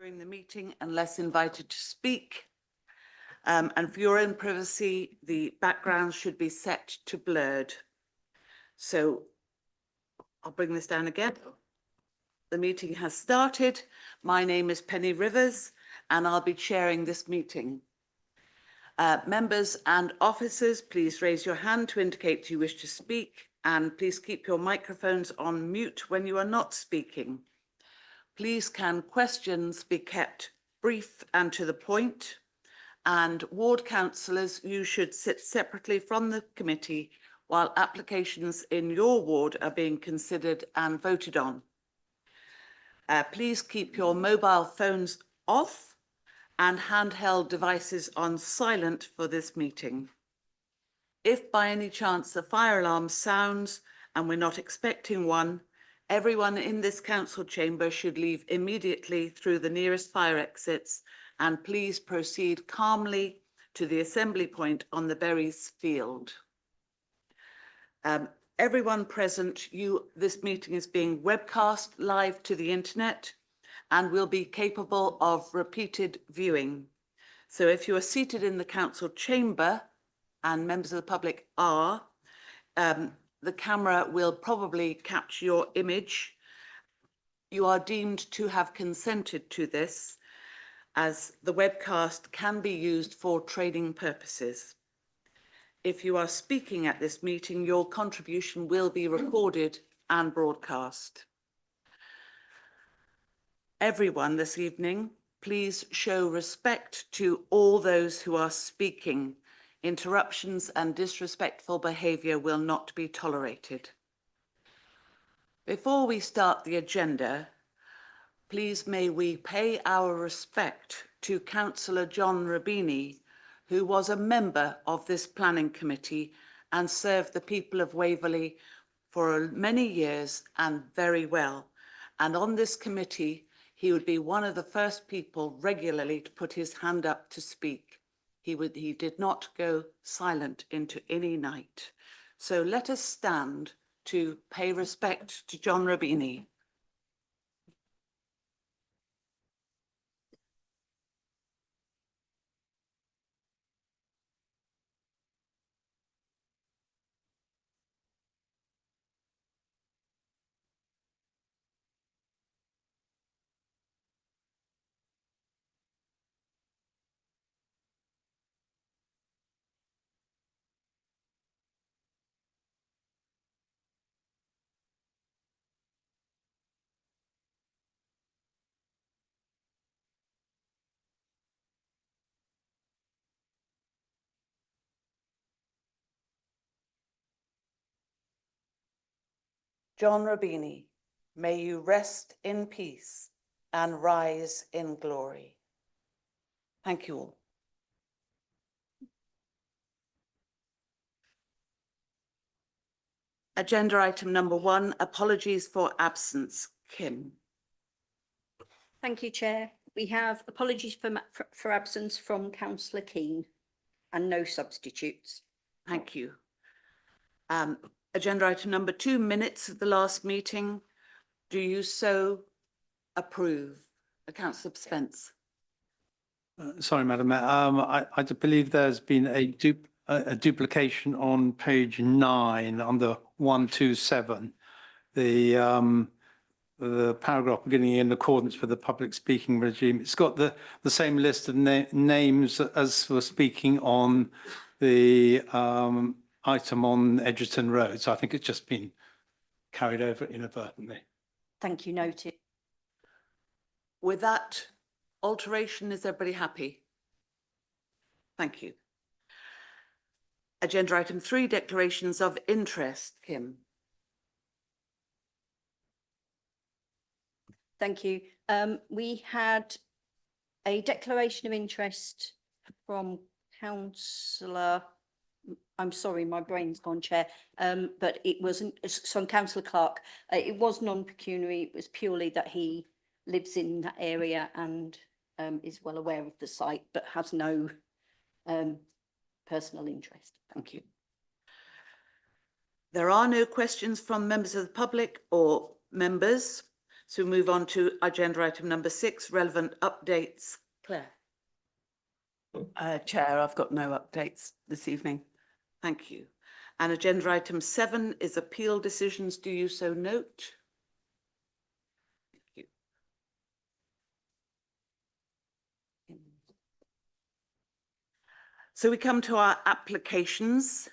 During the meeting unless invited to speak. And for your own privacy, the background should be set to blurred. So I'll bring this down again. The meeting has started. My name is Penny Rivers and I'll be chairing this meeting. Members and officers, please raise your hand to indicate you wish to speak, and please keep your microphones on mute when you are not speaking. Please can questions be kept brief and to the point, and ward councillors, you should sit separately from the committee while applications in your ward are being considered and voted on. Please keep your mobile phones off and handheld devices on silent for this meeting. If by any chance the fire alarm sounds and we're not expecting one, everyone in this council chamber should leave immediately through the nearest fire exits, and please proceed calmly to the assembly point on the Berries field. Everyone present, this meeting is being webcast live to the internet and will be capable of repeated viewing. So if you are seated in the council chamber, and members of the public are, the camera will probably capture your image. You are deemed to have consented to this, as the webcast can be used for trading purposes. If you are speaking at this meeting, your contribution will be recorded and broadcast. Everyone this evening, please show respect to all those who are speaking. Interruptions and disrespectful behaviour will not be tolerated. Before we start the agenda, please may we pay our respect to Councillor John Rubini, who was a member of this planning committee and served the people of Waverley for many years and very well. And on this committee, he would be one of the first people regularly to put his hand up to speak. He did not go silent into any night. So let us stand to pay respect to John Rubini. John Rubini, may you rest in peace and rise in glory. Thank you all. Agenda item number 1, apologies for absence. Kim. Thank you, Chair. We have apologies for absence from Councillor Keane and no substitutes. Thank you. Agenda item number 2, minutes of the last meeting. Do you so approve? Councillor Spence. Sorry, Madam Mayor. I believe there's been a duplication on page 9 under 127. The paragraph beginning in accordance with the public speaking regime. It's got the same list of names as we're speaking on the item on Edgerton Road. So I think it's just been carried over inadvertently. Thank you, noted. With that alteration, is everybody happy? Thank you. Agenda item 3, declarations of interest. Kim. Thank you. We had a declaration of interest from Councillor, I'm sorry, my brain's gone, Chair, but it wasn't, from Councillor Clark. It was non-pecuniary. It was purely that he lives in that area and is well aware of the site, but has no personal interest. Thank you. There are no questions from members of the public or members. So we move on to agenda item number 6, relevant updates. Claire. Chair, I've got no updates this evening. Thank you. And agenda item 7 is appeal decisions. Do you so note? Thank you. So we come to our applications,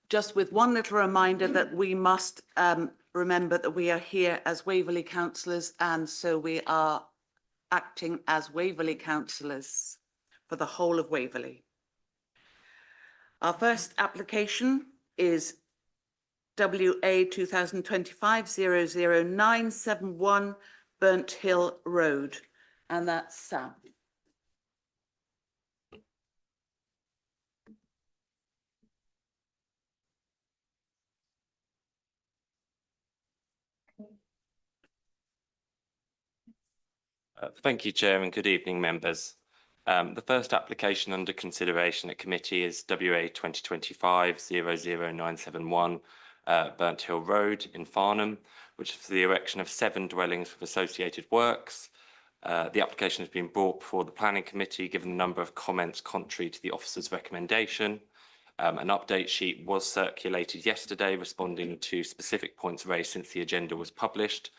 just with one little reminder that we must remember that we are here as Waverley councillors, and so we are acting as Waverley councillors for the whole of Waverley. Our first application is WA 2025-00971 Burnt Hill Road, and that's Sam. Thank you, Chair, and good evening, members. The first application under consideration at committee is WA 2025-00971 Burnt Hill Road in Farnham, which is for the erection of 7 dwellings with associated works. The application has been brought before the Planning Committee, given the number of comments contrary to the officer's recommendation. An update sheet was circulated yesterday, responding to specific points raised since the agenda was published.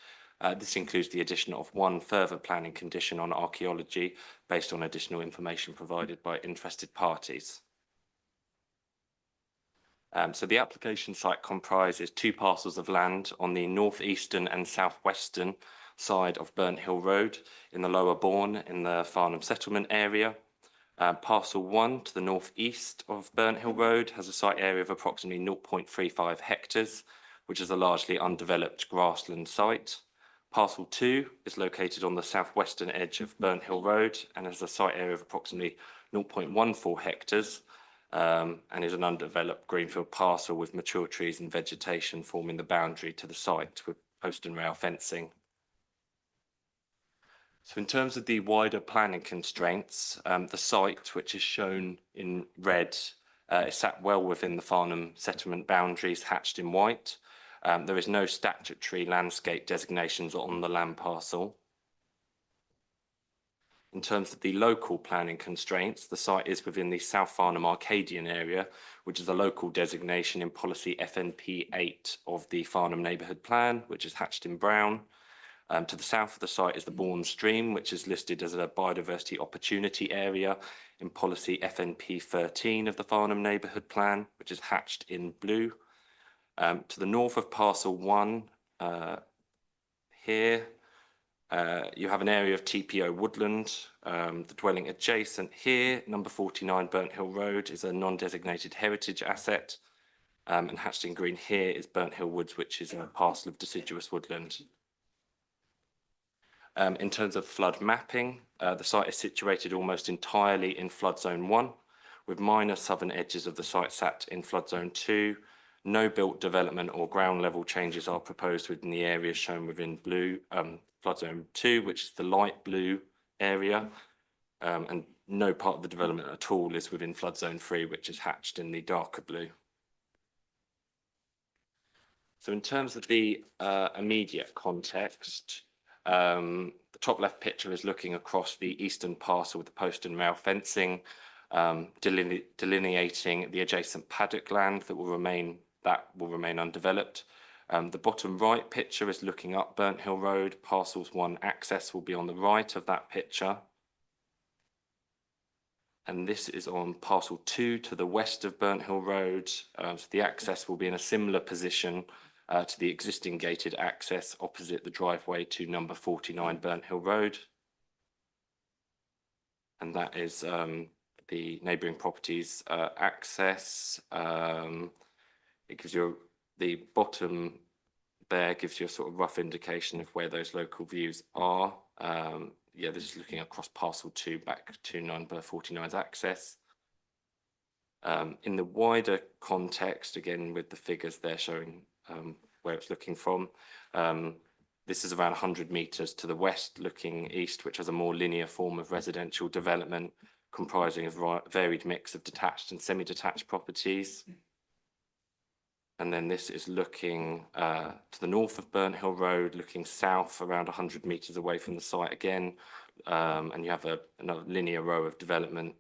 This includes the addition of 1 further planning condition on archaeology based on additional information provided by interested parties. So the application site comprises 2 parcels of land on the northeastern and southwestern side of Burnt Hill Road in the Lower Bourne in the Farnham settlement area. Parcel 1 to the northeast of Burnt Hill Road has a site area of approximately 0.35 hectares, which is a largely undeveloped grassland site. Parcel 2 is located on the southwestern edge of Burnt Hill Road and has a site area of approximately 0.14 hectares and is an undeveloped greenfield parcel with mature trees and vegetation forming the boundary to the site with post and rail fencing. So in terms of the wider planning constraints, the site, which is shown in red, is sat well within the Farnham settlement boundaries, hatched in white. There is no statutory landscape designations on the land parcel. In terms of the local planning constraints, the site is within the South Farnham Arcadian area, which is a local designation in policy FNP 8 of the Farnham Neighbourhood Plan, which is hatched in brown. To the south of the site is the Bourne Stream, which is listed as a biodiversity opportunity area in policy FNP 13 of the Farnham Neighbourhood Plan, which is hatched in blue. To the north of parcel 1, here, you have an area of TPO woodland. The dwelling adjacent here, number 49 Burnt Hill Road, is a non-designated heritage asset. And hatched in green here is Burnt Hill Woods, which is a parcel of deciduous woodland. In terms of flood mapping, the site is situated almost entirely in flood zone 1, with minor southern edges of the site sat in flood zone 2. No built development or ground level changes are proposed within the areas shown within blue, flood zone 2, which is the light blue area, and no part of the development at all is within flood zone 3, which is hatched in the darker blue. So in terms of the immediate context, the top left picture is looking across the eastern parcel with the post and rail fencing, delineating the adjacent paddock land that will remain undeveloped. The bottom right picture is looking up Burnt Hill Road. Parcels 1 access will be on the right of that picture. And this is on parcel 2 to the west of Burnt Hill Road. So the access will be in a similar position to the existing gated access opposite the driveway to number 49 Burnt Hill Road. And that is the neighbouring properties access. It gives you the bottom there gives you a sort of rough indication of where those local views are. Yeah, this is looking across parcel 2 back to number 49's access. In the wider context, again with the figures there showing where it's looking from, this is around 100 metres to the west looking east, which has a more linear form of residential development comprising of a varied mix of detached and semi-detached properties. And then this is looking to the north of Burnt Hill Road, looking south around 100 metres away from the site again. And you have another linear row of development.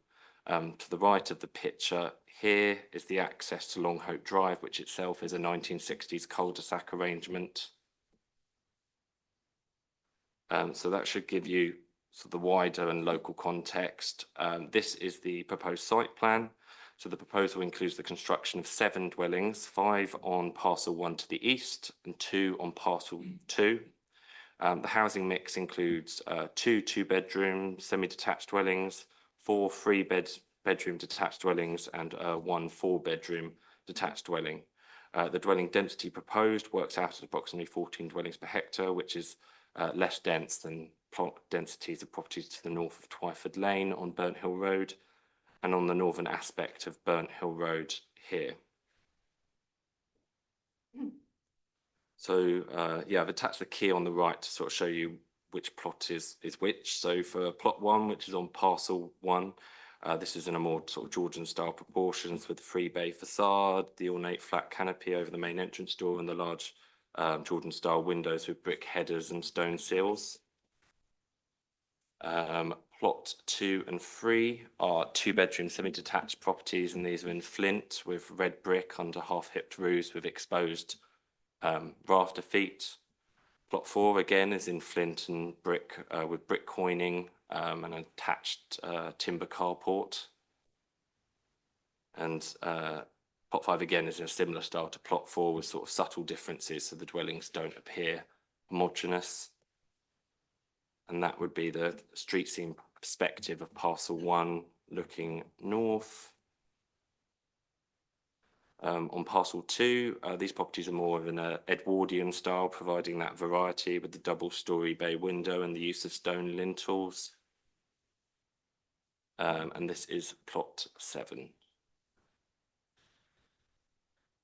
To the right of the picture here is the access to Longhope Drive, which itself is a 1960s cul-de-sac arrangement. So that should give you sort of the wider and local context. This is the proposed site plan. So the proposal includes the construction of 7 dwellings, 5 on parcel 1 to the east and 2 on parcel 2. The housing mix includes 2 2-bedroom semi-detached dwellings, 4 3-bedroom detached dwellings, and 1 4-bedroom detached dwelling. The dwelling density proposed works out at approximately 14 dwellings per hectare, which is less dense than plot densities of properties to the north of Twyford Lane on Burnt Hill Road and on the northern aspect of Burnt Hill Road here. So yeah, I've attached the key on the right to sort of show you which plot is which. So for plot 1, which is on parcel 1, this is in a more sort of Georgian style proportions with the 3-bay facade, the ornate flat canopy over the main entrance door, and the large Georgian style windows with brick headers and stone seals. Plot 2 and 3 are 2-bedroom semi-detached properties, and these are in flint with red brick under half-hipped roofs with exposed rafter feet. Plot 4 again is in flint and brick with brick coining and an attached timber carport. And plot 5 again is in a similar style to plot 4 with sort of subtle differences, so the dwellings don't appear homogeneous. And that would be the street scene perspective of parcel 1 looking north. On parcel 2, these properties are more of an Edwardian style, providing that variety with the double-storey bay window and the use of stone lintels. And this is plot 7.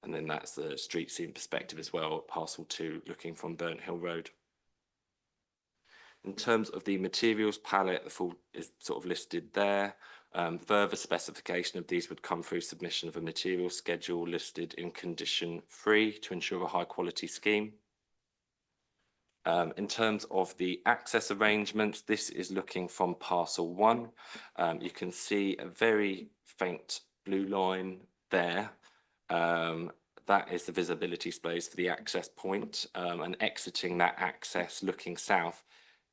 And then that's the street scene perspective as well, parcel 2 looking from Burnt Hill Road. In terms of the materials palette, the full is sort of listed there. Further specification of these would come through submission of a material schedule listed in condition 3 to ensure a high quality scheme. In terms of the access arrangements, this is looking from parcel 1. You can see a very faint blue line there. That is the visibility space for the access point, and exiting that access looking south.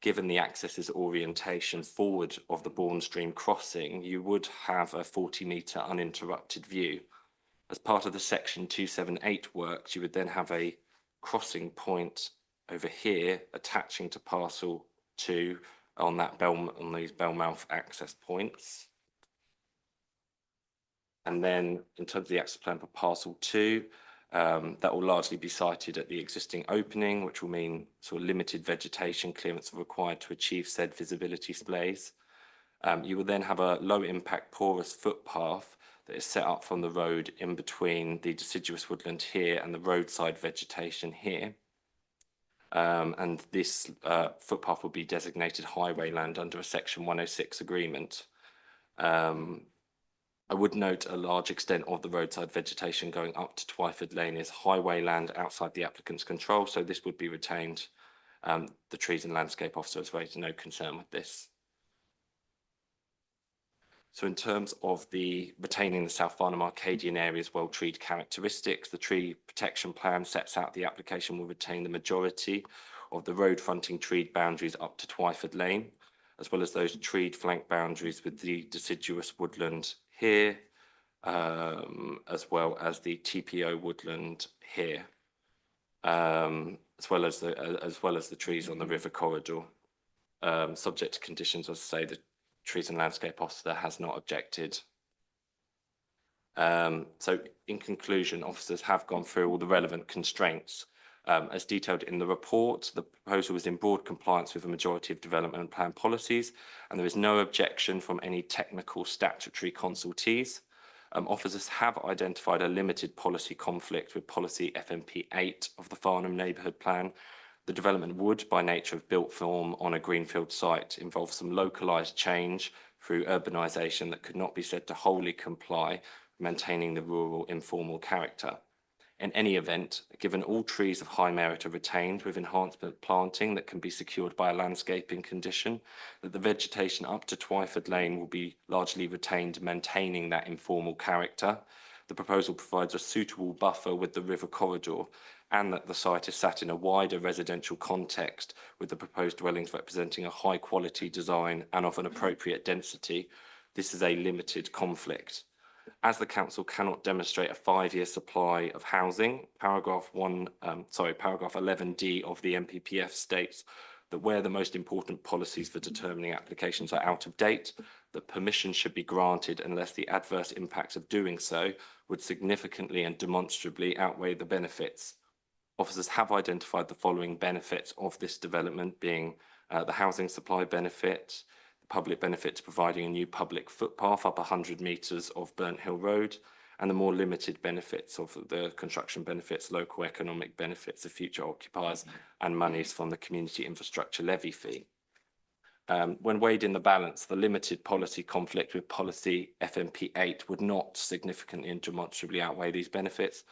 Given the access's orientation forward of the Bourne Stream crossing, you would have a 40-metre uninterrupted view. As part of the section 278 works, you would then have a crossing point over here attaching to parcel 2 on these Bellmouth access points. And then in terms of the access plan for parcel 2, that will largely be sited at the existing opening, which will mean sort of limited vegetation clearance required to achieve said visibility displays. You will then have a low impact porous footpath that is set up from the road in between the deciduous woodland here and the roadside vegetation here. And this footpath will be designated highway land under a section 106 agreement. I would note a large extent of the roadside vegetation going up to Twyford Lane is highway land outside the applicant's control, so this would be retained. The trees and landscape officer has raised no concern with this. So in terms of the retaining the South Farnham Arcadian area's well-treed characteristics, the tree protection plan sets out the application will retain the majority of the road fronting treed boundaries up to Twyford Lane, as well as those treed flank boundaries with the deciduous woodland here, as well as the TPO woodland here, as well as the trees on the river corridor. Subject to conditions, as I say, the trees and landscape officer has not objected. So in conclusion, officers have gone through all the relevant constraints. As detailed in the report, the proposal is in broad compliance with the majority of development and plan policies, and there is no objection from any technical statutory consultees. Officers have identified a limited policy conflict with policy FMP 8 of the Farnham Neighbourhood Plan. The development would, by nature of built form on a greenfield site, involve some localised change through urbanisation that could not be said to wholly comply, maintaining the rural informal character. In any event, given all trees of high merit are retained with enhancement planting that can be secured by a landscaping condition, that the vegetation up to Twyford Lane will be largely retained, maintaining that informal character. The proposal provides a suitable buffer with the river corridor, and that the site is sat in a wider residential context, with the proposed dwellings representing a high quality design and of an appropriate density. This is a limited conflict. As the council cannot demonstrate a 5-year supply of housing, paragraph 11D of the NPPF states that where the most important policies for determining applications are out of date, that permission should be granted unless the adverse impacts of doing so would significantly and demonstrably outweigh the benefits. Officers have identified the following benefits of this development, being the housing supply benefit, public benefit to providing a new public footpath up 100 metres of Burnt Hill Road, and the more limited benefits of the construction benefits, local economic benefits of future occupiers, and monies from the community infrastructure levy fee. When weighed in the balance, the limited policy conflict with policy FMP 8 would not significantly and demonstrably outweigh these benefits,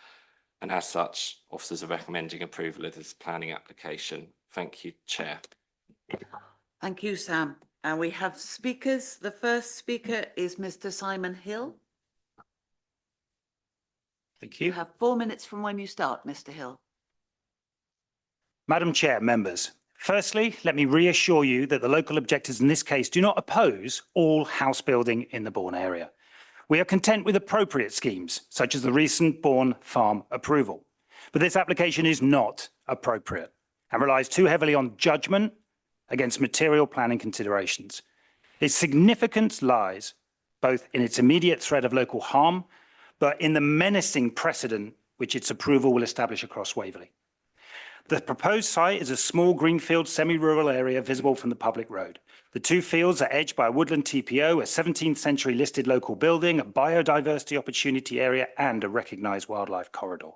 and as such, officers are recommending approval of this planning application. Thank you, Chair. Thank you, Sam. And we have speakers. The first speaker is Mr. Simon Hill. Thank You you. have 4 minutes from when you start, Mr. Hill. Madam Chair, members. Firstly, let me reassure you that the local objectors in this case do not oppose all house building in the Bourne area. We are content with appropriate schemes, such as the recent Bourne Farm approval. But this application is not appropriate and relies too heavily on judgment against material planning considerations. Its significance lies both in its immediate threat of local harm, but in the menacing precedent which its approval will establish across Waverley. The proposed site is a small greenfield semi-rural area visible from the public road. The two fields are edged by a woodland TPO, a 17th century listed local building, a biodiversity opportunity area, and a recognised wildlife corridor.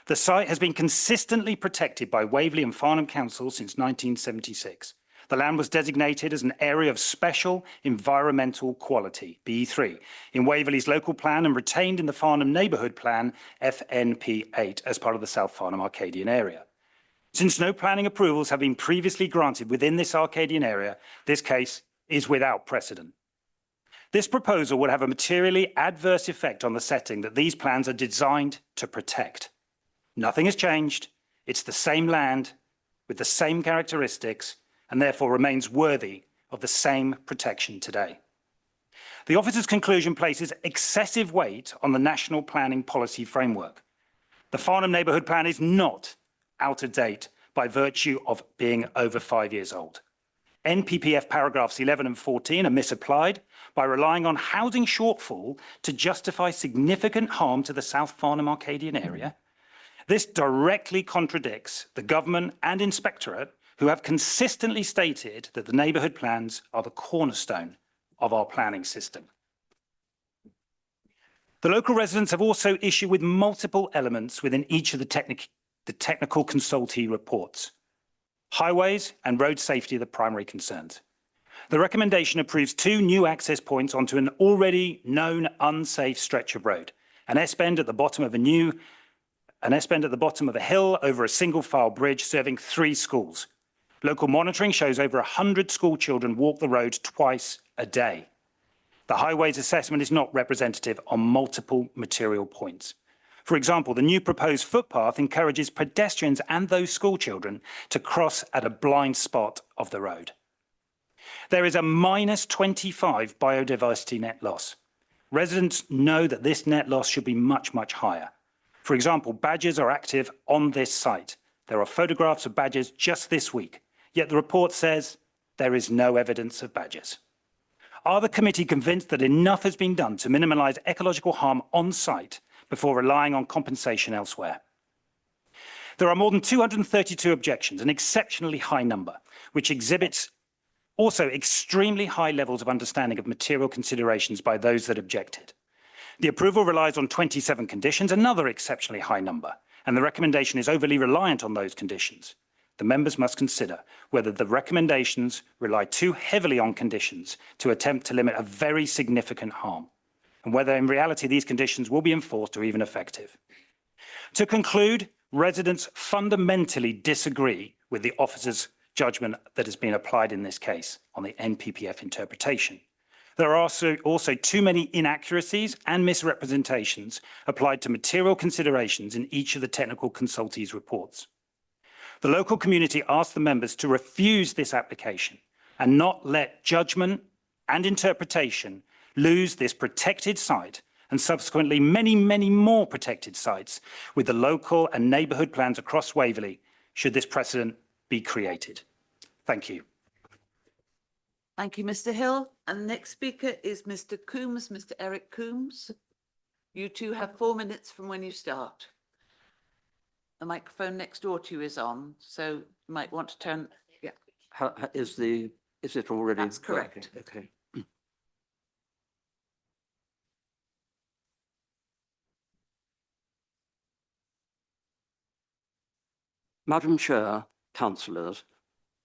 The site has been consistently protected by Waverley and Farnham Council since 1976. The land was designated as an area of special environmental quality, BE3, in Waverley's local plan and retained in the Farnham Neighbourhood Plan, FNP8, as part of the South Farnham Arcadian area. Since no planning approvals have been previously granted within this Arcadian area, this case is without precedent. This proposal would have a materially adverse effect on the setting that these plans are designed to protect. Nothing has changed. It's the same land with the same characteristics and therefore remains worthy of the same protection today. The officer's conclusion places excessive weight on the National Planning Policy Framework. The Farnham Neighbourhood Plan is not out of date by virtue of being over 5 years old. NPPF paragraphs 11 and 14 are misapplied by relying on housing shortfall to justify significant harm to the South Farnham Arcadian area. This directly contradicts the government and inspectorate, who have consistently stated that the neighbourhood plans are the cornerstone of our planning system. The local residents have also issued with multiple elements within each of the technical consultee reports. Highways and road safety are the primary concerns. The recommendation approves 2 new access points onto an already known unsafe stretch of road, an S-bend at the bottom of a hill over a single file bridge serving 3 schools. Local monitoring shows over 100 school children walk the road twice a day. The highways assessment is not representative on multiple material points. For example, the new proposed footpath encourages pedestrians and those school children to cross at a blind spot of the road. There is a -25 biodiversity net loss. Residents know that this net loss should be much, much higher. For example, badgers are active on this site. There are photographs of badgers just this week, yet the report says there is no evidence of badgers. Are the committee convinced that enough has been done to minimise ecological harm on site before relying on compensation elsewhere? There are more than 232 objections, an exceptionally high number, which exhibits also extremely high levels of understanding of material considerations by those that objected. The approval relies on 27 conditions, another exceptionally high number, and the recommendation is overly reliant on those conditions. The members must consider whether the recommendations rely too heavily on conditions to attempt to limit a very significant harm, and whether in reality these conditions will be enforced or even effective. To conclude, residents fundamentally disagree with the officer's judgment that has been applied in this case on the NPPF interpretation. There are also too many inaccuracies and misrepresentations applied to material considerations in each of the technical consultees' reports. The local community asked the members to refuse this application and not let judgment and interpretation lose this protected site and subsequently many, many more protected sites with the local and neighbourhood plans across Waverley should this precedent be created. Thank you. Thank you, Mr. Hill. And the next speaker is Mr. Coombs, Mr. Eric Coombs. You two have 4 minutes from when you start. The microphone next door to you is on, so you might want to turn, yeah, Is it already? that's correct. Okay. Madam Chair, councillors,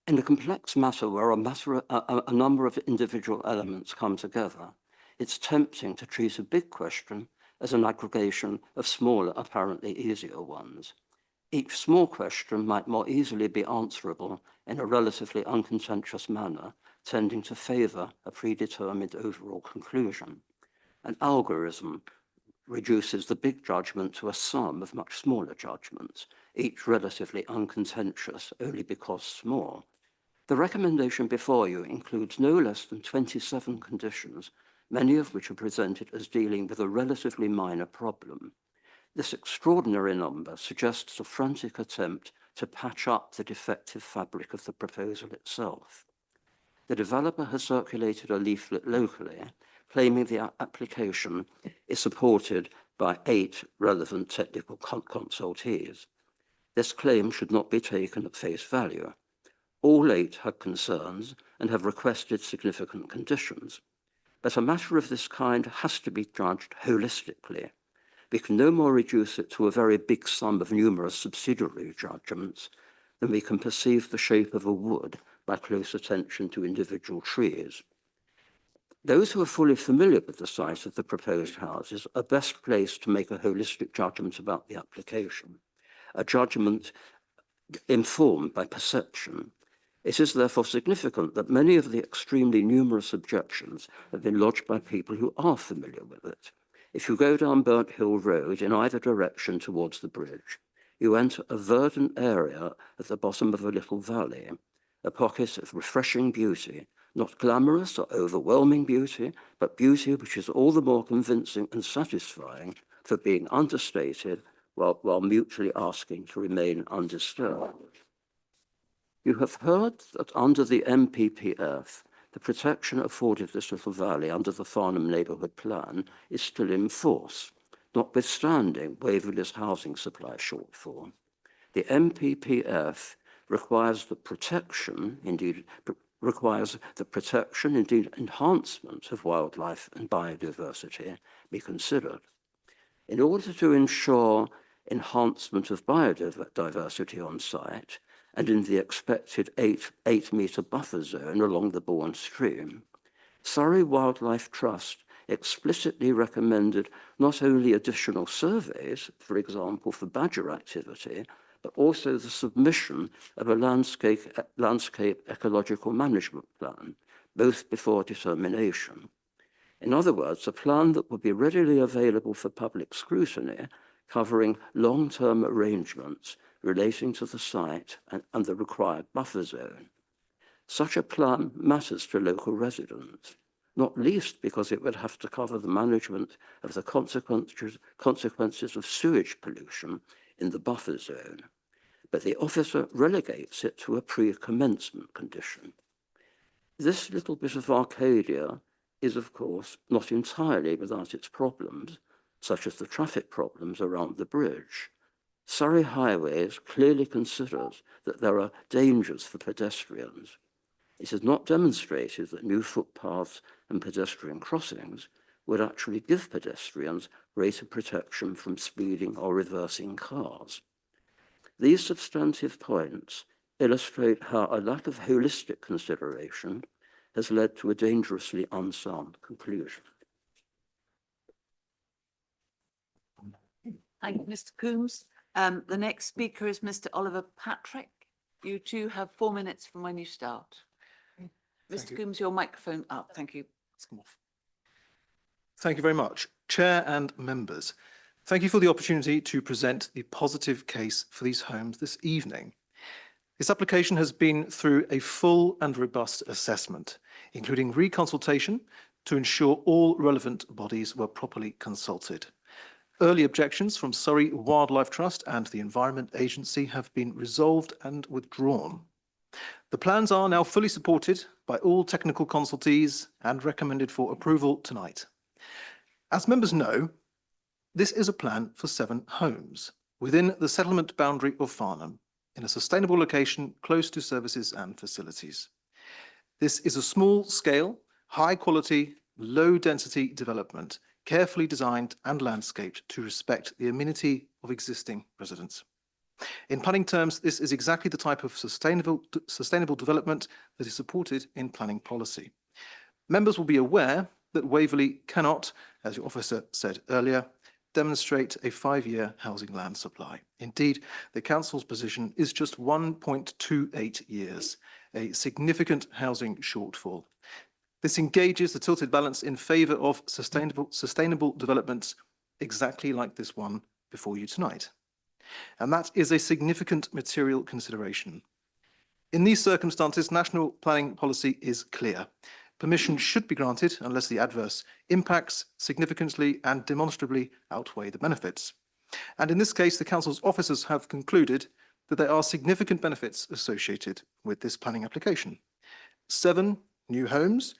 in a complex matter where a number of individual elements come together, it's tempting to treat a big question as an aggregation of smaller, apparently easier ones. Each small question might more easily be answerable in a relatively uncontentious manner, tending to favour a predetermined overall conclusion. An algorithm reduces the big judgment to a sum of much smaller judgments, each relatively uncontentious only because small. The recommendation before you includes no less than 27 conditions, many of which are presented as dealing with a relatively minor problem. This extraordinary number suggests a frantic attempt to patch up the defective fabric of the proposal itself. The developer has circulated a leaflet locally claiming the application is supported by 8 relevant technical consultees. This claim should not be taken at face value. All 8 had concerns and have requested significant conditions. But a matter of this kind has to be judged holistically. We can no more reduce it to a very big sum of numerous subsidiary judgments than we can perceive the shape of a wood by close attention to individual trees. Those who are fully familiar with the site of the proposed houses are best placed to make a holistic judgment about the application, a judgment informed by perception. It is therefore significant that many of the extremely numerous objections have been lodged by people who are familiar with it. If you go down Burnt Hill Road in either direction towards the bridge, you enter a verdant area at the bottom of a little valley, a pocket of refreshing beauty, not glamorous or overwhelming beauty, but beauty which is all the more convincing and satisfying for being understated while mutually asking to remain undisturbed. You have heard that under the NPPF, the protection afforded this little valley under the Farnham Neighbourhood Plan is still in force, notwithstanding Waverley's housing supply shortfall. The NPPF requires the protection, indeed enhancement of wildlife and biodiversity be considered. In order to ensure enhancement of biodiversity on site, and in the expected 8-metre buffer zone along the Bourne Stream, Surrey Wildlife Trust explicitly recommended not only additional surveys, for example, for badger activity, but also the submission of a landscape ecological management plan, both before determination. In other words, a plan that would be readily available for public scrutiny, covering long-term arrangements relating to the site and the required buffer zone. Such a plan matters to local residents, not least because it would have to cover the management of the consequences of sewage pollution in the buffer zone. But the officer relegates it to a pre-commencement condition. This little bit of Arcadia is, of course, not entirely without its problems, such as the traffic problems around the bridge. Surrey Highways clearly considers that there are dangers for pedestrians. It is not demonstrated that new footpaths and pedestrian crossings would actually give pedestrians greater protection from speeding or reversing cars. These substantive points illustrate how a lack of holistic consideration has led to a dangerously unsound conclusion. Thank you, Mr. Coombs. The next speaker is Mr. Oliver Patrick. You two have 4 minutes from when you start. Mr. Coombs, your microphone up. Thank you. Thank you very much. Chair and members, thank you for the opportunity to present the positive case for these homes this evening. This application has been through a full and robust assessment, including reconsultation to ensure all relevant bodies were properly consulted. Early objections from Surrey Wildlife Trust and the Environment Agency have been resolved and withdrawn. The plans are now fully supported by all technical consultees and recommended for approval tonight. As members know, this is a plan for 7 homes within the settlement boundary of Farnham in a sustainable location close to services and facilities. This is a small-scale, high-quality, low-density development carefully designed and landscaped to respect the amenity of existing residents. In planning terms, this is exactly the type of sustainable development that is supported in planning policy. Members will be aware that Waverley cannot, as your officer said earlier, demonstrate a 5-year housing land supply. Indeed, the council's position is just 1.28 years, a significant housing shortfall. This engages the tilted balance in favour of sustainable developments exactly like this one before you tonight. And that is a significant material consideration. In these circumstances, national planning policy is clear. Permission should be granted unless the adverse impacts significantly and demonstrably outweigh the benefits. And in this case, the council's officers have concluded that there are significant benefits associated with this planning application. 7 new homes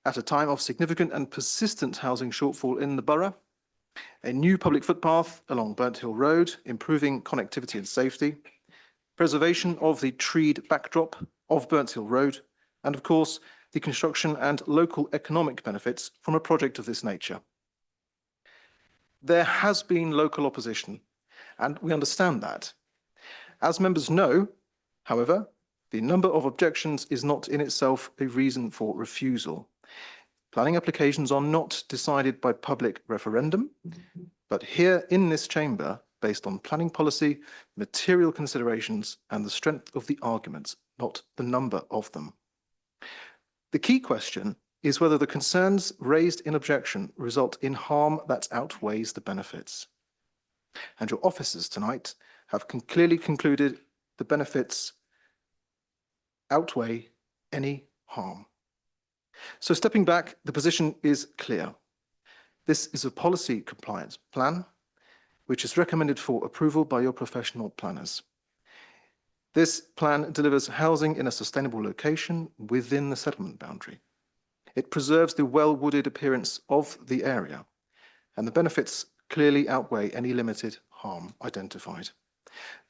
at a time of significant and persistent housing shortfall in the borough, a new public footpath along Burnt Hill Road, improving connectivity and safety, preservation of the treed backdrop of Burnt Hill Road, and of course, the construction and local economic benefits from a project of this nature. There has been local opposition, and we understand that. As members know, however, the number of objections is not in itself a reason for refusal. Planning applications are not decided by public referendum, but here in this chamber, based on planning policy, material considerations, and the strength of the arguments, not the number of them. The key question is whether the concerns raised in objection result in harm that outweighs the benefits. And your officers tonight have clearly concluded the benefits outweigh any harm. So stepping back, the position is clear. This is a policy compliance plan, which is recommended for approval by your professional planners. This plan delivers housing in a sustainable location within the settlement boundary. It preserves the well-wooded appearance of the area, and the benefits clearly outweigh any limited harm identified.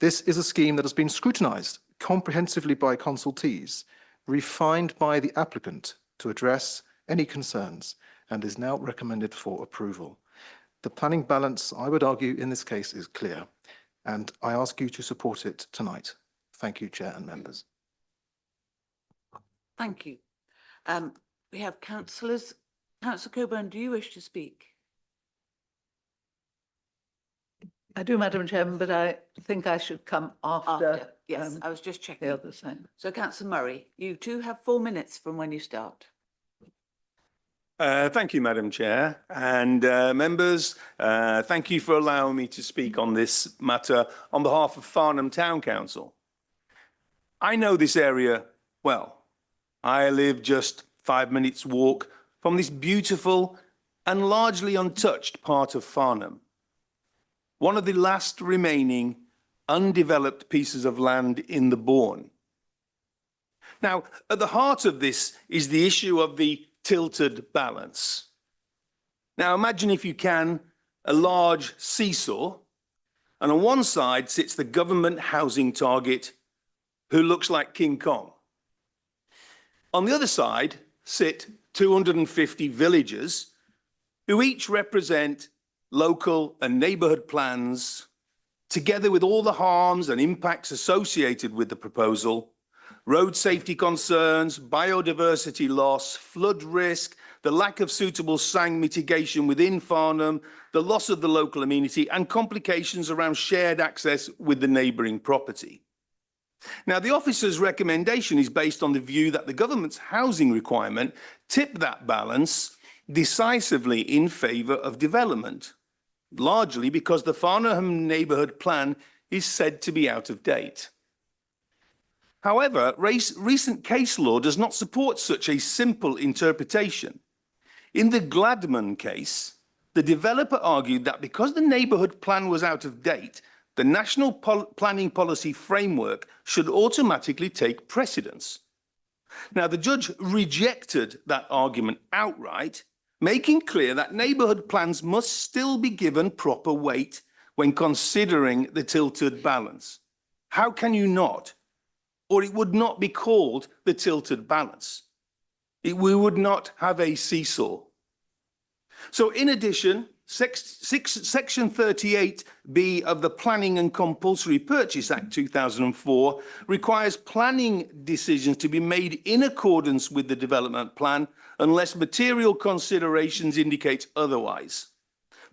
This is a scheme that has been scrutinised comprehensively by consultees, refined by the applicant to address any concerns, and is now recommended for approval. The planning balance, I would argue, in this case is clear, and I ask you to support it tonight. Thank you, Chair and members. Thank you. We have councillors. Councillor Coburn, do you wish to speak? I do, Madam Chairman, but I think I should come after Yes, I was just checking. the other side. So Councillor Murray, you too have 4 minutes from when you start. Thank you, Madam Chair, and members. Thank you for allowing me to speak on this matter on behalf of Farnham Town Council. I know this area well. I live just 5 minutes walk from this beautiful and largely untouched part of Farnham. One of the last remaining undeveloped pieces of land in the Bourne. Now, at the heart of this is the issue of the tilted balance. Now, imagine, if you can, a large seesaw, and on one side sits the government housing target, who looks like King Kong. On the other side sit 250 villagers, who each represent local and neighbourhood plans, together with all the harms and impacts associated with the proposal, road safety concerns, biodiversity loss, flood risk, the lack of suitable SANG mitigation within Farnham, the loss of the local amenity, and complications around shared access with the neighbouring property. Now, the officer's recommendation is based on the view that the government's housing requirement tipped that balance decisively in favour of development, largely because the Farnham Neighbourhood Plan is said to be out of date. However, recent case law does not support such a simple interpretation. In the Gladman case, the developer argued that because the neighbourhood plan was out of date, the national planning policy framework should automatically take precedence. Now, the judge rejected that argument outright, making clear that neighbourhood plans must still be given proper weight when considering the tilted balance. How can you not? Or it would not be called the tilted balance. We would not have a seesaw. So in addition, Section 38B of the Planning and Compulsory Purchase Act 2004 requires planning decisions to be made in accordance with the development plan unless material considerations indicate otherwise.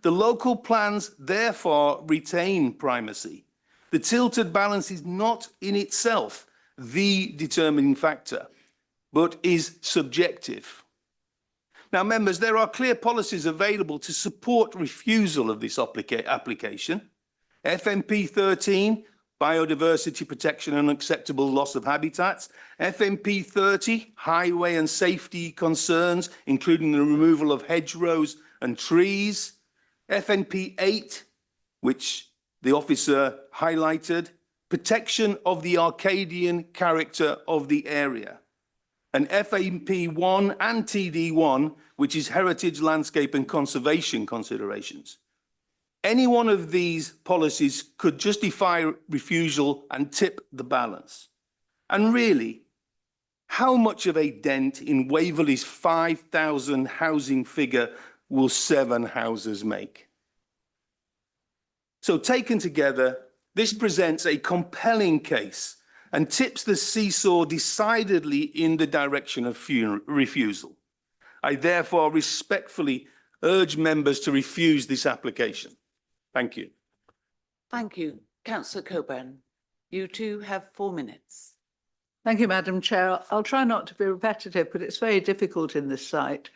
The local plans therefore retain primacy. The tilted balance is not in itself the determining factor, but is subjective. Now, members, there are clear policies available to support refusal of this application. FMP 13, biodiversity protection and unacceptable loss of habitats. FMP 30, highway and safety concerns, including the removal of hedgerows and trees. FNP 8, which the officer highlighted, protection of the Arcadian character of the area. And FMP 1 and TD 1, which is heritage, landscape and conservation considerations. Any one of these policies could justify refusal and tip the balance. And really, how much of a dent in Waverley's 5,000 housing figure will 7 houses make? So taken together, this presents a compelling case and tips the seesaw decidedly in the direction of refusal. I therefore respectfully urge members to refuse this application. Thank you. Thank you. Councillor Coburn, you two have 4 minutes. Thank you, Madam Chair. I'll try not to be repetitive, but it's very difficult in this site.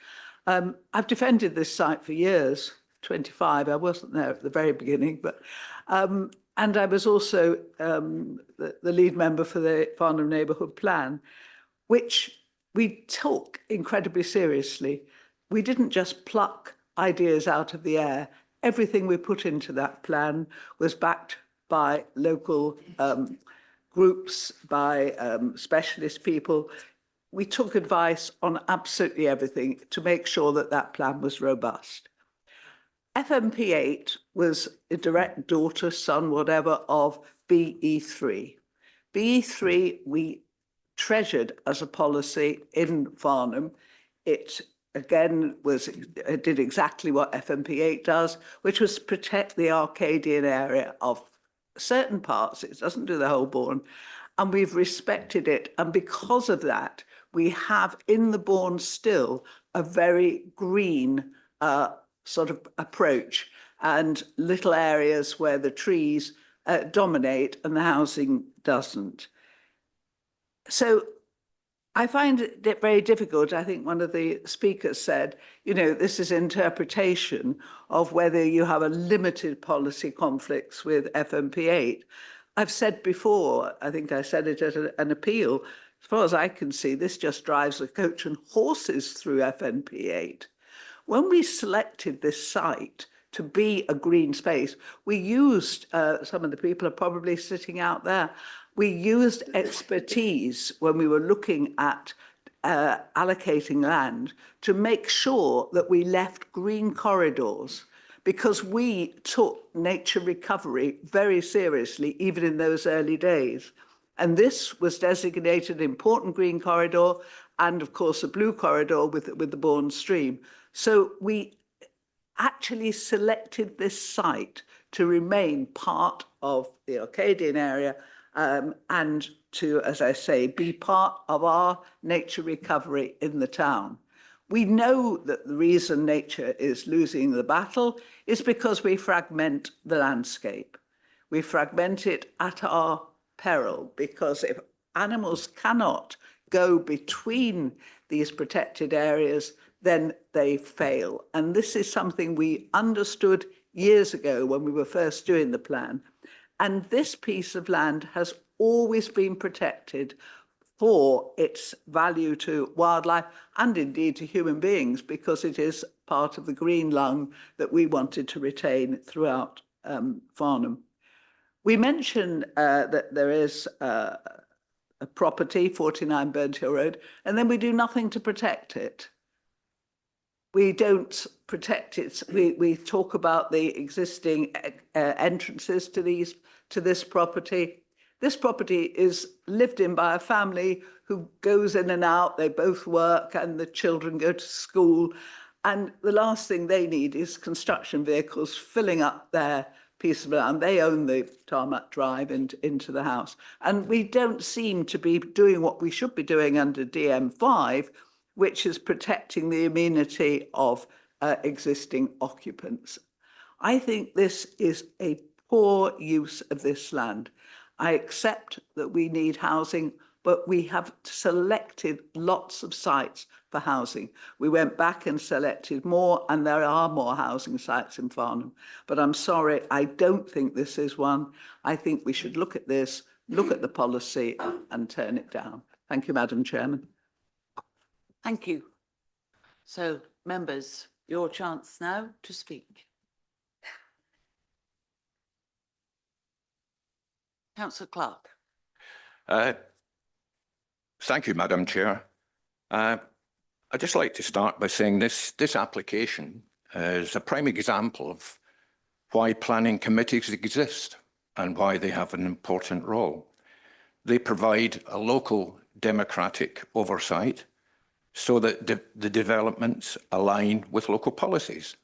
I've defended this site for years, 25. I wasn't there at the very beginning, but and I was also the lead member for the Farnham Neighbourhood Plan, which we took incredibly seriously. We didn't just pluck ideas out of the air. Everything we put into that plan was backed by local groups, by specialist people. We took advice on absolutely everything to make sure that that plan was robust. FMP8 was a direct daughter, son, whatever, of BE3. BE3 we treasured as a policy in Farnham. It again did exactly what FMP8 does, which was protect the Arcadian area of certain parts. It doesn't do the whole Bourne, and we've respected it. And because of that, we have in the Bourne still a very green sort of approach, and little areas where the trees dominate and the housing doesn't. So I find it very difficult. I think one of the speakers said, you know, this is interpretation of whether you have a limited policy conflicts with FMP8. I've said before, I think I said it at an appeal, as far as I can see, this just drives a coach and horses through FMP8. When we selected this site to be a green space, we used, some of the people are probably sitting out there, we used expertise when we were looking at allocating land to make sure that we left green corridors, because we took nature recovery very seriously, even in those early days. And this was designated an important green corridor, and of course a blue corridor with the Bourne Stream. So we actually selected this site to remain part of the Arcadian area and to, as I say, be part of our nature recovery in the town. We know that the reason nature is losing the battle is because we fragment the landscape. We fragment it at our peril, because if animals cannot go between these protected areas, then they fail. And this is something we understood years ago when we were first doing the plan. And this piece of land has always been protected for its value to wildlife and indeed to human beings, because it is part of the green lung that we wanted to retain throughout Farnham. We mentioned that there is a property, 49 Burnt Hill Road, and then we do nothing to protect it. We don't protect it. We talk about the existing entrances to this property. This property is lived in by a family who goes in and out. They both work and the children go to school. And the last thing they need is construction vehicles filling up their piece of land. They own the tarmac drive into the house. And we don't seem to be doing what we should be doing under DM5, which is protecting the amenity of existing occupants. I think this is a poor use of this land. I accept that we need housing, but we have selected lots of sites for housing. We went back and selected more, and there are more housing sites in Farnham. But I'm sorry, I don't think this is one. I think we should look at this, look at the policy and turn it down. Thank you, Madam Chairman. Thank you. So, members, your chance now to speak. Councillor Clark. Thank you, Madam Chair. I'd just like to start by saying this application is a prime example of why planning committees exist and why they have an important role. They provide a local democratic oversight so that the developments align with local policies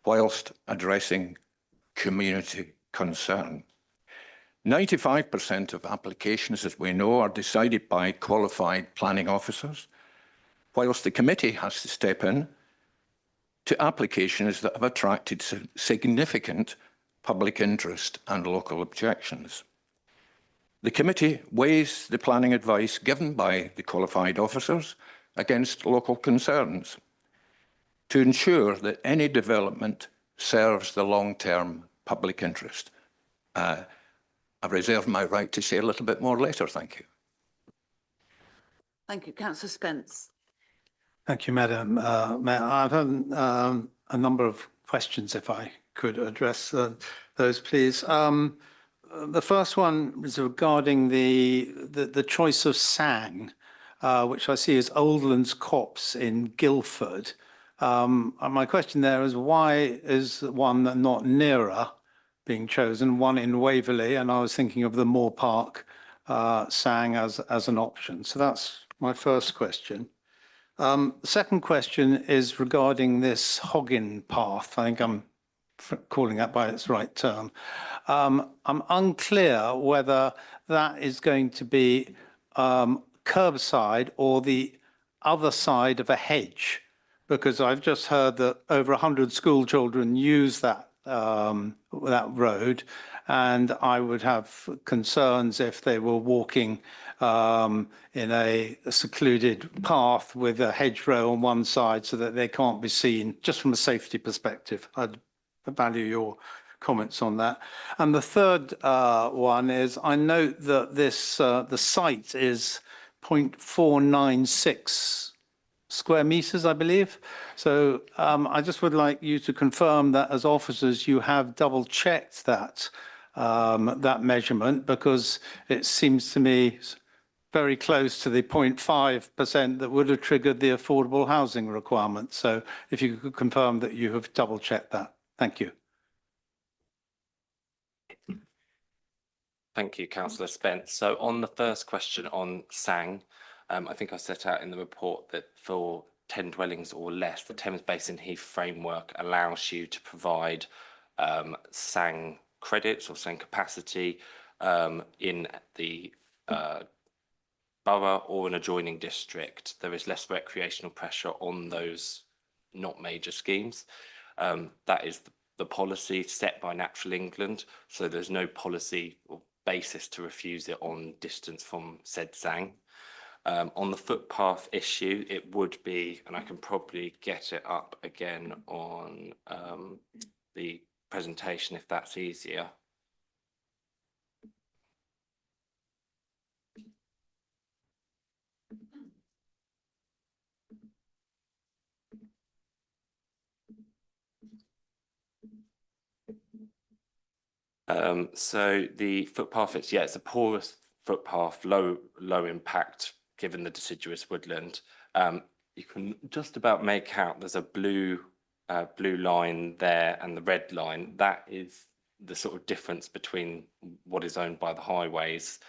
whilst addressing community concern. 95% of applications, as we know, are decided by qualified planning officers, whilst the committee has to step in to applications that have attracted significant public interest and local objections. The committee weighs the planning advice given by the qualified officers against local concerns to ensure that any development serves the long-term public interest. I reserve my right to say a little bit more later. Thank you. Thank you. Councillor Spence. Thank you, Madam Mayor. I've had a number of questions, if I could address those, please. The first one is regarding the choice of Sang, which I see as Oldlands Copse in Guildford. My question there is, why is one not nearer being chosen, one in Waverley, and I was thinking of the Moore Park Sang as an option. So that's my first question. The second question is regarding this Hoggin path. I think I'm calling that by its right term. I'm unclear whether that is going to be curbside or the other side of a hedge, because I've just heard that over 100 school children use that road, and I would have concerns if they were walking in a secluded path with a hedgerow on one side so that they can't be seen, just from a safety perspective. I'd value your comments on that. And the third one is, I note that this the site is 0.496 square meters, I believe. So I just would like you to confirm that as officers you have double checked that measurement, because it seems to me very close to the 0.5% that would have triggered the affordable housing requirement. So if you could confirm that you have double checked that. Thank you. Thank you, Councillor Spence. So on the first question on Sang, I think I set out in the report that for 10 dwellings or less, the Thames Basin Heath framework allows you to provide Sang credits or Sang capacity in the borough or an adjoining district, there is less recreational pressure on those not major schemes. That is the policy set by Natural England, so there's no policy or basis to refuse it on distance from said SANG. On the footpath issue, it would be, and I can probably get it up again on the presentation if that's easier. So the footpath, it's a porous footpath, low impact, given the deciduous woodland. You can just about make out there's a blue line there and the red line. That is the sort of difference between what is owned by the highways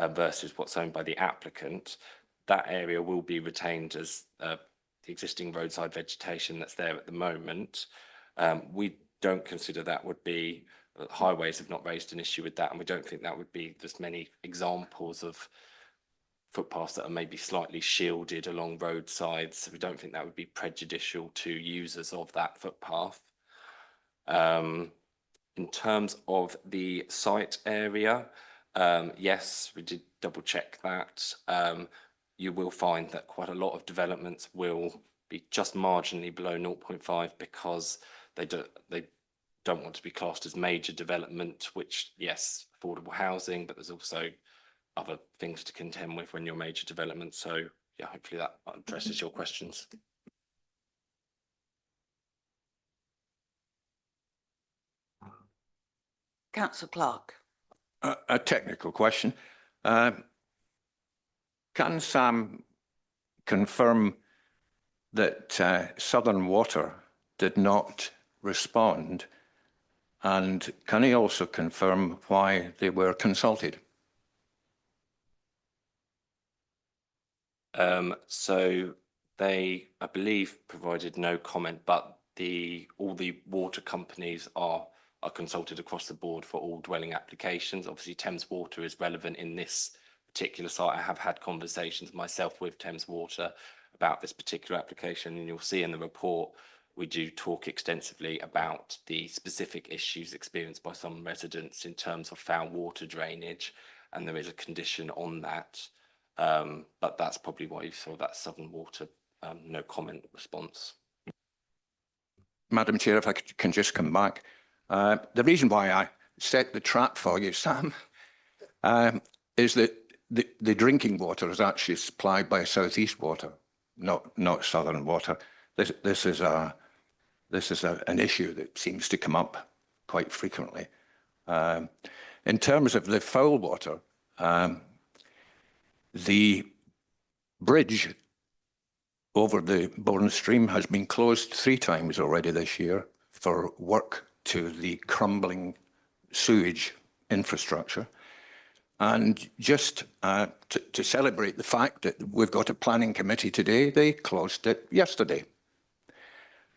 versus what's owned by the applicant. That area will be retained as the existing roadside vegetation that's there at the moment. We don't consider that would be, highways have not raised an issue with that, and we don't think that would be, there's many examples of footpaths that are maybe slightly shielded along roadsides. So we don't think that would be prejudicial to users of that footpath. In terms of the site area, yes, we did double check that. You will find that quite a lot of developments will be just marginally below 0.5 because they don't want to be classed as major development, which, yes, affordable housing, but there's also other things to contend with when you're major development. So yeah, hopefully that addresses your questions. Councillor Clark. A technical question. Can Sam confirm that Southern Water did not respond? And can he also confirm why they were consulted? So they, I believe, provided no comment, but all the water companies are consulted across the board for all dwelling applications. Obviously, Thames Water is relevant in this particular site. I have had conversations myself with Thames Water about this particular application, and you'll see in the report we do talk extensively about the specific issues experienced by some residents in terms of foul water drainage, and there is a condition on that. But that's probably why you saw that Southern Water no comment response. Madam Chair, if I can just come back. The reason why I set the trap for you, Sam, is that the drinking water is actually supplied by South East Water, not Southern Water. This is an issue that seems to come up quite frequently. In terms of the foul water, the bridge over the Bourne Stream has been closed 3 times already this year for work to the crumbling sewage infrastructure. And just to celebrate the fact that we've got a planning committee today, they closed it yesterday.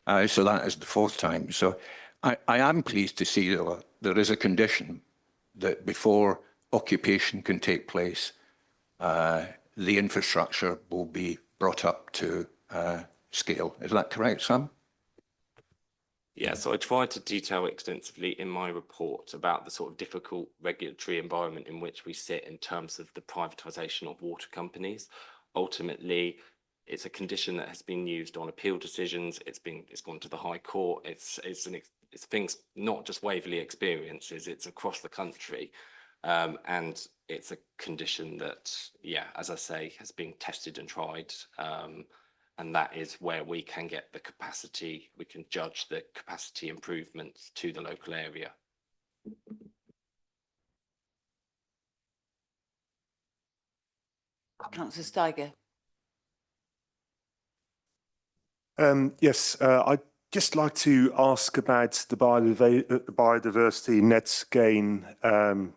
So that is the 4th time. So I am pleased to see that there is a condition that before occupation can take place, the infrastructure will be brought up to scale. Is that correct, Sam? Yeah, so I tried to detail extensively in my report about the sort of difficult regulatory environment in which we sit in terms of the privatisation of water companies. Ultimately, it's a condition that has been used on appeal decisions. It's gone to the High Court. It's things not just Waverley experiences. It's across the country, and it's a condition that, yeah, as I say, has been tested and tried. And that is where we can get the capacity, we can judge the capacity improvements to the local area. Councillor Steiger. Yes, I'd just like to ask about the biodiversity net gain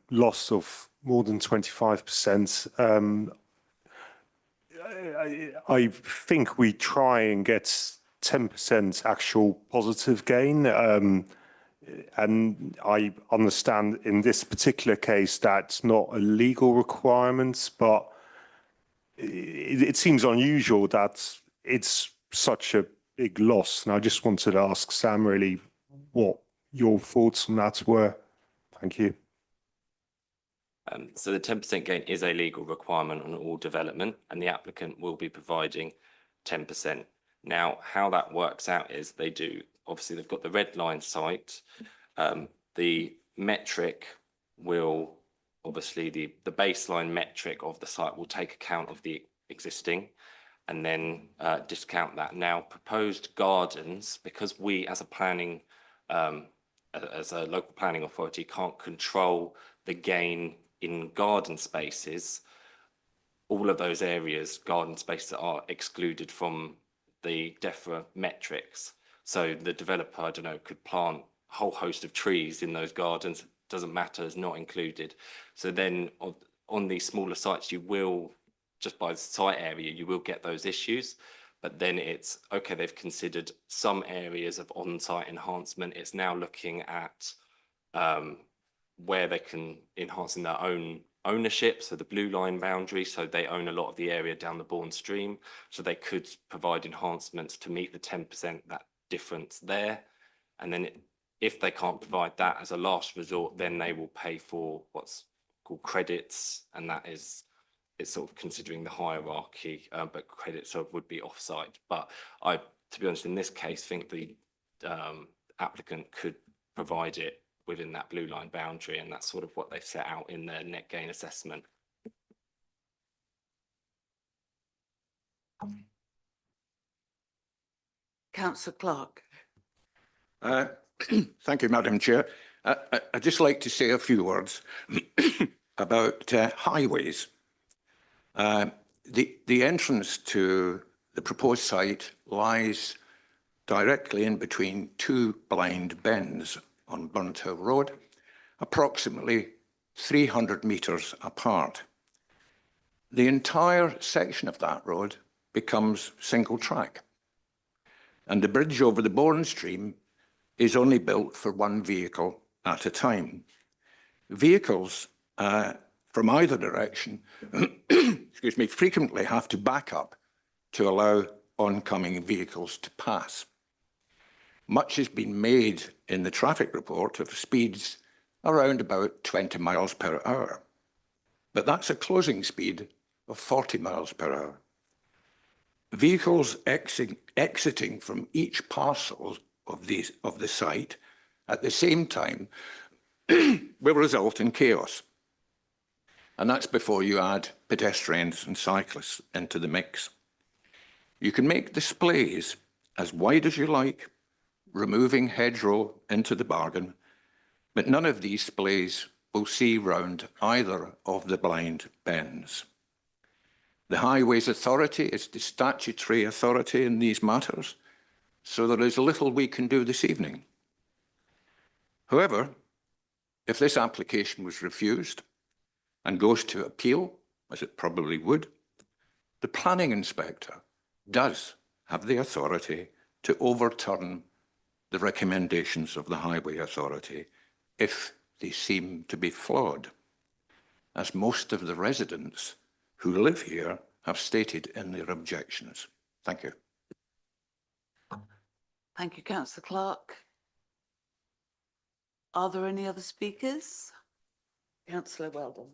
loss of more than 25%. I think we try and get 10% actual positive gain. and I understand in this particular case that's not a legal requirement, but it seems unusual that it's such a big loss. And I just wanted to ask Sam really what your thoughts on that were. Thank you. So the 10% gain is a legal requirement on all development, and the applicant will be providing 10%. Now, how that works out is obviously they've got the red line site. The metric will, obviously the baseline metric of the site will take account of the existing and then discount that. Now, proposed gardens, because we as a local planning authority can't control the gain in garden spaces, all of those areas, garden spaces are excluded from the DEFRA metrics. So the developer, I don't know, could plant a whole host of trees in those gardens, doesn't matter, is not included. So then on these smaller sites, you will, just by the site area, you will get those issues. But then it's, okay, they've considered some areas of on-site enhancement. It's now looking at where they can enhance in their own ownership, so the blue line boundary, so they own a lot of the area down the Bourne Stream, so they could provide enhancements to meet the 10%, that difference there. And then if they can't provide that as a last resort, then they will pay for what's called credits, and that is, it's sort of considering the hierarchy, but credits would be offsite. But I, to be honest, in this case, think the applicant could provide it within that blue line boundary, and that's sort of what they've set out in their net gain assessment. Councillor Clark. Thank you, Madam Chair. I'd just like to say a few words about highways. The entrance to the proposed site lies directly in between two blind bends on Burnt Hill Road, approximately 300 metres apart. The entire section of that road becomes single track, and the bridge over the Bourne Stream is only built for one vehicle at a time. Vehicles from either direction excuse me, frequently have to back up to allow oncoming vehicles to pass. Much has been made in the traffic report of speeds around about 20 miles per hour, but that's a closing speed of 40 miles per hour. Vehicles exiting from each parcel of the site at the same time will result in chaos. And that's before you add pedestrians and cyclists into the mix. You can make displays as wide as you like, removing hedgerow into the bargain, but none of these displays will see round either of the blind bends. The Highways Authority is the statutory authority in these matters, so there is little we can do this evening. However, if this application was refused and goes to appeal, as it probably would, the planning inspector does have the authority to overturn the recommendations of the Highway Authority if they seem to be flawed, as most of the residents who live here have stated in their objections. Thank you. Thank you, Councillor Clark. Are there any other speakers? Councillor Weldon.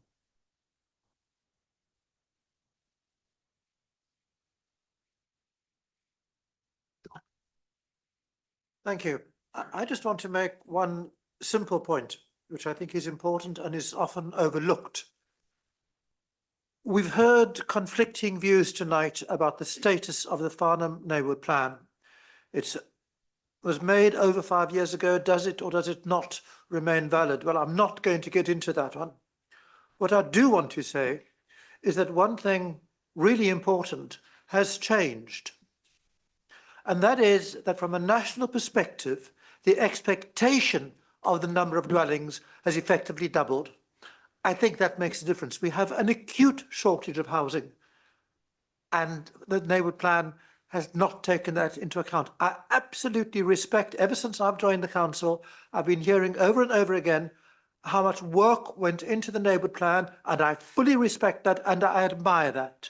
Thank you. I just want to make one simple point, which I think is important and is often overlooked. We've heard conflicting views tonight about the status of the Farnham Neighbourhood Plan. It was made over 5 years ago. Does it or does it not remain valid? Well, I'm not going to get into that one. What I do want to say is that one thing really important has changed. And that is that from a national perspective, the expectation of the number of dwellings has effectively doubled. I think that makes a difference. We have an acute shortage of housing, and the Neighbourhood Plan has not taken that into account. I absolutely respect, ever since I've joined the council, I've been hearing over and over again how much work went into the neighbourhood plan, and I fully respect that and I admire that.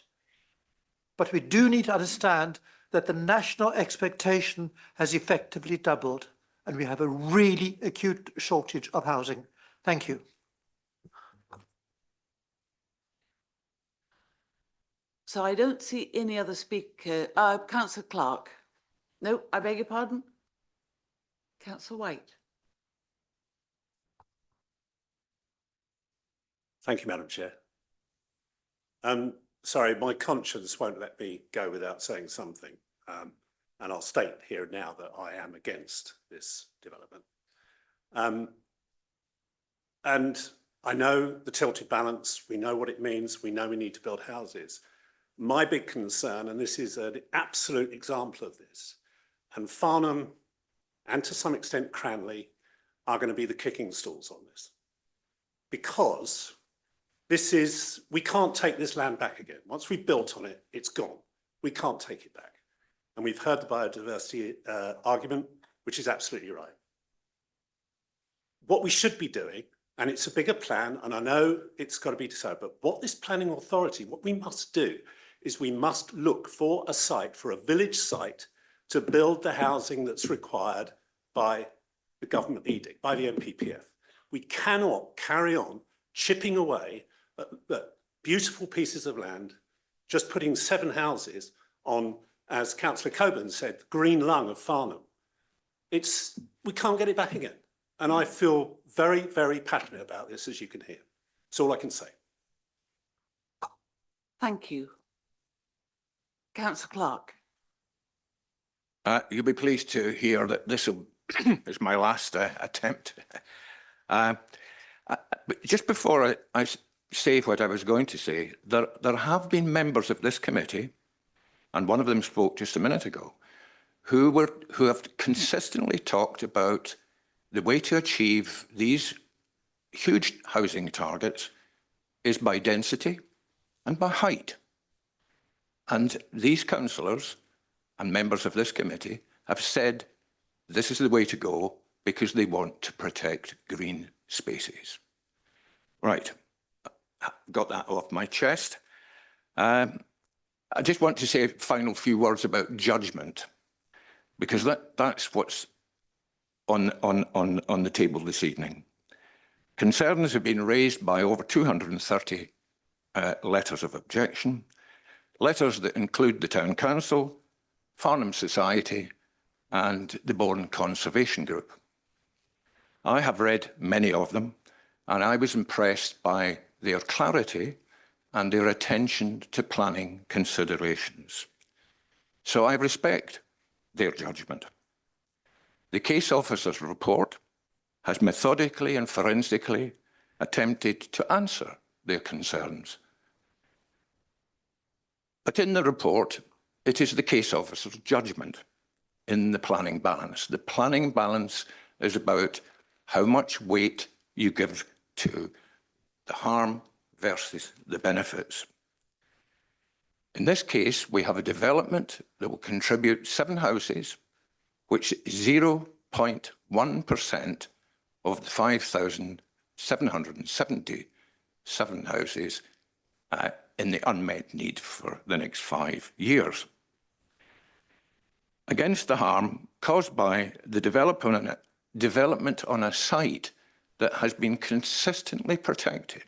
But we do need to understand that the national expectation has effectively doubled, and we have a really acute shortage of housing. Thank you. So I don't see any other speaker. Councillor Clark. No, I beg your pardon. Councillor White. Thank you, Madam Chair. Sorry, my conscience won't let me go without saying something. And I'll state here now that I am against this development. And I know the tilted balance, we know what it means, we know we need to build houses. My big concern, and this is an absolute example of this, and Farnham and to some extent Cranley are going to be the kicking stools on this. Because we can't take this land back again. Once we've built on it, it's gone. We can't take it back. And we've heard the biodiversity argument, which is absolutely right. What we should be doing, and it's a bigger plan, and I know it's got to be decided, but what this planning authority, what we must do is we must look for a site, for a village site, to build the housing that's required by the government edict, by the NPPF. We cannot carry on chipping away at beautiful pieces of land, just putting 7 houses on, as Councillor Coburn said, the green lung of Farnham. We can't get it back again. And I feel very, very passionate about this, as you can hear. That's all I can say. Thank you. Councillor Clark. You'll be pleased to hear that this is my last attempt. But just before I say what I was going to say, there have been members of this committee, and one of them spoke just a minute ago, who have consistently talked about the way to achieve these huge housing targets is by density and by height. And these councillors and members of this committee have said this is the way to go because they want to protect green spaces. Right, got that off my chest. I just want to say a final few words about judgment, because that's what's on the table this evening. Concerns have been raised by over 230 letters of objection, letters that include the Town Council, Farnham Society and the Bourne Conservation Group. I have read many of them and I was impressed by their clarity and their attention to planning considerations. So I respect their judgment. The case officer's report has methodically and forensically attempted to answer their concerns. But in the report, it is the case officer's judgment in the planning balance. The planning balance is about how much weight you give to the harm versus the benefits. In this case, we have a development that will contribute 7 houses, which is 0.1% of the 5,777 houses in the unmet need for the next 5 years. Against the harm caused by the development on a site that has been consistently protected,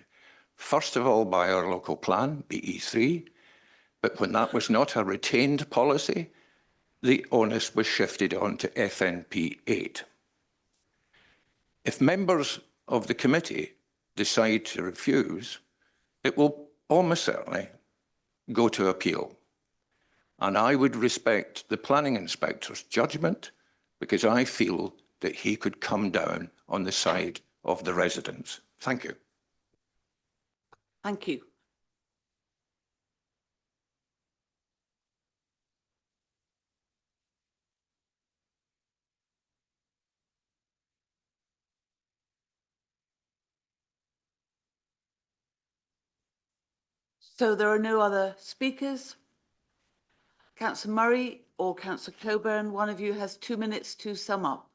first of all by our local plan, BE3, but when that was not a retained policy, the onus was shifted on to FNP 8. If members of the committee decide to refuse, it will almost certainly go to appeal. And I would respect the planning inspector's judgment because I feel that he could come down on the side of the residents. Thank you. Thank you. So there are no other speakers. Councillor Murray, or Councillor Coburn. One of you has 2 minutes to sum up.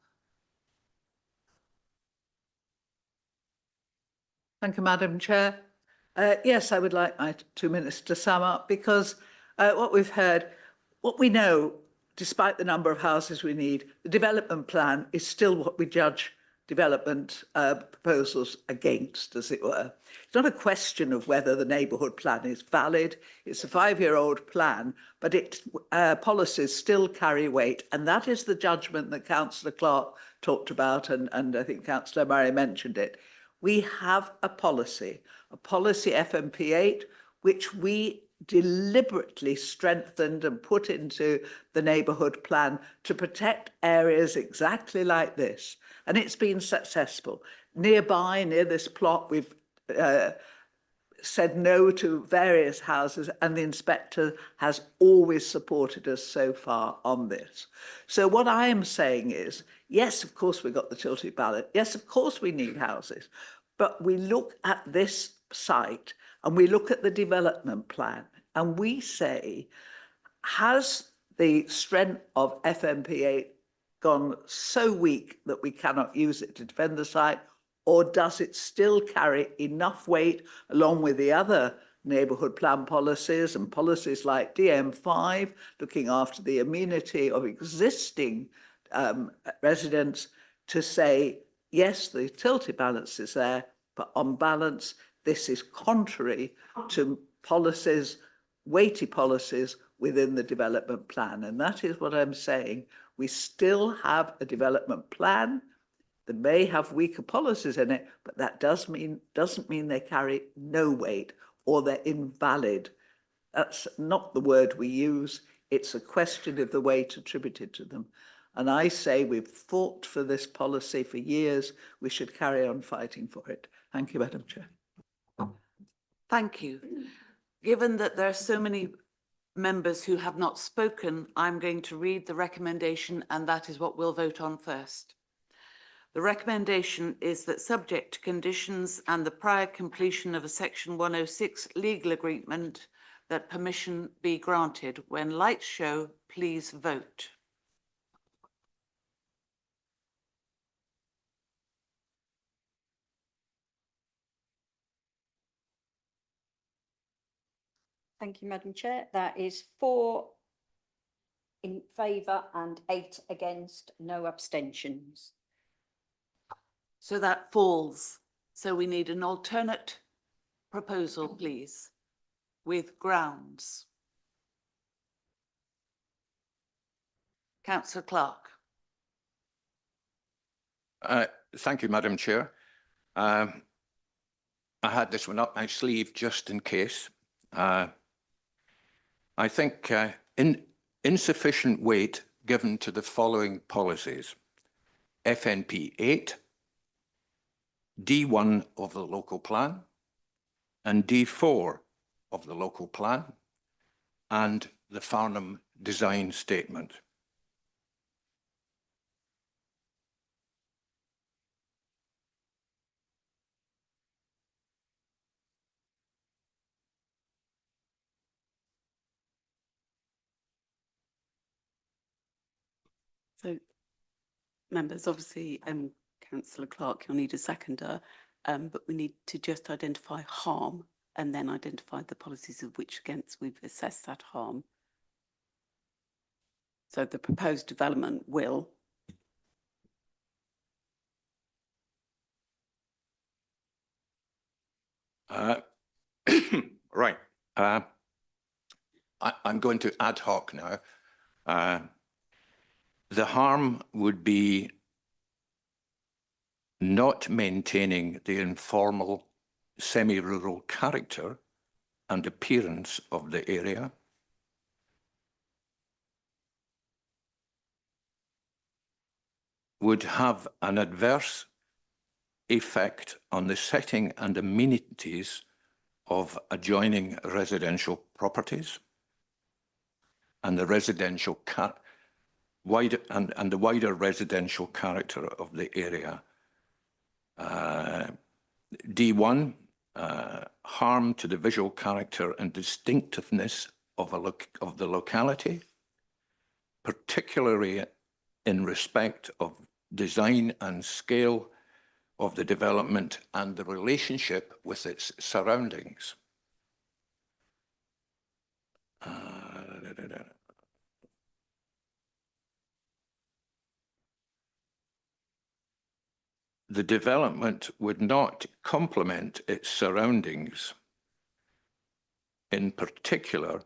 Thank you, Madam Chair. Yes, I would like my 2 minutes to sum up because what we've heard, what we know, despite the number of houses we need, the development plan is still what we judge development proposals against, as it were. It's not a question of whether the neighbourhood plan is valid. It's a 5-year-old plan, but policies still carry weight. And that is the judgment that Councillor Clark talked about, and I think Councillor Murray mentioned it. We have a policy FMP8, which we deliberately strengthened and put into the neighbourhood plan to protect areas exactly like this. And it's been successful. Nearby, near this plot, we've said no to various houses, and the inspector has always supported us so far on this. So what I am saying is, yes, of course we've got the tilted ballot. Yes, of course we need houses. But we look at this site and we look at the development plan and we say, has the strength of FMP8 gone so weak that we cannot use it to defend the site, or does it still carry enough weight along with the other neighbourhood plan policies and policies like DM5, looking after the amenity of existing residents, to say, yes, the tilted balance is there, but on balance, this is contrary to policies, weighty policies within the development plan. And that is what I'm saying. We still have a development plan that may have weaker policies in it, but that doesn't mean they carry no weight or they're invalid. That's not the word we use. It's a question of the weight attributed to them. And I say we've fought for this policy for years. We should carry on fighting for it. Thank you, Madam Chair. Thank you. Given that there are so many members who have not spoken, I'm going to read the recommendation, and that is what we'll vote on first. The recommendation is that, subject to conditions and the prior completion of a Section 106 legal agreement, that permission be granted. When lights show, please vote. Thank you, Madam Chair. That is 4 in favour and 8 against, no abstentions. So that falls. So we need an alternate proposal, please, with grounds. Councillor Clark. Thank you, Madam Chair. I had this one up my sleeve just in case. I think insufficient weight given to the following policies: FNP 8, D1 of the local plan, and D4 of the local plan, and the Farnham design statement. So, members, obviously, Councillor Clark, you'll need a seconder, but we need to just identify harm and then identify the policies of which against we've assessed that harm. So the proposed development will. Right. I'm going to ad hoc now. The harm would be not maintaining the informal, semi-rural character and appearance of the area. Would have an adverse effect on the setting and amenities of adjoining residential properties and the residential the wider residential character of the area. D1, harm to the visual character and distinctiveness of the locality. particularly in respect of design and scale of the development and the relationship with its surroundings. The development would not complement its surroundings, in particular,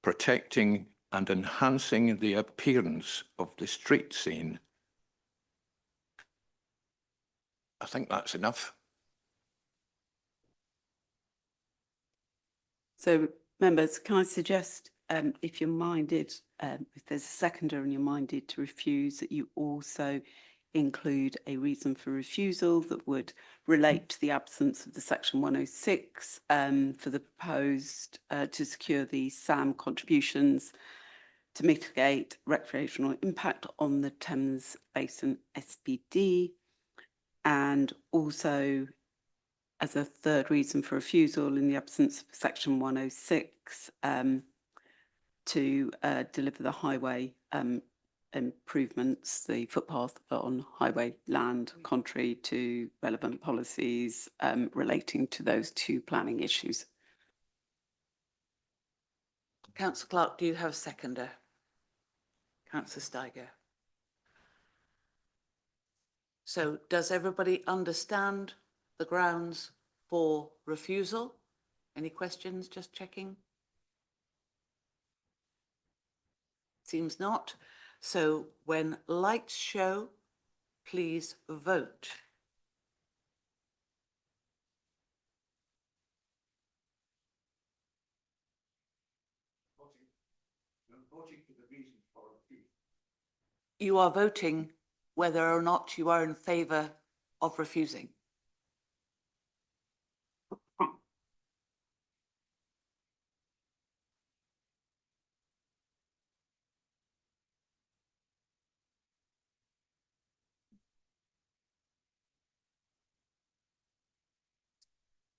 protecting and enhancing the appearance of the street scene. I think that's enough. So members, can I suggest, if you're minded, if there's a seconder and you're minded to refuse, that you also include a reason for refusal that would relate to the absence of the section 106 for the proposed to secure the SAM contributions to mitigate recreational impact on the Thames Basin SPD, and also as a third reason for refusal in the absence of section 106 to deliver the highway improvements, the footpath on highway land, contrary to relevant policies relating to those two planning issues. Councillor Clark, do you have a seconder? Councillor Steiger. So does everybody understand the grounds for refusal? Any questions? Just checking. Seems not. So when lights show, please vote. You are voting whether or not you are in favour of refusing.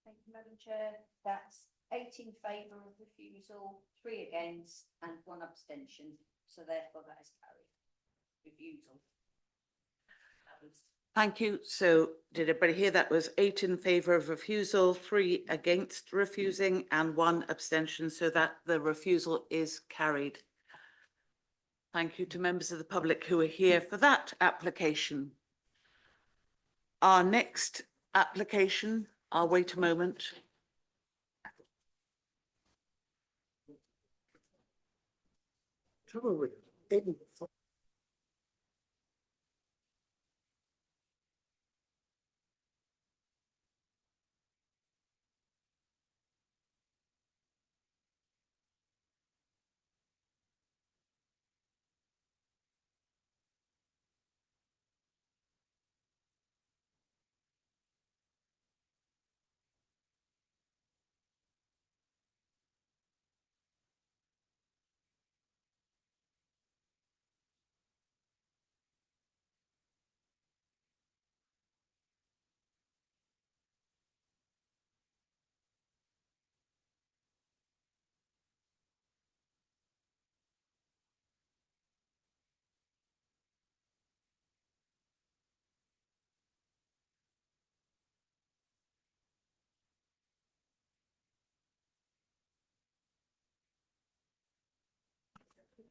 Thank you, Madam Chair. That's 8 in favour of refusal, 3 against and 1 abstention. So therefore that is carried. Refusal. Thank you. So did everybody hear that was 8 in favour of refusal, 3 against refusing and 1 abstention, so that the refusal is carried. Thank you to members of the public who are here for that application. Our next application, I'll wait a moment. Trouble with it.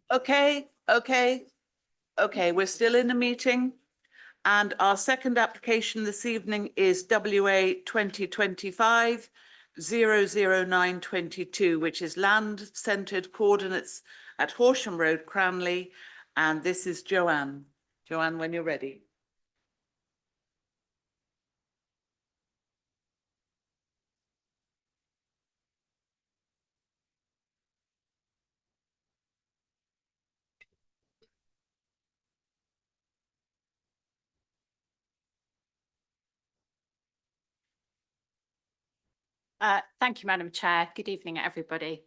Okay, we're still in a meeting. And our second application this evening is WA 2025-00922, which is land-centred coordinates at Horsham Road, Cranley. And this is Joanne. Joanne, when you're ready. Thank you, Madam Chair. Good evening, everybody.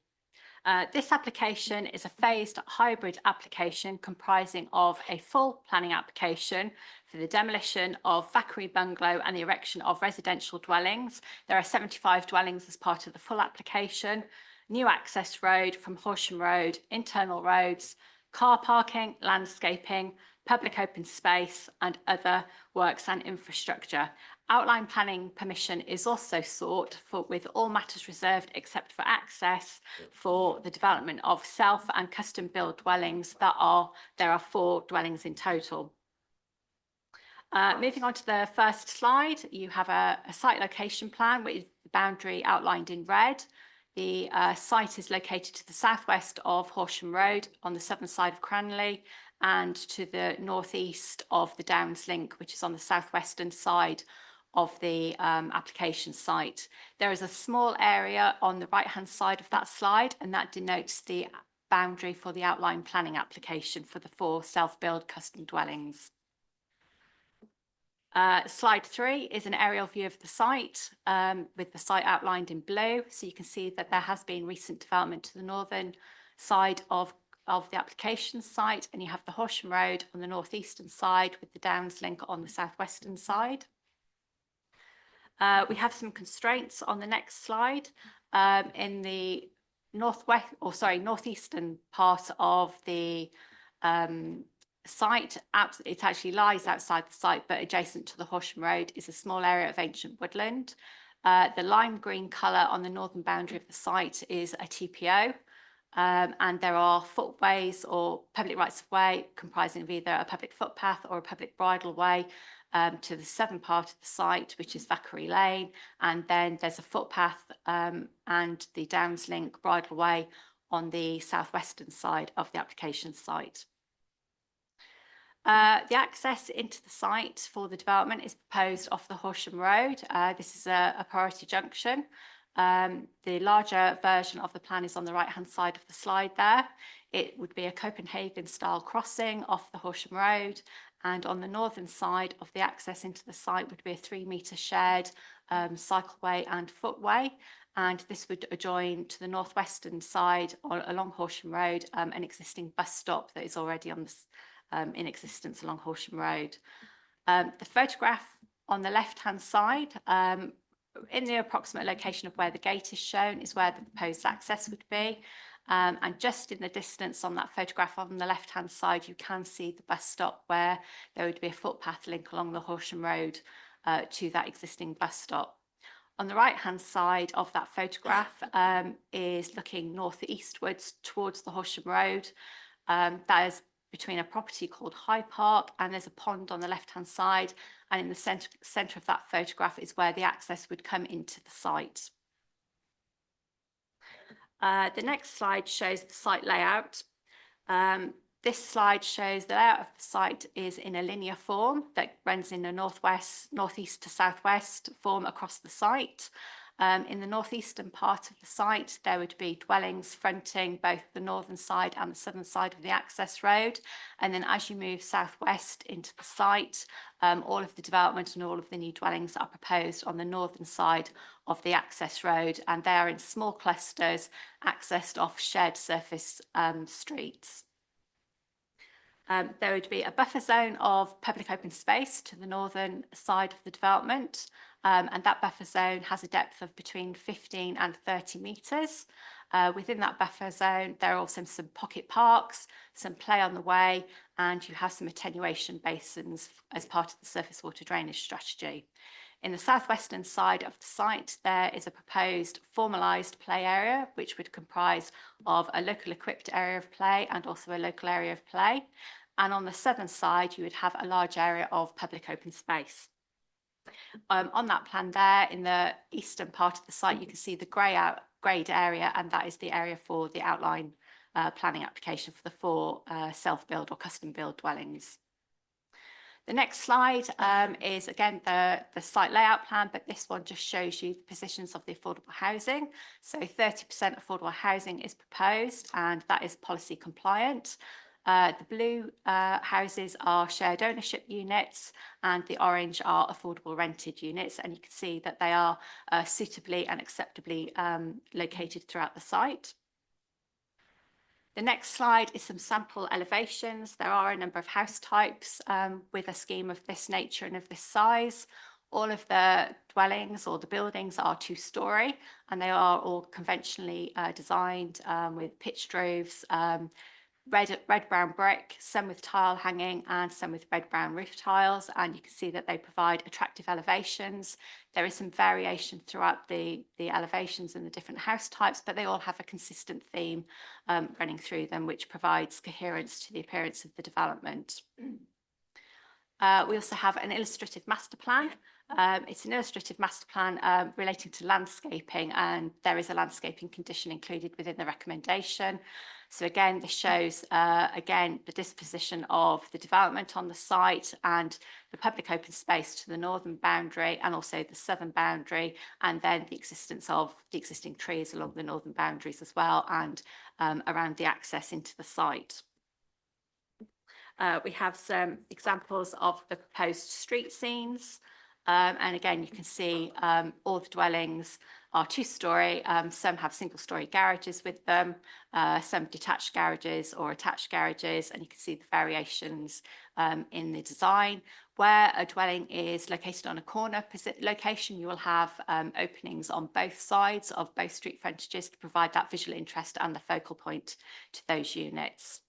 This application is a phased hybrid application comprising of a full planning application for the demolition of Thackeray Bungalow and the erection of residential dwellings. There are 75 dwellings as part of the full application. New access road from Horsham Road, internal roads, car parking, landscaping, public open space and other works and infrastructure. Outline planning permission is also sought for with all matters reserved except for access for the development of self and custom built dwellings there are 4 dwellings in total. Moving on to the first slide, you have a site location plan with the boundary outlined in red. The site is located to the southwest of Horsham Road on the southern side of Cranley and to the northeast of the Downs Link, which is on the southwestern side of the application site. There is a small area on the right-hand side of that slide, and that denotes the boundary for the outline planning application for the 4 self-build custom dwellings. Slide 3 is an aerial view of the site with the site outlined in blue. So you can see that there has been recent development to the northern side of the application site, and you have the Horsham Road on the northeastern side with the Downs Link on the southwestern side. We have some constraints on the next slide. In the northeastern part of the site, it actually lies outside the site, but adjacent to the Horsham Road is a small area of ancient woodland. The lime green colour on the northern boundary of the site is a TPO, and there are footways or public rights of way comprising of either a public footpath or a public bridle way to the southern part of the site, which is Thackeray Lane, and then there's a footpath and the Downs Link bridle way on the southwestern side of the application site. The access into the site for the development is proposed off the Horsham Road. This is a priority junction. The larger version of the plan is on the right-hand side of the slide there. It would be a Copenhagen-style crossing off the Horsham Road, and on the northern side of the access into the site would be a 3-metre shared cycleway and footway. And this would adjoin to the northwestern side along Horsham Road an existing bus stop that is already on this in existence along Horsham Road. The photograph on the left-hand side, in the approximate location of where the gate is shown, is where the proposed access would be. And just in the distance on that photograph on the left-hand side, you can see the bus stop where there would be a footpath link along the Horsham Road to that existing bus stop. On the right-hand side of that photograph is looking northeastwards towards the Horsham Road. That is between a property called High Park, and there's a pond on the left-hand side, and in the centre of that photograph is where the access would come into the site. The next slide shows the site layout. This slide shows the layout of the site is in a linear form that runs in a northeast to southwest form across the site. In the northeastern part of the site, there would be dwellings fronting both the northern side and the southern side of the access road. And then as you move southwest into the site, all of the development and all of the new dwellings are proposed on the northern side of the access road, and they are in small clusters accessed off shared surface streets. There would be a buffer zone of public open space to the northern side of the development, and that buffer zone has a depth of between 15 and 30 metres. Within that buffer zone, there are also some pocket parks, some play on the way, and you have some attenuation basins as part of the surface water drainage strategy. In the southwestern side of the site, there is a proposed formalised play area, which would comprise of a local equipped area of play and also a local area of play. And on the southern side, you would have a large area of public open space. On that plan there, in the eastern part of the site, you can see the greyed area, and that is the area for the outline planning application for the 4 self-build or custom-build dwellings. The next slide is again the site layout plan, but this one just shows you the positions of the affordable housing. So 30% affordable housing is proposed, and that is policy compliant. The blue houses are shared ownership units, and the orange are affordable rented units, and you can see that they are suitably and acceptably located throughout the site. The next slide is some sample elevations. There are a number of house types with a scheme of this nature and of this size. All of the dwellings or the buildings are 2-storey, and they are all conventionally designed with pitched roofs, red brown brick, some with tile hanging and some with red brown roof tiles, and you can see that they provide attractive elevations. There is some variation throughout the elevations and the different house types, but they all have a consistent theme running through them, which provides coherence to the appearance of the development. We also have an illustrative master plan. It's an illustrative master plan relating to landscaping, and there is a landscaping condition included within the recommendation. So again, this shows, again, the disposition of the development on the site and the public open space to the northern boundary and also the southern boundary, and then the existence of the existing trees along the northern boundaries as well, and around the access into the site. We have some examples of the proposed street scenes. And again, you can see all the dwellings are two-storey. Some have single-storey garages with them, some detached garages or attached garages, and you can see the variations in the design. Where a dwelling is located on a corner location, you will have openings on both sides of both street frontages to provide that visual interest and the focal point to those units.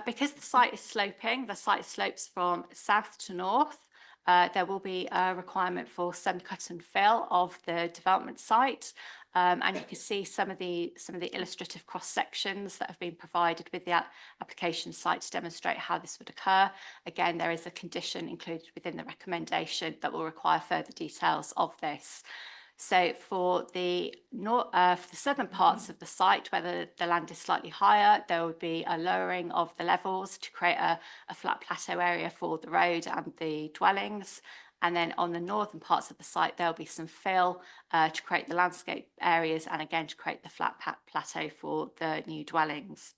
Because the site is sloping, the site slopes from south to north. There will be a requirement for some cut and fill of the development site, and you can see some of the illustrative cross sections that have been provided with the application site to demonstrate how this would occur. Again, there is a condition included within the recommendation that will require further details of this. So for the southern parts of the site, where the land is slightly higher, there would be a lowering of the levels to create a flat plateau area for the road and the dwellings. And then on the northern parts of the site, there'll be some fill to create the landscape areas and again to create the flat plateau for the new dwellings.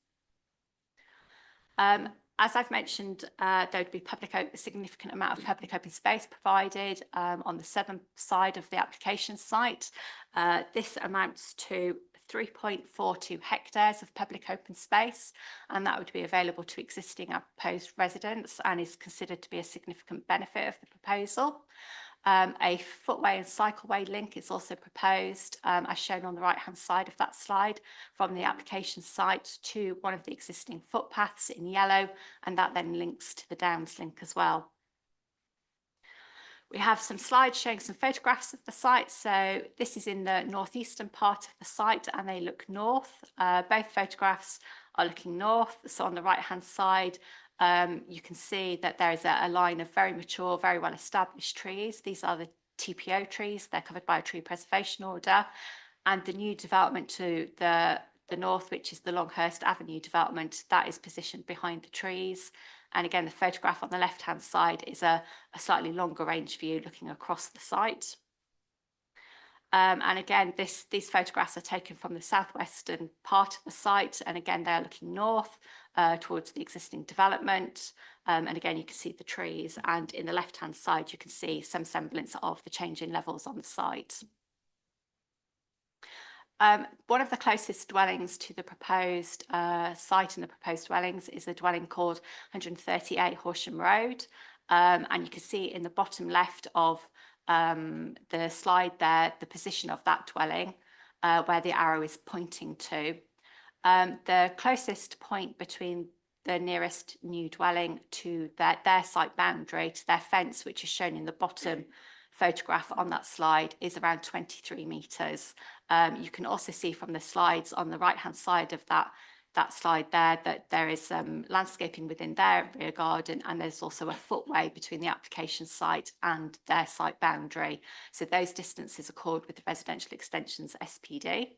As I've mentioned, there would be a significant amount of public open space provided on the southern side of the application site. This amounts to 3.42 hectares of public open space, and that would be available to existing and proposed residents and is considered to be a significant benefit of the proposal. A footway and cycleway link is also proposed, as shown on the right-hand side of that slide, from the application site to one of the existing footpaths in yellow, and that then links to the Downs link as well. We have some slides showing some photographs of the site. So this is in the northeastern part of the site and they look north. Both photographs are looking north. So on the right-hand side, you can see that there is a line of very mature, very well established trees. These are the TPO trees. They're covered by a tree preservation order. And the new development to the north, which is the Longhurst Avenue development, that is positioned behind the trees. And again, the photograph on the left-hand side is a slightly longer range view looking across the site. And again, these photographs are taken from the southwestern part of the site. And again, they're looking north towards the existing development. And again, you can see the trees. And in the left-hand side, you can see some semblance of the change in levels on the site. One of the closest dwellings to the proposed site and the proposed dwellings is a dwelling called 138 Horsham Road. And you can see in the bottom left of the slide there, the position of that dwelling, where the arrow is pointing to. The closest point between the nearest new dwelling to their site boundary, to their fence, which is shown in the bottom photograph on that slide, is around 23 metres. You can also see from the slides on the right-hand side of that slide there that there is some landscaping within their rear garden, and there's also a footway between the application site and their site boundary. So those distances accord with the Residential Extensions SPD.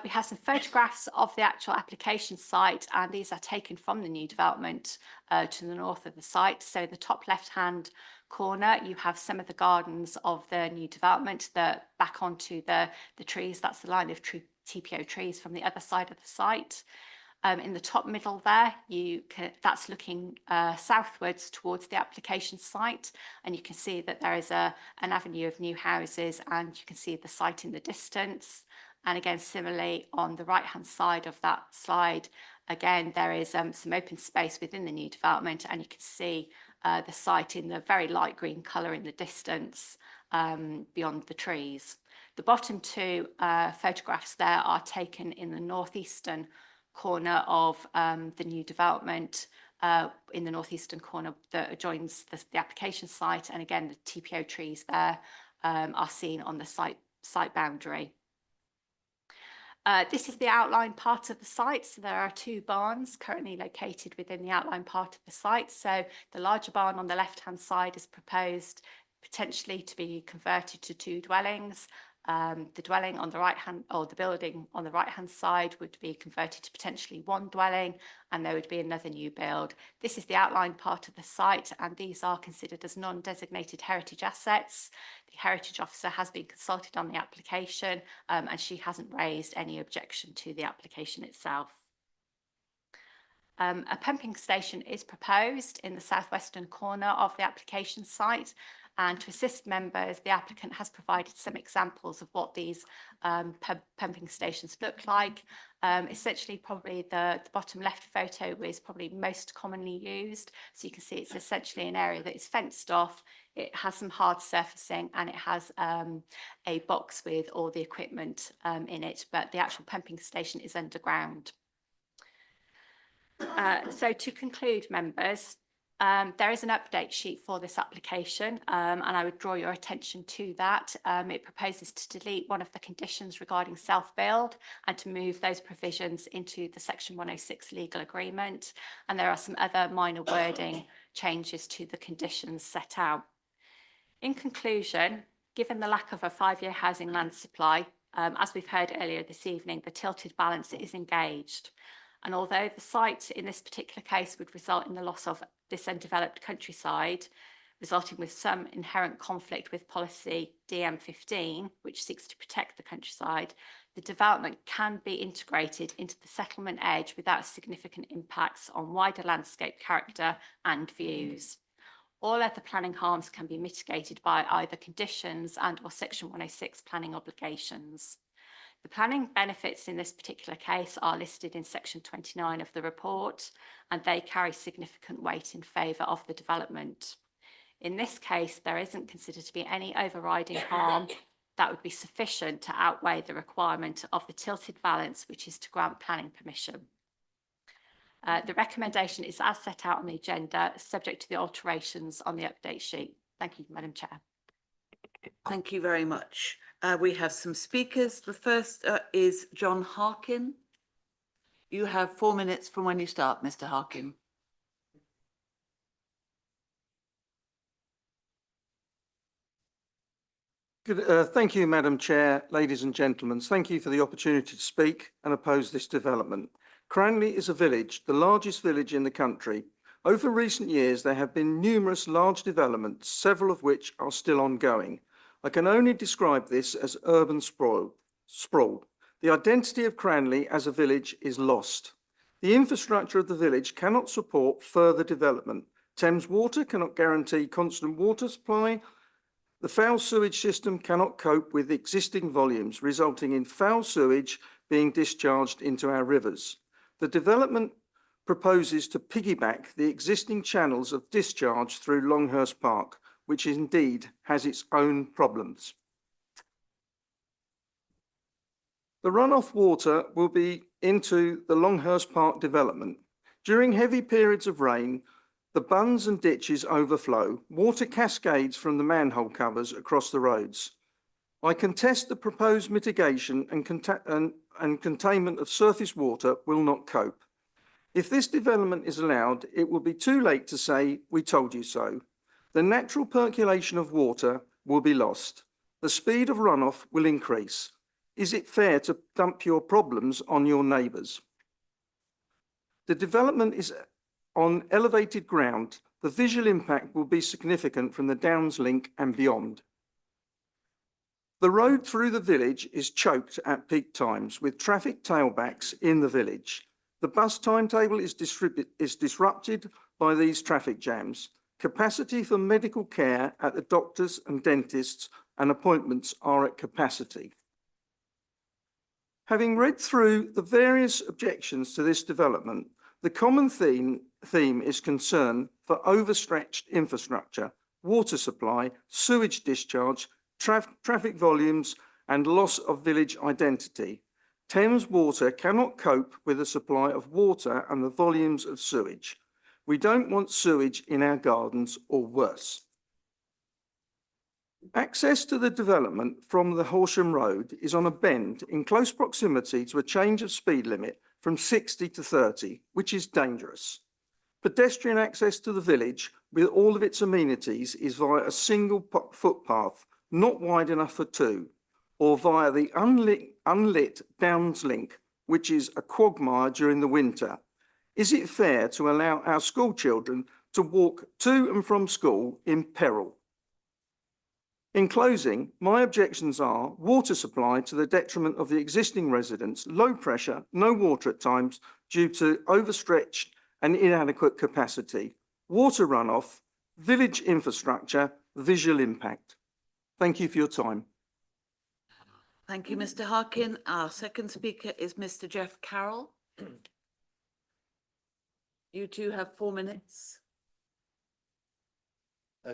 We have some photographs of the actual application site, and these are taken from the new development to the north of the site. So the top left-hand corner, you have some of the gardens of the new development that back onto the trees. That's the line of TPO trees from the other side of the site. In the top middle there, that's looking southwards towards the application site, and you can see that there is an avenue of new houses, and you can see the site in the distance. And again, similarly, on the right-hand side of that slide, again, there is some open space within the new development, and you can see the site in the very light green colour in the distance beyond the trees. The bottom two photographs there are taken in the northeastern corner of the new development, in the northeastern corner that adjoins the application site. And again, the TPO trees there are seen on the site boundary. This is the outline part of the site. So there are two barns currently located within the outline part of the site. So the larger barn on the left-hand side is proposed potentially to be converted to two dwellings. The dwelling on the right hand, or the building on the right hand side, would be converted to potentially one dwelling, and there would be another new build. This is the outline part of the site, and these are considered as non-designated heritage assets. The heritage officer has been consulted on the application, and she hasn't raised any objection to the application itself. A pumping station is proposed in the southwestern corner of the application site. And to assist members, the applicant has provided some examples of what these pumping stations look like. Essentially, probably the bottom left photo is probably most commonly used. So you can see it's essentially an area that is fenced off. It has some hard surfacing, and it has a box with all the equipment in it, but the actual pumping station is underground. So to conclude, members, there is an update sheet for this application, and I would draw your attention to that. It proposes to delete one of the conditions regarding self-build and to move those provisions into the Section 106 legal agreement. And there are some other minor wording changes to the conditions set out. In conclusion, given the lack of a 5-year housing land supply, as we've heard earlier this evening, the tilted balance is engaged. And although the site in this particular case would result in the loss of this undeveloped countryside, resulting with some inherent conflict with policy DM15, which seeks to protect the countryside, the development can be integrated into the settlement edge without significant impacts on wider landscape character and views. All other planning harms can be mitigated by either conditions and/or Section 106 planning obligations. The planning benefits in this particular case are listed in Section 29 of the report, and they carry significant weight in favour of the development. In this case, there isn't considered to be any overriding harm that would be sufficient to outweigh the requirement of the tilted balance, which is to grant planning permission. The recommendation is as set out on the agenda, subject to the alterations on the update sheet. Thank you, Madam Chair. Thank you very much. We have some speakers. The first is John Harkin. You have 4 minutes from when you start, Mr. Harkin. Good, thank you, Madam Chair, ladies and gentlemen. Thank you for the opportunity to speak and oppose this development. Cranley is a village, the largest village in the country. Over recent years, there have been numerous large developments, several of which are still ongoing. I can only describe this as urban sprawl. The identity of Cranley as a village is lost. The infrastructure of the village cannot support further development. Thames Water cannot guarantee constant water supply. The foul sewage system cannot cope with existing volumes, resulting in foul sewage being discharged into our rivers. The development proposes to piggyback the existing channels of discharge through Longhurst Park, which indeed has its own problems. The runoff water will be into the Longhurst Park development. During heavy periods of rain, the bunds and ditches overflow. Water cascades from the manhole covers across the roads. I contest the proposed mitigation and containment of surface water will not cope. If this development is allowed, it will be too late to say, "We told you so." The natural percolation of water will be lost. The speed of runoff will increase. Is it fair to dump your problems on your neighbours? The development is on elevated ground. The visual impact will be significant from the Downs Link and beyond. The road through the village is choked at peak times with traffic tailbacks in the village. The bus timetable is disrupted by these traffic jams. Capacity for medical care at the doctors and dentists and appointments are at capacity. Having read through the various objections to this development, the common theme is concern for overstretched infrastructure, water supply, sewage discharge, traffic volumes, and loss of village identity. Thames Water cannot cope with the supply of water and the volumes of sewage. We don't want sewage in our gardens or worse. Access to the development from the Horsham Road is on a bend in close proximity to a change of speed limit from 60 to 30, which is dangerous. Pedestrian access to the village with all of its amenities is via a single footpath, not wide enough for two, or via the unlit Downs Link, which is a quagmire during the winter. Is it fair to allow our school children to walk to and from school in peril? In closing, my objections are water supply to the detriment of the existing residents, low pressure, no water at times due to overstretched and inadequate capacity, water runoff, village infrastructure, visual impact. Thank you for your time. Thank you, Mr. Harkin. Our second speaker is Mr. Jeff Carroll. You two have 4 minutes.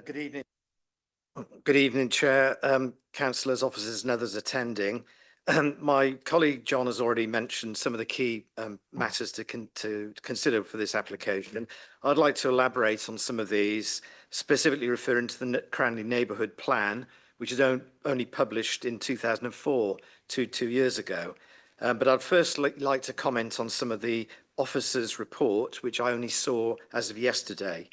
Good evening. Good evening, Chair, councillors, officers and others attending. My colleague John has already mentioned some of the key matters to consider for this application. I'd like to elaborate on some of these, specifically referring to the Cranley Neighbourhood Plan, which is only published in 2004, two years ago. But I'd first like to comment on some of the officers' report, which I only saw as of yesterday.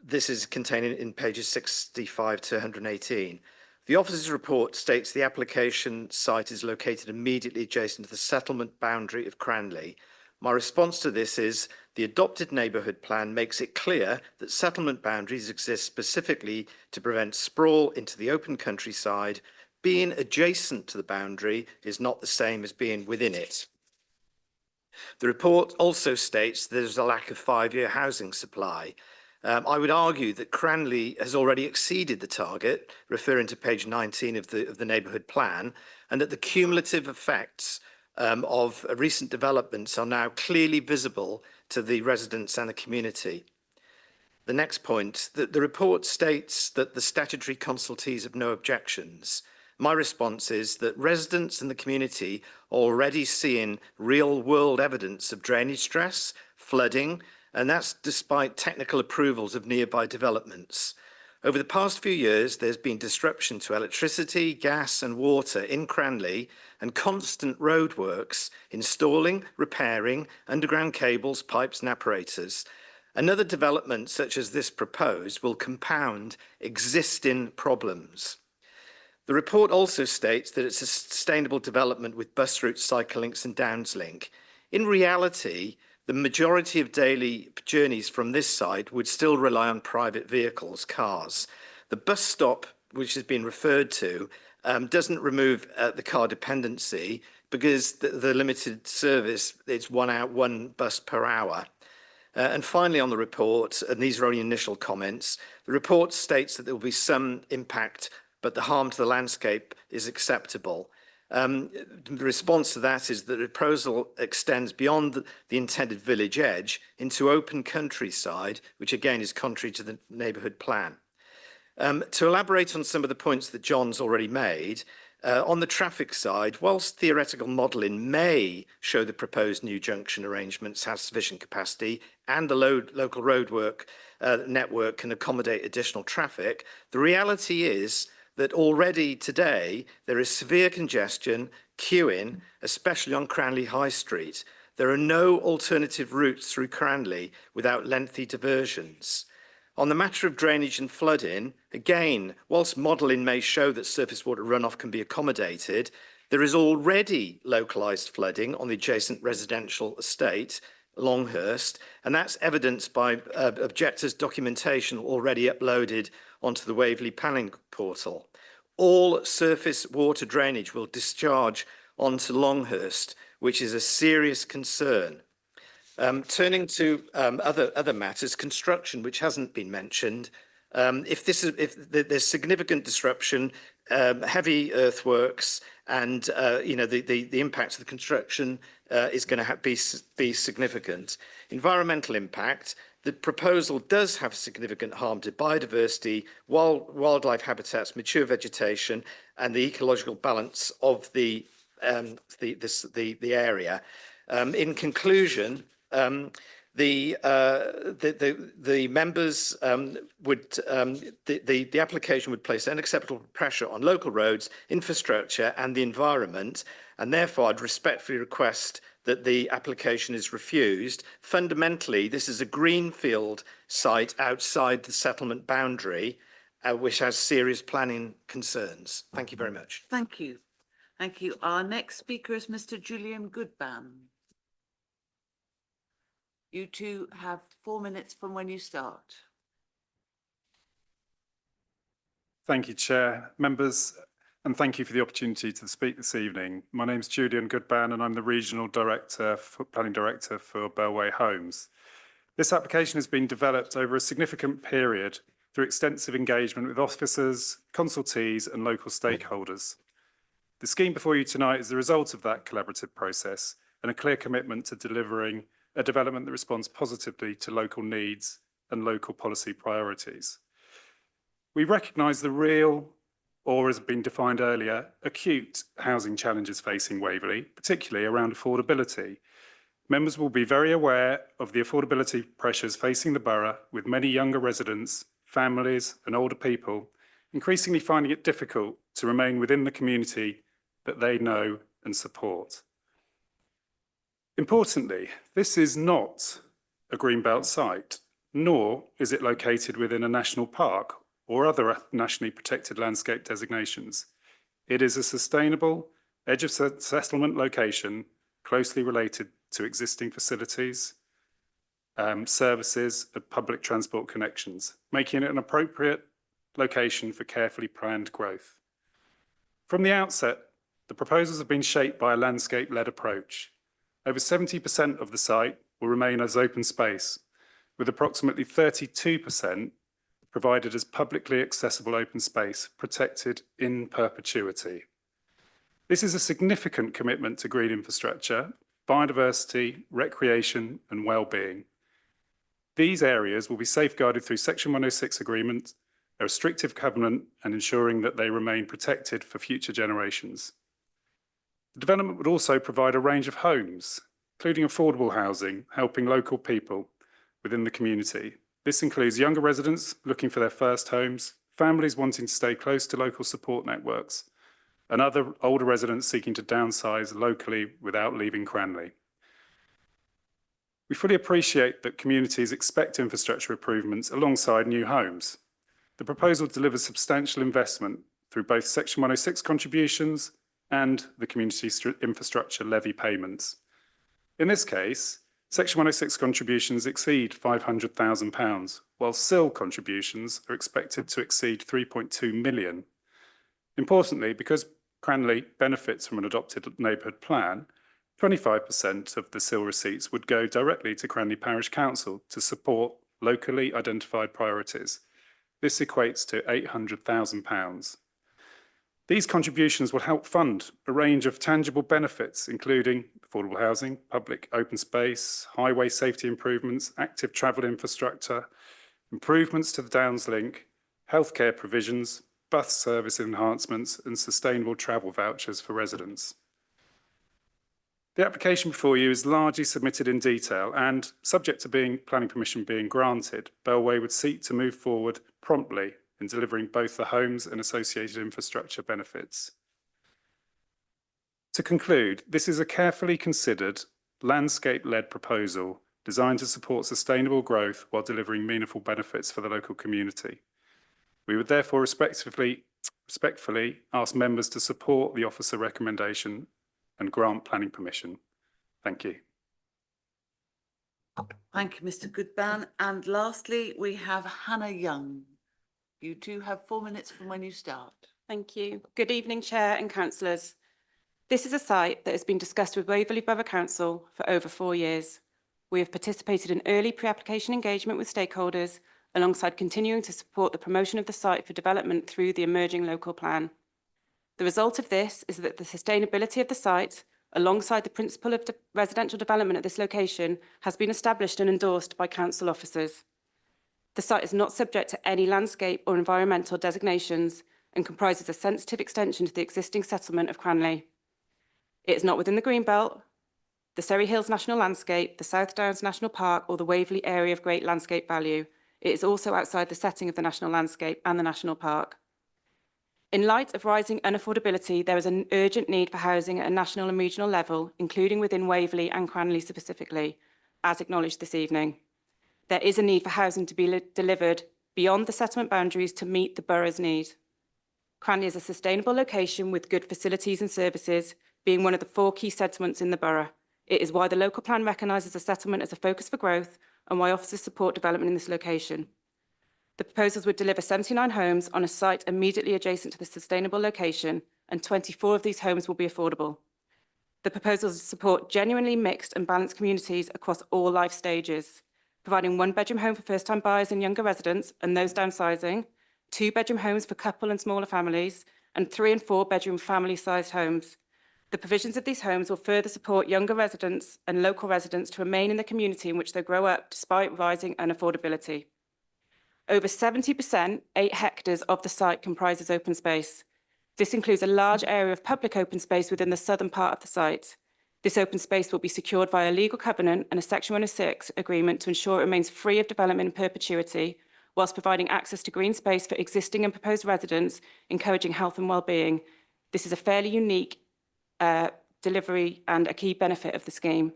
This is contained in pages 65 to 118. The officer's report states the application site is located immediately adjacent to the settlement boundary of Cranley. My response to this is the adopted neighbourhood plan makes it clear that settlement boundaries exist specifically to prevent sprawl into the open countryside. Being adjacent to the boundary is not the same as being within it. The report also states there's a lack of 5-year housing supply. I would argue that Cranley has already exceeded the target, referring to page 19 of the neighbourhood plan, and that the cumulative effects of recent developments are now clearly visible to the residents and the community. The next point, the report states that the statutory consultees have no objections. My response is that residents and the community are already seeing real-world evidence of drainage stress, flooding, and that's despite technical approvals of nearby developments. Over the past few years, there's been disruption to electricity, gas and water in Cranley and constant roadworks, installing, repairing underground cables, pipes and apparatus. Another development such as this proposed will compound existing problems. The report also states that it's a sustainable development with bus routes, cycle links and Downs Link. In reality, the majority of daily journeys from this side would still rely on private vehicles, cars. The bus stop, which has been referred to, doesn't remove the car dependency because the limited service, it's one bus per hour. And finally on the report, and these are only initial comments, the report states that there will be some impact, but the harm to the landscape is acceptable. The response to that is that the proposal extends beyond the intended village edge into open countryside, which again is contrary to the neighbourhood plan. To elaborate on some of the points that John's already made, on the traffic side, whilst theoretical modelling may show the proposed new junction arrangements have sufficient capacity and the local roadwork network can accommodate additional traffic, the reality is that already today there is severe congestion, queuing, especially on Cranley High Street. There are no alternative routes through Cranley without lengthy diversions. On the matter of drainage and flooding, again, whilst modelling may show that surface water runoff can be accommodated, there is already localised flooding on the adjacent residential estate, Longhurst, and that's evidenced by objectors' documentation already uploaded onto the Waverley Planning Portal. All surface water drainage will discharge onto Longhurst, which is a serious concern. Turning to other matters, construction, which hasn't been mentioned, if there's significant disruption, heavy earthworks, and the impact of the construction is going to be significant. Environmental impact. The proposal does have significant harm to biodiversity, wildlife habitats, mature vegetation, and the ecological balance of the area. In conclusion, the members the application would place unacceptable pressure on local roads, infrastructure, and the environment, and therefore I'd respectfully request that the application is refused. Fundamentally, this is a greenfield site outside the settlement boundary, which has serious planning concerns. Thank you very much. Thank you. Thank you. Our next speaker is Mr. Julian Goodban. You two have 4 minutes from when you start. Thank you, Chair. Members, and thank you for the opportunity to speak this evening. My name is Julian Goodban and I'm the Regional Planning Director for Bellway Homes. This application has been developed over a significant period through extensive engagement with officers, consultees and local stakeholders. The scheme before you tonight is the result of that collaborative process and a clear commitment to delivering a development that responds positively to local needs and local policy priorities. We recognise the real, or as been defined earlier, acute housing challenges facing Waverley, particularly around affordability. Members will be very aware of the affordability pressures facing the borough, with many younger residents, families and older people increasingly finding it difficult to remain within the community that they know and support. Importantly, this is not a greenbelt site, nor is it located within a national park or other nationally protected landscape designations. It is a sustainable edge of settlement location closely related to existing facilities, services and public transport connections, making it an appropriate location for carefully planned growth. From the outset, the proposals have been shaped by a landscape-led approach. Over 70% of the site will remain as open space, with approximately 32% provided as publicly accessible open space, protected in perpetuity. This is a significant commitment to green infrastructure, biodiversity, recreation and well-being. These areas will be safeguarded through Section 106 agreement, a restrictive covenant, and ensuring that they remain protected for future generations. The development would also provide a range of homes, including affordable housing, helping local people within the community. This includes younger residents looking for their first homes, families wanting to stay close to local support networks, and other older residents seeking to downsize locally without leaving Cranley. We fully appreciate that communities expect infrastructure improvements alongside new homes. The proposal delivers substantial investment through both Section 106 contributions and the Community Infrastructure Levy payments. In this case, Section 106 contributions exceed £500,000, while SIL contributions are expected to exceed 3.2 million. Importantly, because Cranley benefits from an adopted neighbourhood plan, 25% of the SIL receipts would go directly to Cranley Parish Council to support locally identified priorities. This equates to £800,000. These contributions will help fund a range of tangible benefits, including affordable housing, public open space, highway safety improvements, active travel infrastructure, improvements to the Downs Link, healthcare provisions, bus service enhancements, and sustainable travel vouchers for residents. The application before you is largely submitted in detail and, subject to planning permission being granted, Bellway would seek to move forward promptly in delivering both the homes and associated infrastructure benefits. To conclude, this is a carefully considered, landscape-led proposal designed to support sustainable growth while delivering meaningful benefits for the local community. We would therefore respectfully ask members to support the officer recommendation and grant planning permission. Thank you. Thank you, Mr. Goodban. And lastly, we have Hannah Young. You two have 4 minutes from when you start. Thank you. Good evening, Chair and councillors. This is a site that has been discussed with Waverley Borough Council for over 4 years. We have participated in early pre-application engagement with stakeholders, alongside continuing to support the promotion of the site for development through the emerging local plan. The result of this is that the sustainability of the site, alongside the principle of residential development at this location, has been established and endorsed by council officers. The site is not subject to any landscape or environmental designations and comprises a sensitive extension to the existing settlement of Cranley. It is not within the Greenbelt, the Surrey Hills National Landscape, the South Downs National Park, or the Waverley Area of Great Landscape Value. It is also outside the setting of the National Landscape and the National Park. In light of rising unaffordability, there is an urgent need for housing at a national and regional level, including within Waverley and Cranley specifically, as acknowledged this evening. There is a need for housing to be delivered beyond the settlement boundaries to meet the borough's need. Cranley is a sustainable location with good facilities and services, being one of the 4 key settlements in the borough. It is why the local plan recognises the settlement as a focus for growth and why officers support development in this location. The proposals would deliver 79 homes on a site immediately adjacent to the sustainable location, and 24 of these homes will be affordable. The proposals support genuinely mixed and balanced communities across all life stages, providing 1-bedroom home for first-time buyers and younger residents and those downsizing, 2-bedroom homes for couple and smaller families, and 3- and 4-bedroom family-sized homes. The provisions of these homes will further support younger residents and local residents to remain in the community in which they grow up despite rising unaffordability. Over 70%, 8 hectares of the site comprises open space. This includes a large area of public open space within the southern part of the site. This open space will be secured via a legal covenant and a Section 106 agreement to ensure it remains free of development in perpetuity, whilst providing access to green space for existing and proposed residents, encouraging health and well-being. This is a fairly unique delivery and a key benefit of the scheme.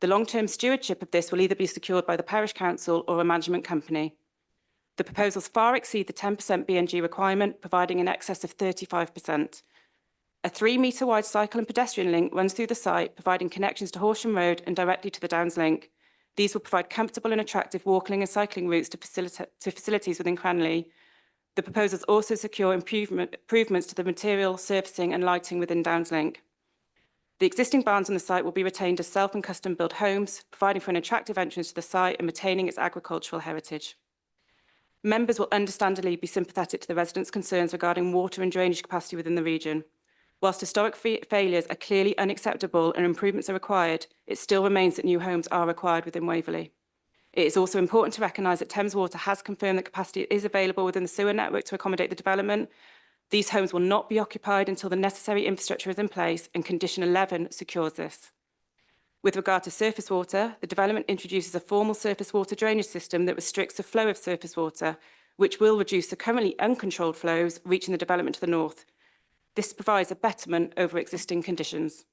The long-term stewardship of this will either be secured by the parish council or a management company. The proposals far exceed the 10% BNG requirement, providing in excess of 35%. A 3-metre wide cycle and pedestrian link runs through the site, providing connections to Horsham Road and directly to the Downs Link. These will provide comfortable and attractive walking and cycling routes to facilities within Cranley. The proposals also secure improvements to the material, surfacing and lighting within Downs Link. The existing barns on the site will be retained as self and custom built homes, providing for an attractive entrance to the site and retaining its agricultural heritage. Members will understandably be sympathetic to the residents' concerns regarding water and drainage capacity within the region. Whilst historic failures are clearly unacceptable and improvements are required, it still remains that new homes are required within Waverley. It is also important to recognise that Thames Water has confirmed that capacity is available within the sewer network to accommodate the development. These homes will not be occupied until the necessary infrastructure is in place, and Condition 11 secures this. With regard to surface water, the development introduces a formal surface water drainage system that restricts the flow of surface water, which will reduce the currently uncontrolled flows reaching the development to the north. This provides a betterment over existing conditions.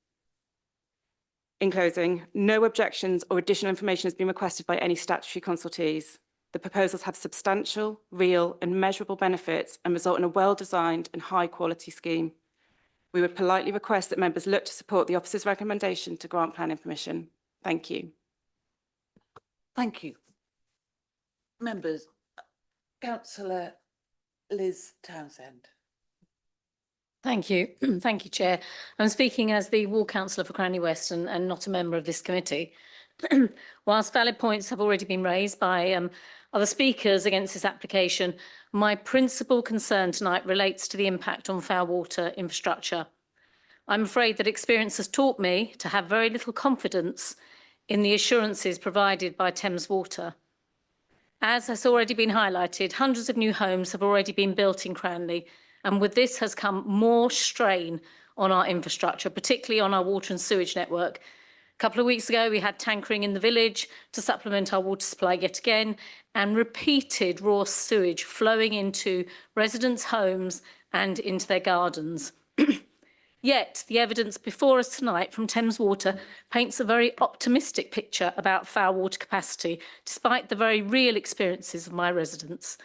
In closing, no objections or additional information has been requested by any statutory consultees. The proposals have substantial, real and measurable benefits and result in a well-designed and high-quality scheme. We would politely request that members look to support the officer's recommendation to grant planning permission. Thank you. Thank you. Members, Councillor Liz Townsend. Thank you. Thank you, Chair. I'm speaking as the ward councillor for Cranley West and not a member of this committee. Whilst valid points have already been raised by other speakers against this application, my principal concern tonight relates to the impact on foul water infrastructure. I'm afraid that experience has taught me to have very little confidence in the assurances provided by Thames Water. As has already been highlighted, hundreds of new homes have already been built in Cranley, and with this has come more strain on our infrastructure, particularly on our water and sewage network. A couple of weeks ago, we had tankering in the village to supplement our water supply yet again, and repeated raw sewage flowing into residents' homes and into their gardens. Yet, the evidence before us tonight from Thames Water paints a very optimistic picture about foul water capacity, despite the very real experiences of my residents.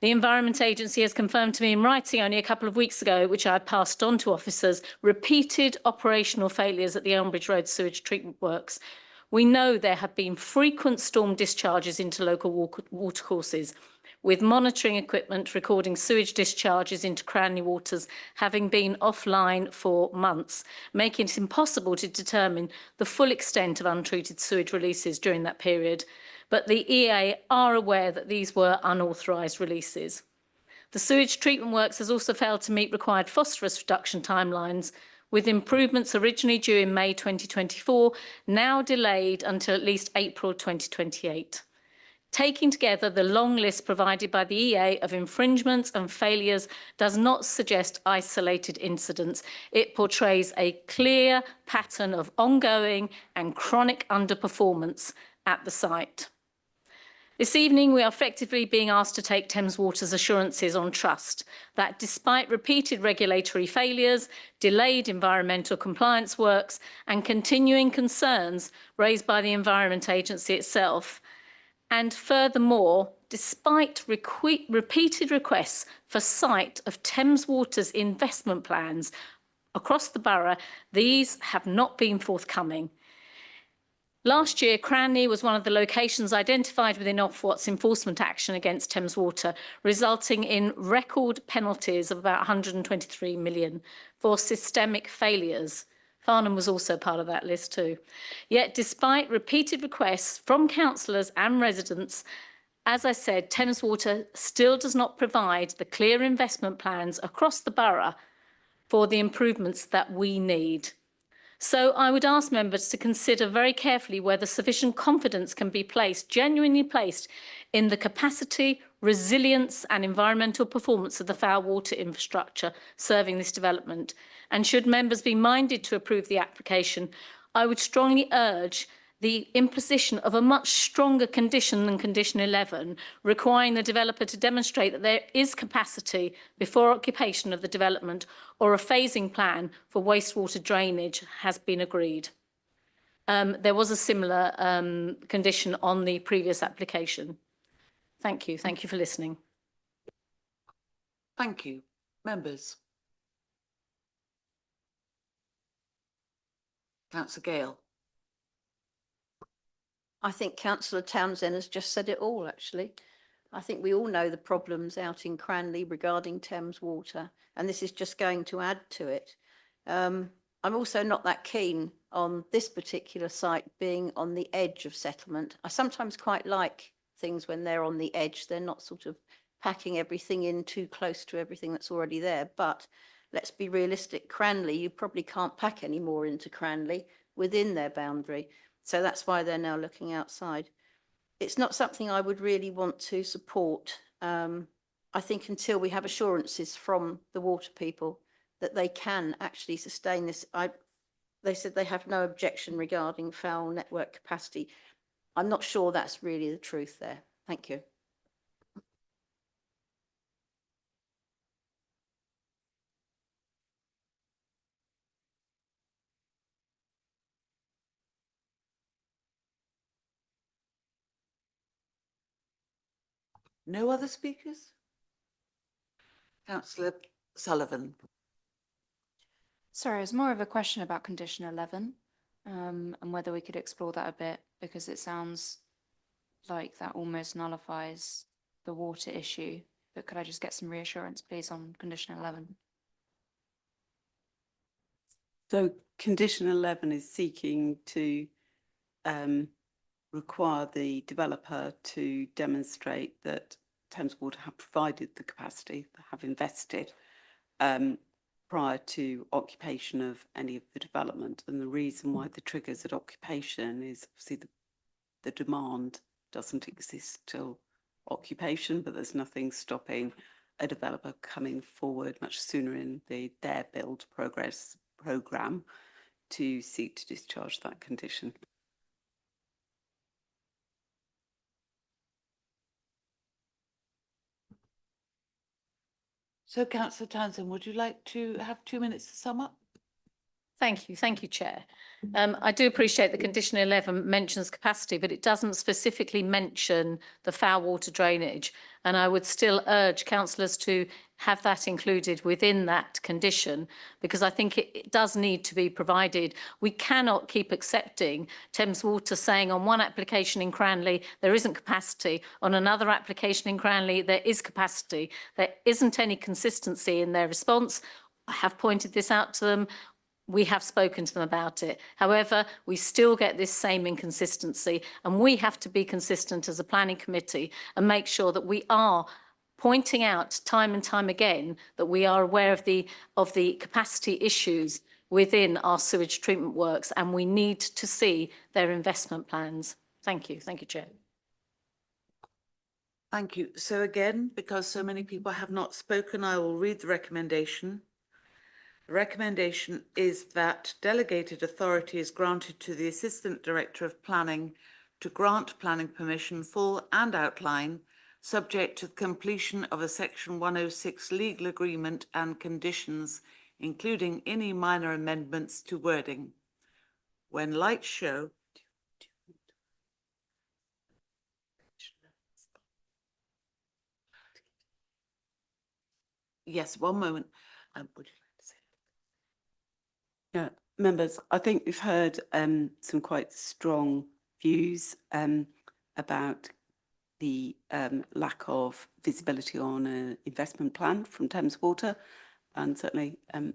The Environment Agency has confirmed to me in writing only a couple of weeks ago, which I passed on to officers, repeated operational failures at the Elmbridge Road sewage treatment works. We know there have been frequent storm discharges into local watercourses, with monitoring equipment recording sewage discharges into Cranley waters having been offline for months, making it impossible to determine the full extent of untreated sewage releases during that period. But the EA are aware that these were unauthorised releases. The sewage treatment works has also failed to meet required phosphorus reduction timelines, with improvements originally due in May 2024 now delayed until at least April 2028. Taking together the long list provided by the EA of infringements and failures does not suggest isolated incidents. It portrays a clear pattern of ongoing and chronic underperformance at the site. This evening, we are effectively being asked to take Thames Water's assurances on trust that despite repeated regulatory failures, delayed environmental compliance works and continuing concerns raised by the Environment Agency itself, and furthermore, despite repeated requests for sight of Thames Water's investment plans across the borough, these have not been forthcoming. Last year, Cranley was one of the locations identified within Ofwat's enforcement action against Thames Water, resulting in record penalties of about 123 million for systemic failures. Farnham was also part of that list too. Yet, despite repeated requests from councillors and residents, as I said, Thames Water still does not provide the clear investment plans across the borough for the improvements that we need. So I would ask members to consider very carefully whether sufficient confidence can be placed, genuinely placed, in the capacity, resilience and environmental performance of the foul water infrastructure serving this development. And should members be minded to approve the application, I would strongly urge the imposition of a much stronger condition than condition 11, requiring the developer to demonstrate that there is capacity before occupation of the development or a phasing plan for wastewater drainage has been agreed. There was a similar condition on the previous application. Thank you. Thank you for listening. Thank you. Members. Councillor Gale. I think Councillor Townsend has just said it all, actually. I think we all know the problems out in Cranley regarding Thames Water, and this is just going to add to it. I'm also not that keen on this particular site being on the edge of settlement. I sometimes quite like things when they're on the edge. They're not sort of packing everything in too close to everything that's already there. But let's be realistic. Cranley, you probably can't pack any more into Cranley within their boundary. So that's why they're now looking outside. It's not something I would really want to support. I think until we have assurances from the water people that they can actually sustain this. They said they have no objection regarding foul network capacity. I'm not sure that's really the truth there. Thank you. No other speakers? Councillor Sullivan. Sorry, it's more of a question about condition 11 and whether we could explore that a bit, because it sounds like that almost nullifies the water issue. But could I just get some reassurance, please, on condition 11? So condition 11 is seeking to require the developer to demonstrate that Thames Water have provided the capacity, have invested prior to occupation of any of the development. And the reason why the triggers at occupation is obviously the demand doesn't exist till occupation, but there's nothing stopping a developer coming forward much sooner in their build progress programme to seek to discharge that condition. So, Councillor Townsend, would you like to have 2 minutes to sum up? Thank you, Chair. I do appreciate that condition 11 mentions capacity, but it doesn't specifically mention the foul water drainage. And I would still urge councillors to have that included within that condition, because I think it does need to be provided. We cannot keep accepting Thames Water saying on one application in Cranley there isn't capacity, on another application in Cranley there is capacity. There isn't any consistency in their response. I have pointed this out to them. We have spoken to them about it. However, we still get this same inconsistency, and we have to be consistent as a planning committee and make sure that we are pointing out time and time again that we are aware of the capacity issues within our sewage treatment works, and we need to see their investment plans. Thank you, Chair. Thank you. So again, because so many people have not spoken, I will read the recommendation. The recommendation is that delegated authority is granted to the Assistant Director of Planning to grant planning permission, full and outline, subject to the completion of a Section 106 legal agreement and conditions, including any minor amendments to wording. When lights show, yes, one moment. Would you like to say? Yeah, members, I think we've heard some quite strong views about the lack of visibility on an investment plan from Thames Water, and certainly I'm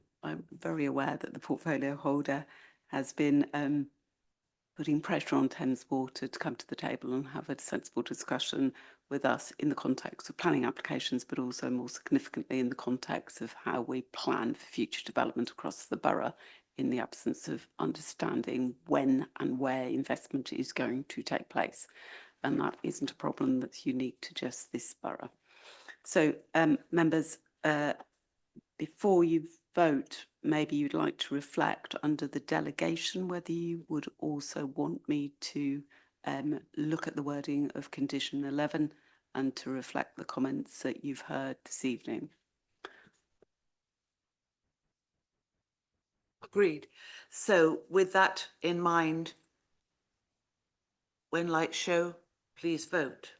very aware that the portfolio holder has been putting pressure on Thames Water to come to the table and have a sensible discussion with us in the context of planning applications, but also more significantly in the context of how we plan for future development across the borough in the absence of understanding when and where investment is going to take place. And that isn't a problem that's unique to just this borough. So members, before you vote, maybe you'd like to reflect under the delegation whether you would also want me to look at the wording of condition 11 and to reflect the comments that you've heard this evening. Agreed. So with that in mind, when lights show, please vote.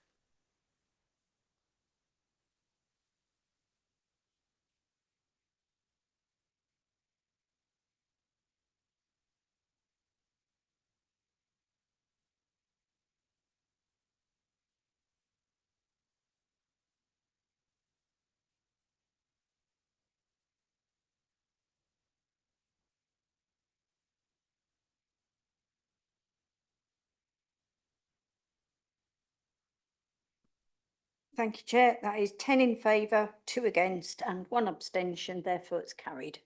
Thank you, Chair. That is 10 in favour, 2 against and 1 abstention. Therefore, it's carried.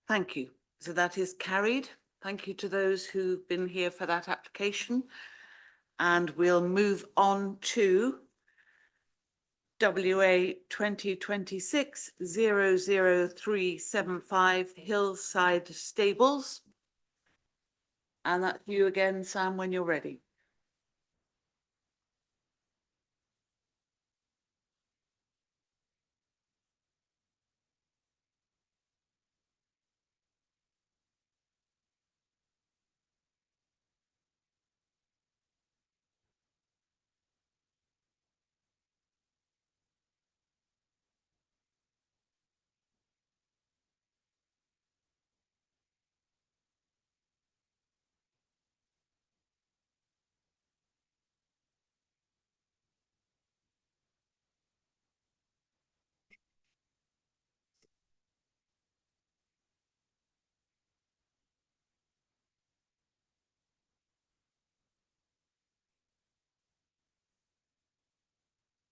Thank you. So that is carried. Thank you to those who've been here for that application. And we'll move on to WA 2026-00375 Hillside Stables. And that's you again, Sam, when you're ready.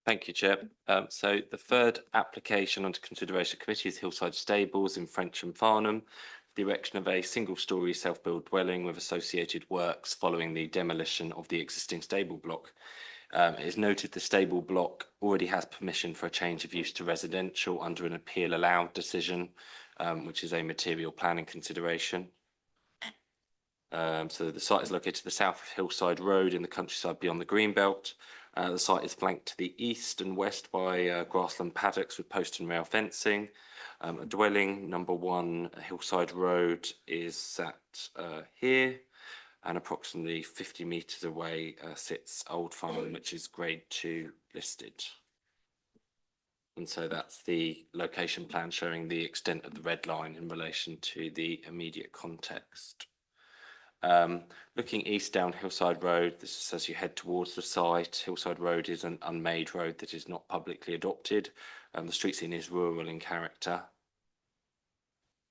Thank you, Chair. So the third application under consideration committee is Hillside Stables in Frensham Farnham, the erection of a single-storey self-built dwelling with associated works following the demolition of the existing stable block. It is noted the stable block already has permission for a change of use to residential under an appeal allowed decision, which is a material planning consideration. So the site is located to the south of Hillside Road in the countryside beyond the Greenbelt. The site is flanked to the east and west by grassland paddocks with post and rail fencing. A dwelling, number 1 Hillside Road, is sat here, and approximately 50 metres away sits Old Farm, which is grade 2 listed. And so that's the location plan showing the extent of the red line in relation to the immediate context. Looking east down Hillside Road, this is as you head towards the site. Hillside Road is an unmade road that is not publicly adopted. The street scene is rural in character.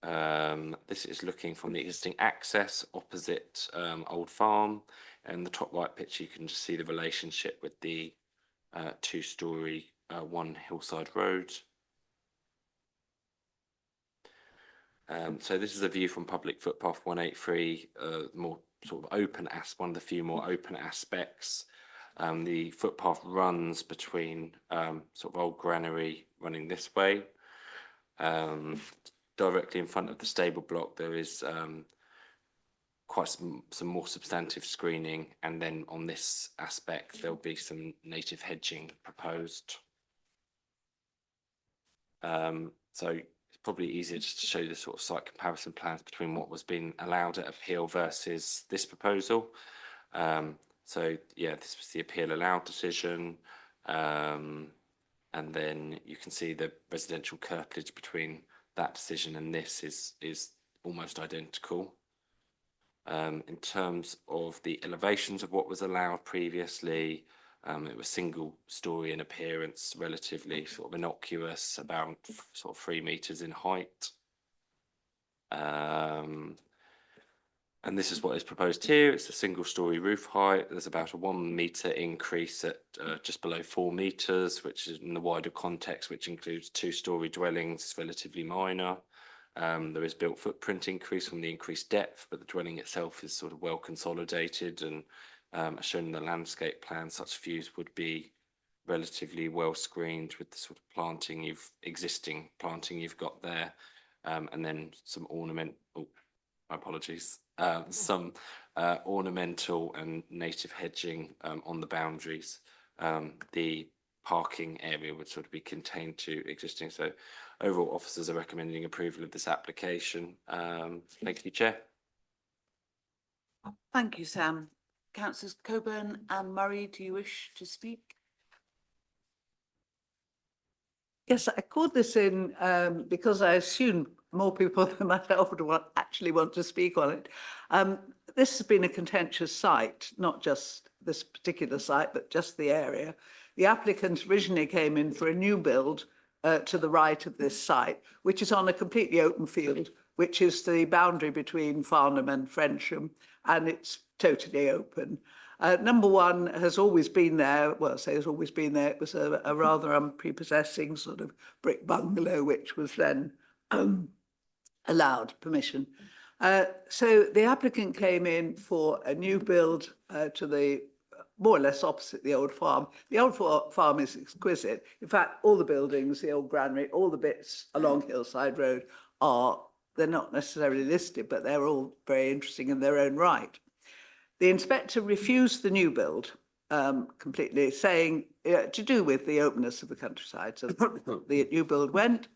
This is looking from the existing access opposite Old Farm. And the top right picture, you can just see the relationship with the 2-storey 1 Hillside Road. So this is a view from public footpath 183, more sort of open one of the few more open aspects. The footpath runs between sort of Old Granary running this way. Directly in front of the stable block, there is quite some more substantive screening, and then on this aspect there'll be some native hedging proposed. So it's probably easier just to show the sort of site comparison plans between what was being allowed at appeal versus this proposal. So yeah, this was the appeal allowed decision, and then you can see the residential curtilage between that decision and this is almost identical. In terms of the elevations of what was allowed previously, it was single story in appearance, relatively sort of innocuous, about sort of 3 meters in height. And this is what is proposed here. It's a single story roof height. There's about a 1 meter increase at just below 4 meters, which is in the wider context, which includes 2-story dwellings. It's relatively minor. There is built footprint increase from the increased depth, but the dwelling itself is sort of well consolidated, and as shown in the landscape plan, such views would be relatively well screened with the sort of existing planting you've got there, and then some some ornamental and native hedging on the boundaries. The parking area would sort of be contained to existing. So overall, officers are recommending approval of this application. Thank you, Chair. Thank you, Sam. Councillors Coburn and Murray, do you wish to speak? Yes, I called this in because I assumed more people than myself would actually want to speak on it. This has been a contentious site, not just this particular site, but just the area. The applicants originally came in for a new build to the right of this site, which is on a completely open field, which is the boundary between Farnham and Frensham, and it's totally open. Number one has always been there. Well, I say has always been there. It was a rather unprepossessing sort of brick bungalow, which was then allowed permission. So the applicant came in for a new build to the more or less opposite the old farm. The old farm is exquisite. In fact, all the buildings, the old granary, all the bits along Hillside Road they're not necessarily listed, but they're all very interesting in their own right. The inspector refused the new build completely, saying to do with the openness of the countryside. So the new build went.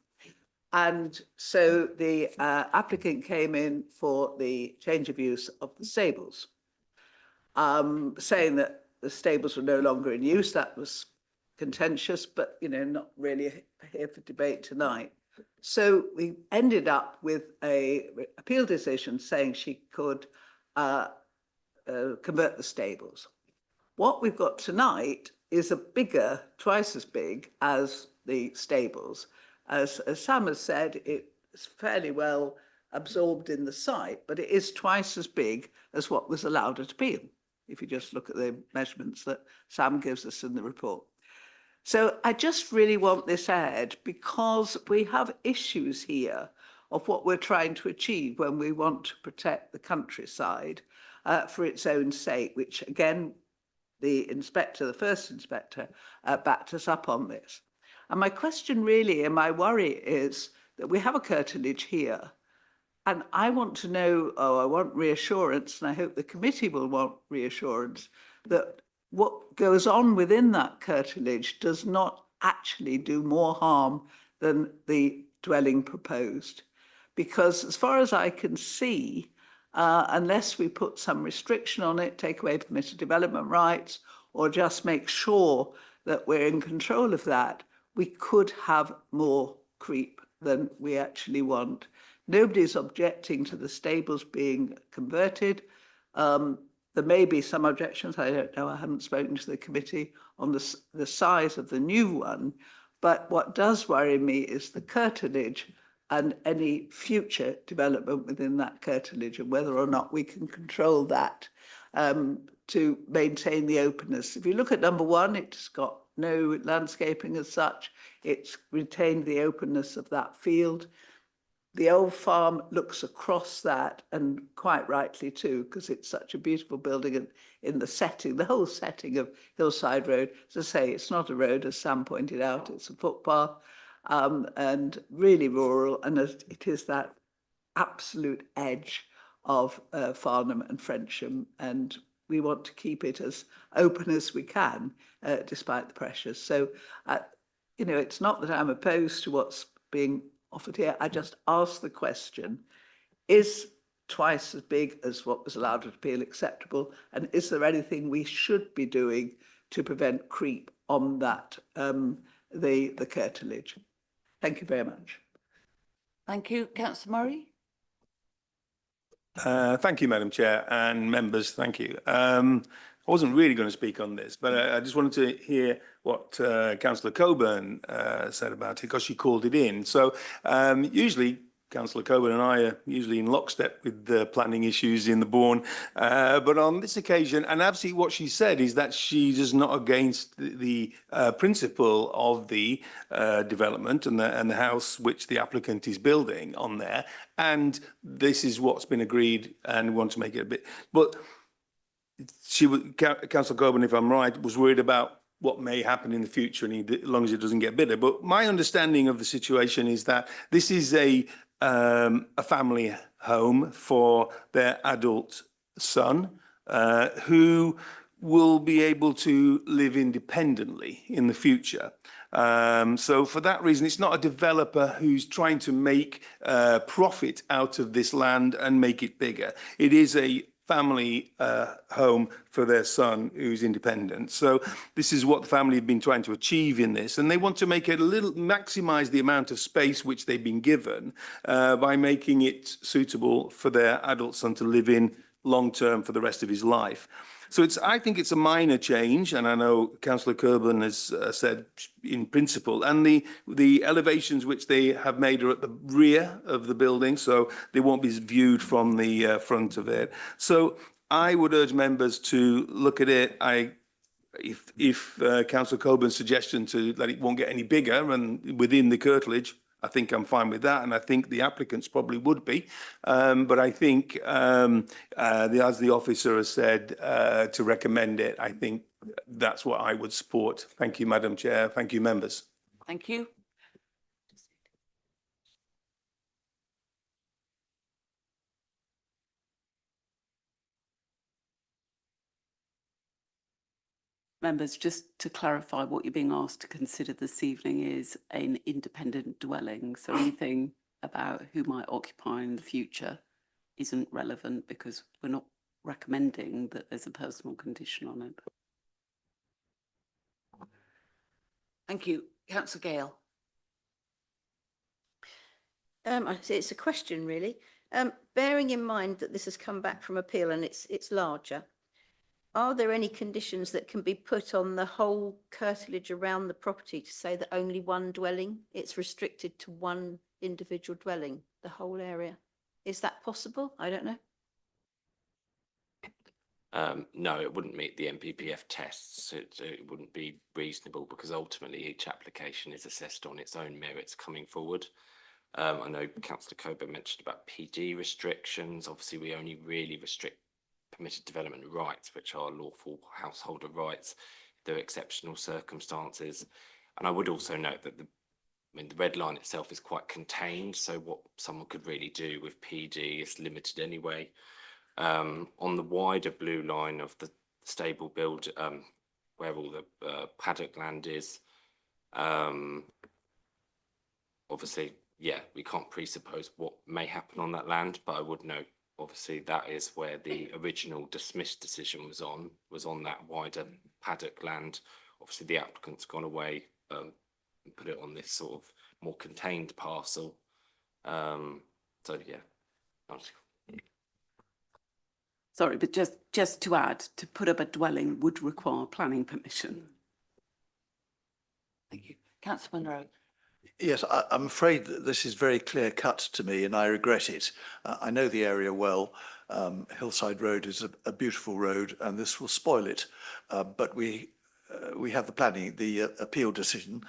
And so the applicant came in for the change of use of the stables, saying that the stables were no longer in use. That was contentious, but, you know, not really here for debate tonight. So we ended up with a appeal decision saying she could convert the stables. What we've got tonight is a bigger, twice as big as the stables. As Sam has said, it's fairly well absorbed in the site, but it is twice as big as what was allowed at appeal, if you just look at the measurements that Sam gives us in the report. So I just really want this aired because we have issues here of what we're trying to achieve when we want to protect the countryside for its own sake, which again, the inspector, the first inspector, backed us up on this. And my question really, and my worry is that we have a curtilage here, and I want to know, I want reassurance, and I hope the committee will want reassurance, that what goes on within that curtilage does not actually do more harm than the dwelling proposed. Because as far as I can see, unless we put some restriction on it, take away permitted development rights, or just make sure that we're in control of that, we could have more creep than we actually want. Nobody's objecting to the stables being converted. There may be some objections, I don't know, I haven't spoken to the committee on the size of the new one, but what does worry me is the curtilage and any future development within that curtilage and whether or not we can control that to maintain the openness. If you look at number one, it's got no landscaping as such. It's retained the openness of that field. the old farm looks across that, and quite rightly too, because it's such a beautiful building and in the setting, the whole setting of Hillside Road. As I say, it's not a road, as Sam pointed out, it's a footpath, and really rural, and it is that absolute edge of Farnham and Frensham, and we want to keep it as open as we can, despite the pressures. So, you know, it's not that I'm opposed to what's being offered here. I just ask the question, is twice as big as what was allowed at appeal acceptable? And is there anything we should be doing to prevent creep on that, the curtilage? Thank you very much. Thank you. Councillor Murray? Thank you, Madam Chair, and members, thank you. I wasn't really going to speak on this, but I just wanted to hear what Councillor Coburn said about it, because she called it in. So usually Councillor Coburn and I are usually in lockstep with the planning issues in the Bourne, but on this occasion, and absolutely what she said is that she is not against the principle of the development and the house which the applicant is building on there, and this is what's been agreed, and we want to make it a bit. But Councillor Coburn, if I'm right, was worried about what may happen in the future, and as long as it doesn't get bigger. But my understanding of the situation is that this is a family home for their adult son, who will be able to live independently in the future. So for that reason, it's not a developer who's trying to make profit out of this land and make it bigger. It is a family home for their son who's independent. So this is what the family have been trying to achieve in this, and they want to make it a little, maximize the amount of space which they've been given by making it suitable for their adult son to live in long term for the rest of his life. So I think it's a minor change, and I know Councillor Coburn has said in principle, and the elevations which they have made are at the rear of the building, so they won't be viewed from the front of it. So I would urge members to look at it. If Councillor Coburn's suggestion that it won't get any bigger and within the curtilage, I think I'm fine with that, and I think the applicants probably would be. But I think, as the officer has said, to recommend it, I think that's what I would support. Thank you, Madam Chair. Thank you, members. Thank you. Members, just to clarify, what you're being asked to consider this evening is an independent dwelling. So anything about who might occupy in the future isn't relevant, because we're not recommending that there's a personal condition on it. Thank you. Councillor Gale. It's a question, really. Bearing in mind that this has come back from appeal and it's larger, are there any conditions that can be put on the whole curtilage around the property to say that only one dwelling, it's restricted to one individual dwelling, the whole area? Is that possible? I don't know. No, it wouldn't meet the NPPF tests. It wouldn't be reasonable, because ultimately each application is assessed on its own merits coming forward. I know Councillor Coburn mentioned about PD restrictions. Obviously, we only really restrict permitted development rights, which are lawful householder rights. There are exceptional circumstances. And I would also note that the red line itself is quite contained, so what someone could really do with PD is limited anyway. On the wider blue line of the stable build, where all the paddock land is, obviously, yeah, we can't presuppose what may happen on that land, but I would note, obviously, that is where the original dismissed decision was on that wider paddock land. Obviously, the applicant's gone away and put it on this sort of more contained parcel. So, yeah. Sorry, but just to add, to put up a dwelling would require planning permission. Thank you. Councillor Munro. Yes, I'm afraid that this is very clear cut to me, and I regret it. I know the area well. Hillside Road is a beautiful road, and this will spoil it. But we we have the appeal decision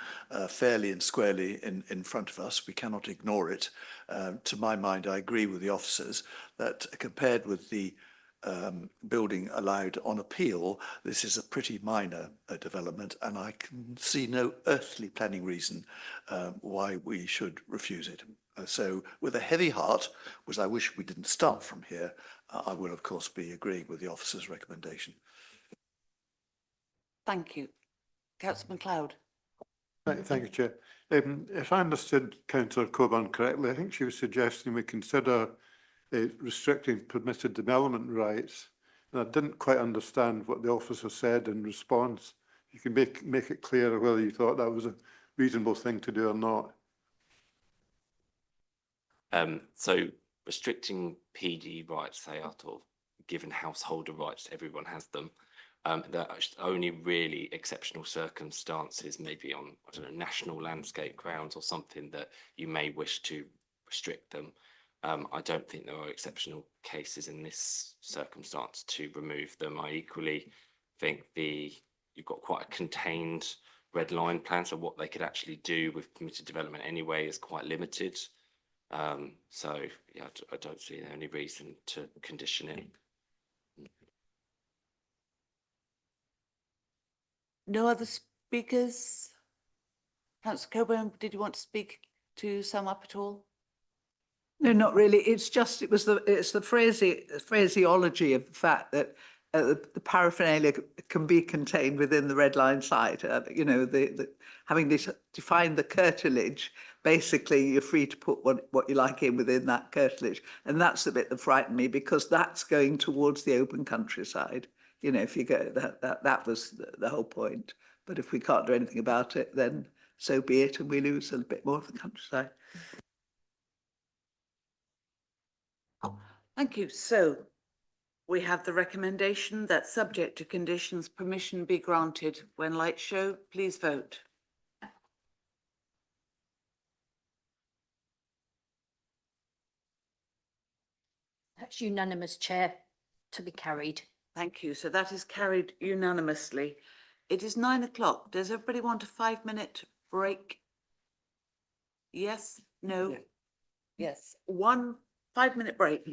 fairly and squarely in front of us. We cannot ignore it. To my mind, I agree with the officers that compared with the building allowed on appeal, this is a pretty minor development, and I can see no earthly planning reason why we should refuse it. So with a heavy heart, which I wish we didn't start from here, I will of course be agreeing with the officer's recommendation. Thank you. Councillor MacLeod. Thank you, Chair. If I understood Councillor Coburn correctly, I think she was suggesting we consider restricting permitted development rights. And I didn't quite understand what the officer said in response. You can make it clear whether you thought that was a reasonable thing to do or not. So restricting PD rights, they are sort of given householder rights, everyone has them. That are only really exceptional circumstances, maybe on, I don't know, national landscape grounds or something that you may wish to restrict them. I don't think there are exceptional cases in this circumstance to remove them. I equally think you've got quite a contained red line plan, so what they could actually do with permitted development anyway is quite limited. So yeah, I don't see any reason to condition it. No other speakers? Councillor Coburn, did you want to speak to sum up at all? No, not really. It's the phraseology of the fact that the paraphernalia can be contained within the red line site. You know, having defined the curtilage, basically you're free to put what you like in within that curtilage, and that's the bit that frightened me, because that's going towards the open countryside. You know, if you go, that was the whole point. But if we can't do anything about it, then so be it, and we lose a bit more of the countryside. Thank you. So we have the recommendation that, subject to conditions, permission be granted when lights show. Please vote. That's unanimous, Chair, to be carried. Thank you. So that is carried unanimously. It is 9 o'clock. Does everybody want a 5-minute break? Yes? No? Yes. 1 5-minute break.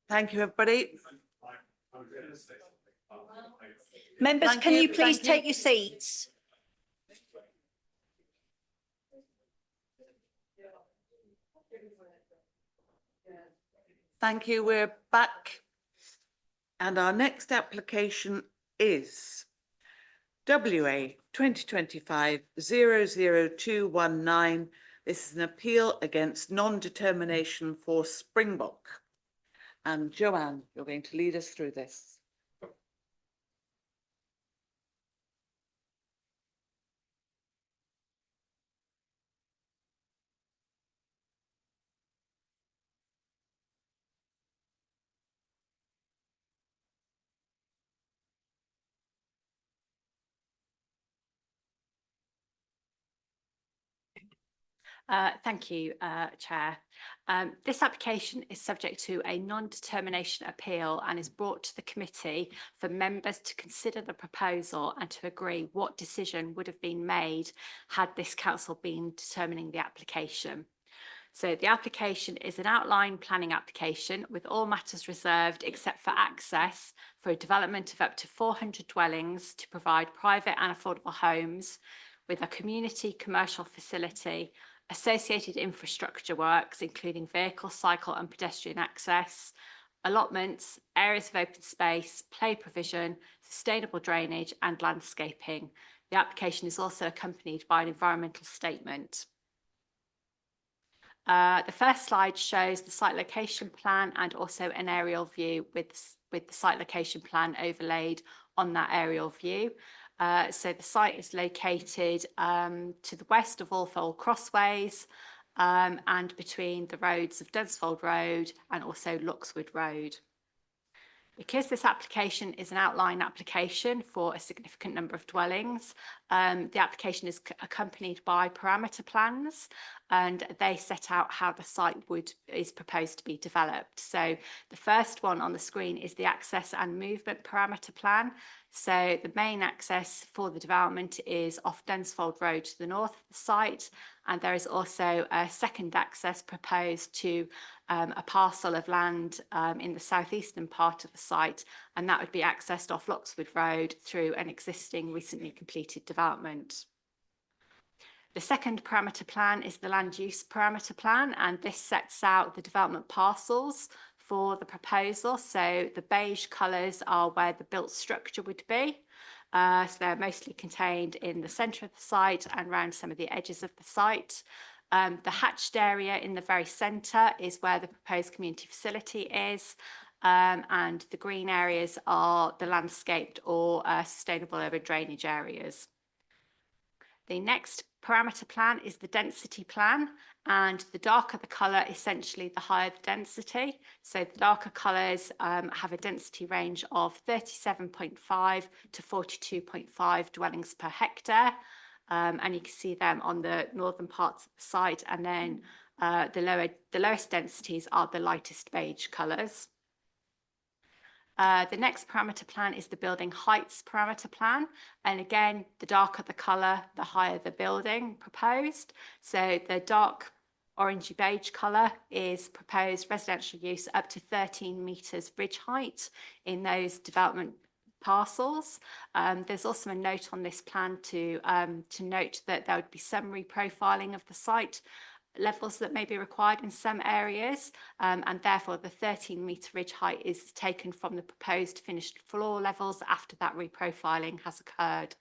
Thank you, everybody. Members, Thank can you, you please thank you. take your seats? Thank you. We're back. And our next application is WA 2025-00219. This is an appeal against non-determination for Springbok. And Joanne, you're going to lead us through this. Thank you, Chair. This application is subject to a non-determination appeal and is brought to the committee for members to consider the proposal and to agree what decision would have been made had this council been determining the application. So the application is an outline planning application with all matters reserved except for access for a development of up to 400 dwellings to provide private and affordable homes with a community commercial facility, associated infrastructure works, including vehicle, cycle and pedestrian access, allotments, areas of open space, play provision, sustainable drainage and landscaping. The application is also accompanied by an environmental statement. The first slide shows the site location plan and also an aerial view with the site location plan overlaid on that aerial view. So the site is located to the west of Alfold Crossways and between the roads of Dunsfold Road and also Luxwood Road. Because this application is an outline application for a significant number of dwellings, the application is accompanied by parameter plans and they set out how the site is proposed to be developed. So the first one on the screen is the access and movement parameter plan. So the main access for the development is off Dunsfold Road to the north of the site, and there is also a second access proposed to a parcel of land in the southeastern part of the site, and that would be accessed off Luxwood Road through an existing recently completed development. The second parameter plan is the land use parameter plan, and this sets out the development parcels for the proposal. So the beige colours are where the built structure would be. So they're mostly contained in the centre of the site and around some of the edges of the site. The hatched area in the very centre is where the proposed community facility is. And the green areas are the landscaped or sustainable urban drainage areas. The next parameter plan is the density plan, and the darker the colour, essentially the higher the density. So the darker colours have a density range of 37.5 to 42.5 dwellings per hectare, and you can see them on the northern parts of the site, and then the lowest densities are the lightest beige colours. The next parameter plan is the building heights parameter plan. And again, the darker the colour, the higher the building proposed. So the dark orangey beige colour is proposed residential use up to 13 metres ridge height in those development parcels. There's also a note on this plan to note that there would be some reprofiling of the site levels that may be required in some areas, and therefore the 13-metre ridge height is taken from the proposed finished floor levels after that reprofiling has occurred.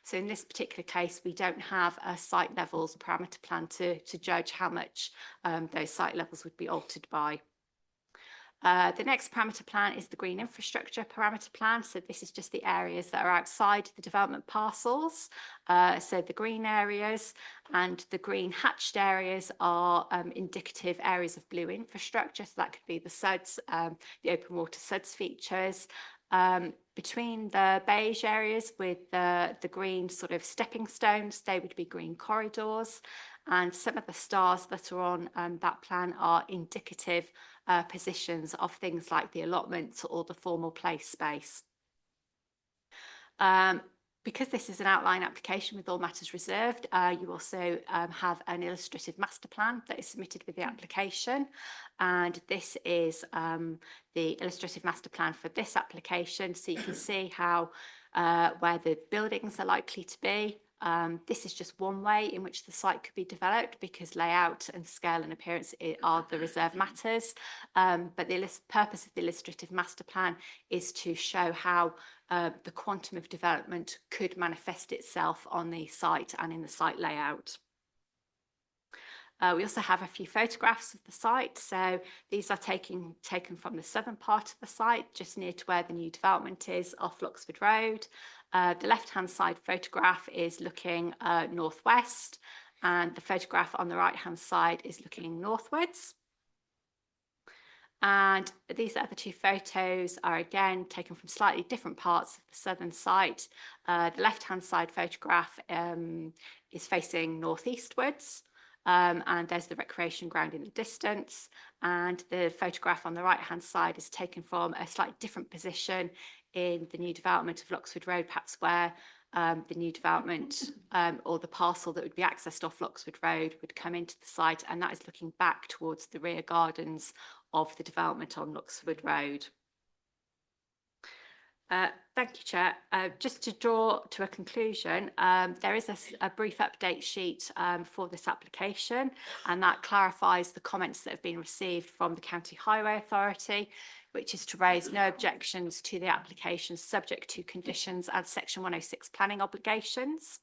So in this particular case, we don't have a site levels parameter plan to judge how much those site levels would be altered by. The next parameter plan is the green infrastructure parameter plan. So this is just the areas that are outside the development parcels. So the green areas and the green hatched areas are indicative areas of blue infrastructure. So that could be the SUDS, the open water SUDS features. Between the beige areas with the green sort of stepping stones, they would be green corridors. And some of the stars that are on that plan are indicative positions of things like the allotments or the formal play space. Because this is an outline application with all matters reserved, you also have an illustrative master plan that is submitted with the application. And this is the illustrative master plan for this application. So you can see how where the buildings are likely to be. This is just one way in which the site could be developed, because layout and scale and appearance are the reserve matters. But the purpose of the illustrative master plan is to show how the quantum of development could manifest itself on the site and in the site layout. We also have a few photographs of the site. So these are taken from the southern part of the site, just near to where the new development is, off Luxford Road. The left-hand side photograph is looking northwest, and the photograph on the right-hand side is looking northwards. And these other two photos are again taken from slightly different parts of the southern site. The left-hand side photograph is facing northeastwards. And there's the recreation ground in the distance. And the photograph on the right-hand side is taken from a slightly different position in the new development of Luxford Road, perhaps where the new development or the parcel that would be accessed off Luxford Road would come into the site, and that is looking back towards the rear gardens of the development on Luxford Road. Thank you, Chair. Just to draw to a conclusion, there is a brief update sheet for this application, and that clarifies the comments that have been received from the County Highway Authority, which is to raise no objections to the application subject to conditions and Section 106 planning obligations.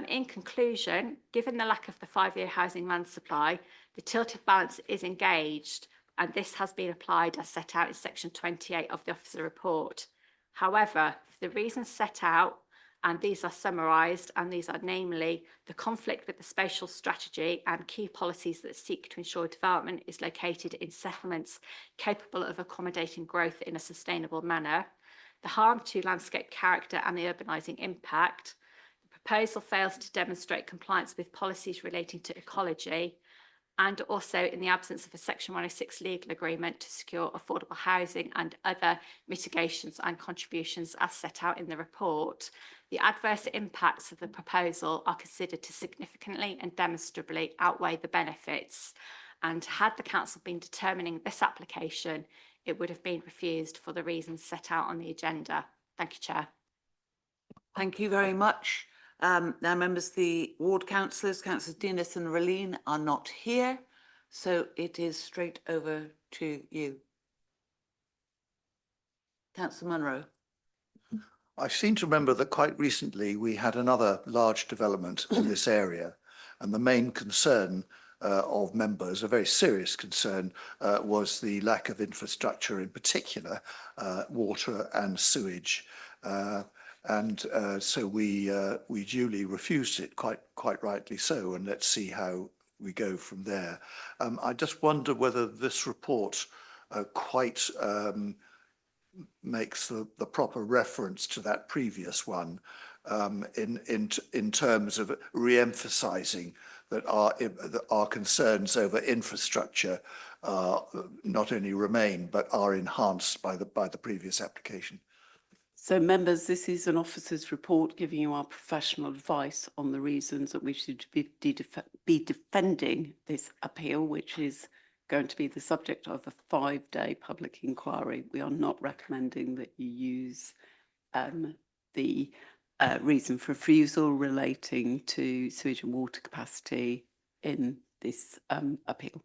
In conclusion, given the lack of the 5-year housing land supply, the tilted balance is engaged, and this has been applied as set out in Section 28 of the Officer Report. However, for the reasons set out, and these are summarised, and these are namely the conflict with the spatial strategy and key policies that seek to ensure development is located in settlements capable of accommodating growth in a sustainable manner, the harm to landscape character and the urbanising impact, the proposal fails to demonstrate compliance with policies relating to ecology, and also in the absence of a Section 106 legal agreement to secure affordable housing and other mitigations and contributions as set out in the report, the adverse impacts of the proposal are considered to significantly and demonstrably outweigh the benefits. And had the council been determining this application, it would have been refused for the reasons set out on the agenda. Thank you, Chair. Thank you very much. Now, members, the ward councillors, Councillors Dinas and Raleen, are not here, so it is straight over to you. Councillor Munro. I seem to remember that quite recently we had another large development in this area, and the main concern of members, a very serious concern, was the lack of infrastructure, in particular water and sewage. So we duly refused it, quite rightly so, and let's see how we go from there. I just wonder whether this report quite makes the proper reference to that previous one in terms of re-emphasising that our concerns over infrastructure not only remain but are enhanced by the previous application. So members, this is an officer's report giving you our professional advice on the reasons that we should be defending this appeal, which is going to be the subject of a 5-day public inquiry. We are not recommending that you use the reason for refusal relating to sewage and water capacity in this appeal.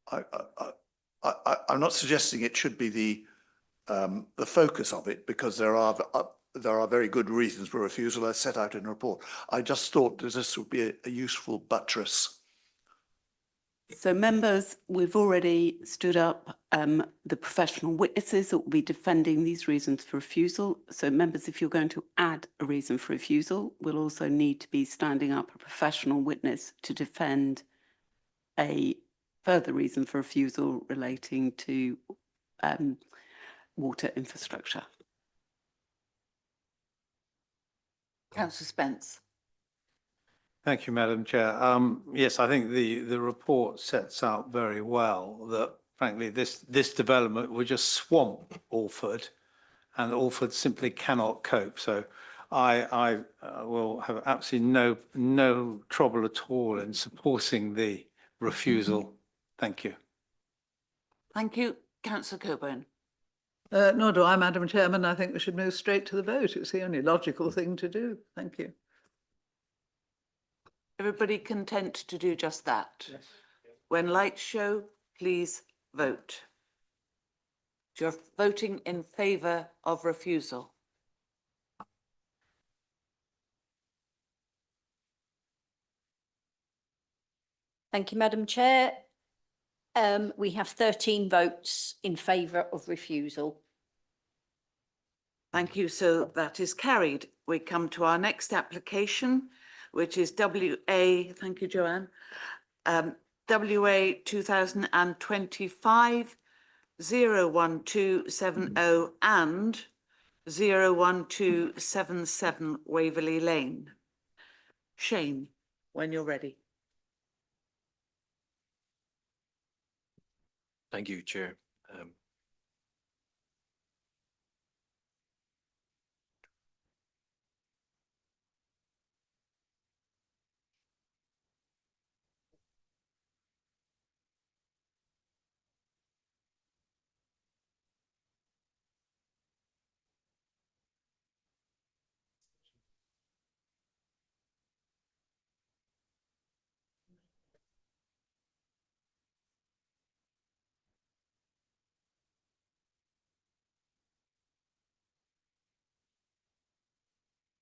I'm not suggesting it should be the focus of it, because there are very good reasons for refusal as set out in the report. I just thought that this would be a useful buttress. So members, we've already stood up the professional witnesses that will be defending these reasons for refusal. So members, if you're going to add a reason for refusal, we'll also need to be standing up a professional witness to defend a further reason for refusal relating to water infrastructure. Councillor Spence. Thank you, Madam Chair. Yes, I think the report sets out very well that, frankly, this development would just swamp Alford, and Alford simply cannot cope. So I will have absolutely no trouble at all in supporting the refusal. Thank you. Thank you. Councillor Coburn. Nor do I, Madam Chairman. I think we should move straight to the vote. It's the only logical thing to do. Thank you. Everybody content to do just that? Yes. When lights show, please vote. You're voting in favour of refusal. Thank you, Madam Chair. We have 13 votes in favour of refusal. Thank you. So that is carried. We come to our next application, which is WA, thank you, Joanne, WA 2025 01270 and 01277 Waverley Lane. Shane, when you're ready. Thank you, Chair.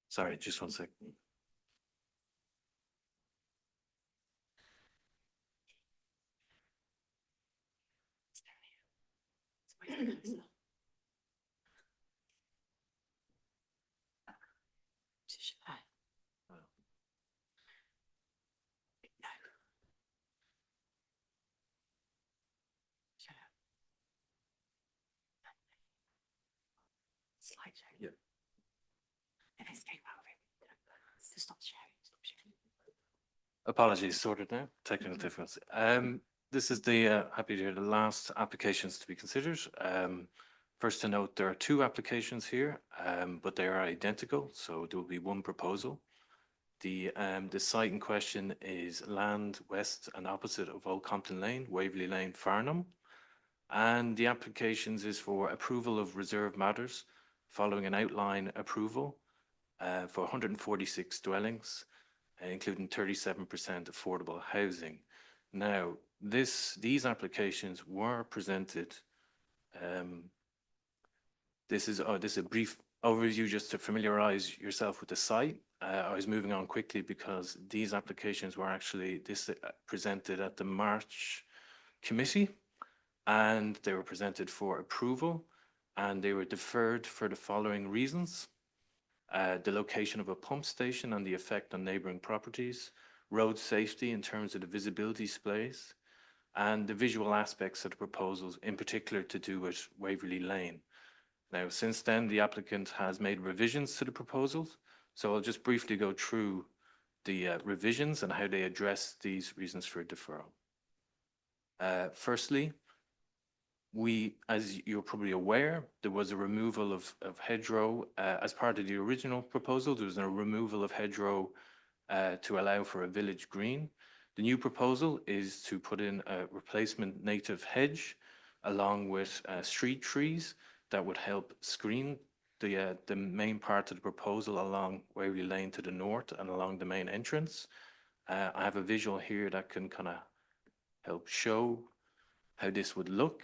Sorry, just one second. Slideshow. Yeah. Stop sharing. Apologies, sorted now. Technical difficulties. This is the happy to hear the last applications to be considered. First to note, there are two applications here, but they are identical, so there will be one proposal. The site in question is land west and opposite of Old Compton Lane, Waverley Lane, Farnham, and the applications is for approval of reserve matters following an outline approval for 146 dwellings, including 37% affordable housing. Now, these applications were presented. This is a brief overview just to familiarize yourself with the site. I was moving on quickly because these applications were actually presented at the March committee, and they were presented for approval, and they were deferred for the following reasons. The location of a pump station and the effect on neighbouring properties, road safety in terms of the visibility displays, and the visual aspects of the proposals, in particular to do with Waverley Lane. Now, since then, the applicant has made revisions to the proposals, so I'll just briefly go through the revisions and how they address these reasons for deferral. Firstly, as you're probably aware, there was a removal of hedgerow as part of the original proposal. There was a removal of hedgerow to allow for a village green. The new proposal is to put in a replacement native hedge along with street trees that would help screen the main part of the proposal along Waverley Lane to the north and along the main entrance. I have a visual here that can kind of help show how this would look.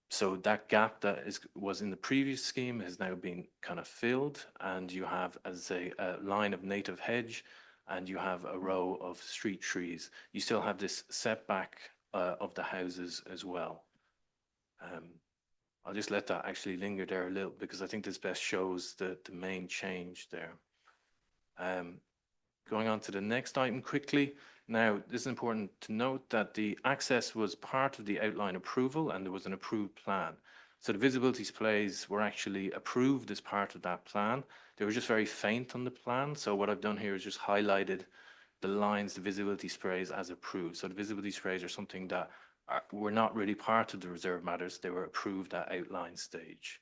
So that gap that was in the previous scheme has now been kind of filled, and you have, as a line of native hedge, and you have a row of street trees. You still have this setback of the houses as well. I'll just let that actually linger there a little, because I think this best shows the main change there. Going on to the next item quickly. Now, this is important to note that the access was part of the outline approval and there was an approved plan. So the visibility displays were actually approved as part of that plan. They were just very faint on the plan. So what I've done here is just highlighted the lines, the visibility sprays as approved. So the visibility sprays are something that were not really part of the reserve matters. They were approved at outline stage.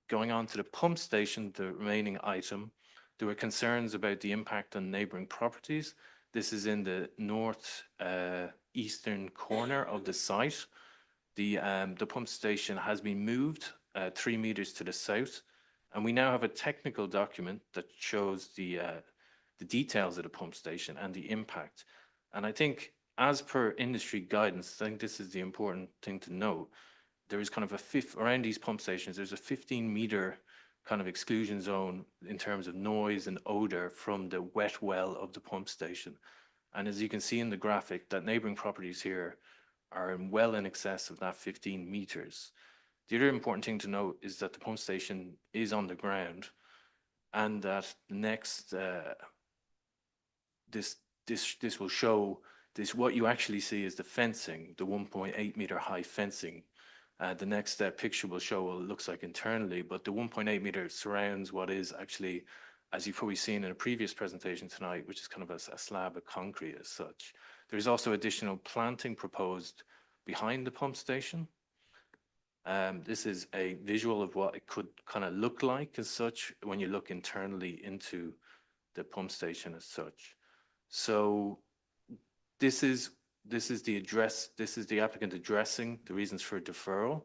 Going on to the pump station, the remaining item, there were concerns about the impact on neighbouring properties. This is in the north eastern corner of the site. The pump station has been moved 3 meters to the south, and we now have a technical document that shows the details of the pump station and the impact. And I think, as per industry guidance, I think this is the important thing to note. There is kind of around these pump stations, there's a 15-meter kind of exclusion zone in terms of noise and odor from the wet well of the pump station. And as you can see in the graphic, that neighboring properties here are well in excess of that 15 meters. The other important thing to note is that the pump station is on the ground, and that next, this will show this. What you actually see is the fencing, the 1.8 meter high fencing. The next picture will show what it looks like internally, but the 1.8 meter surrounds what is actually, as you've probably seen in a previous presentation tonight, which is kind of a slab of concrete as such. There's also additional planting proposed behind the pump station. This is a visual of what it could kind of look like as such when you look internally into the pump station as such. So this is the applicant addressing the reasons for deferral.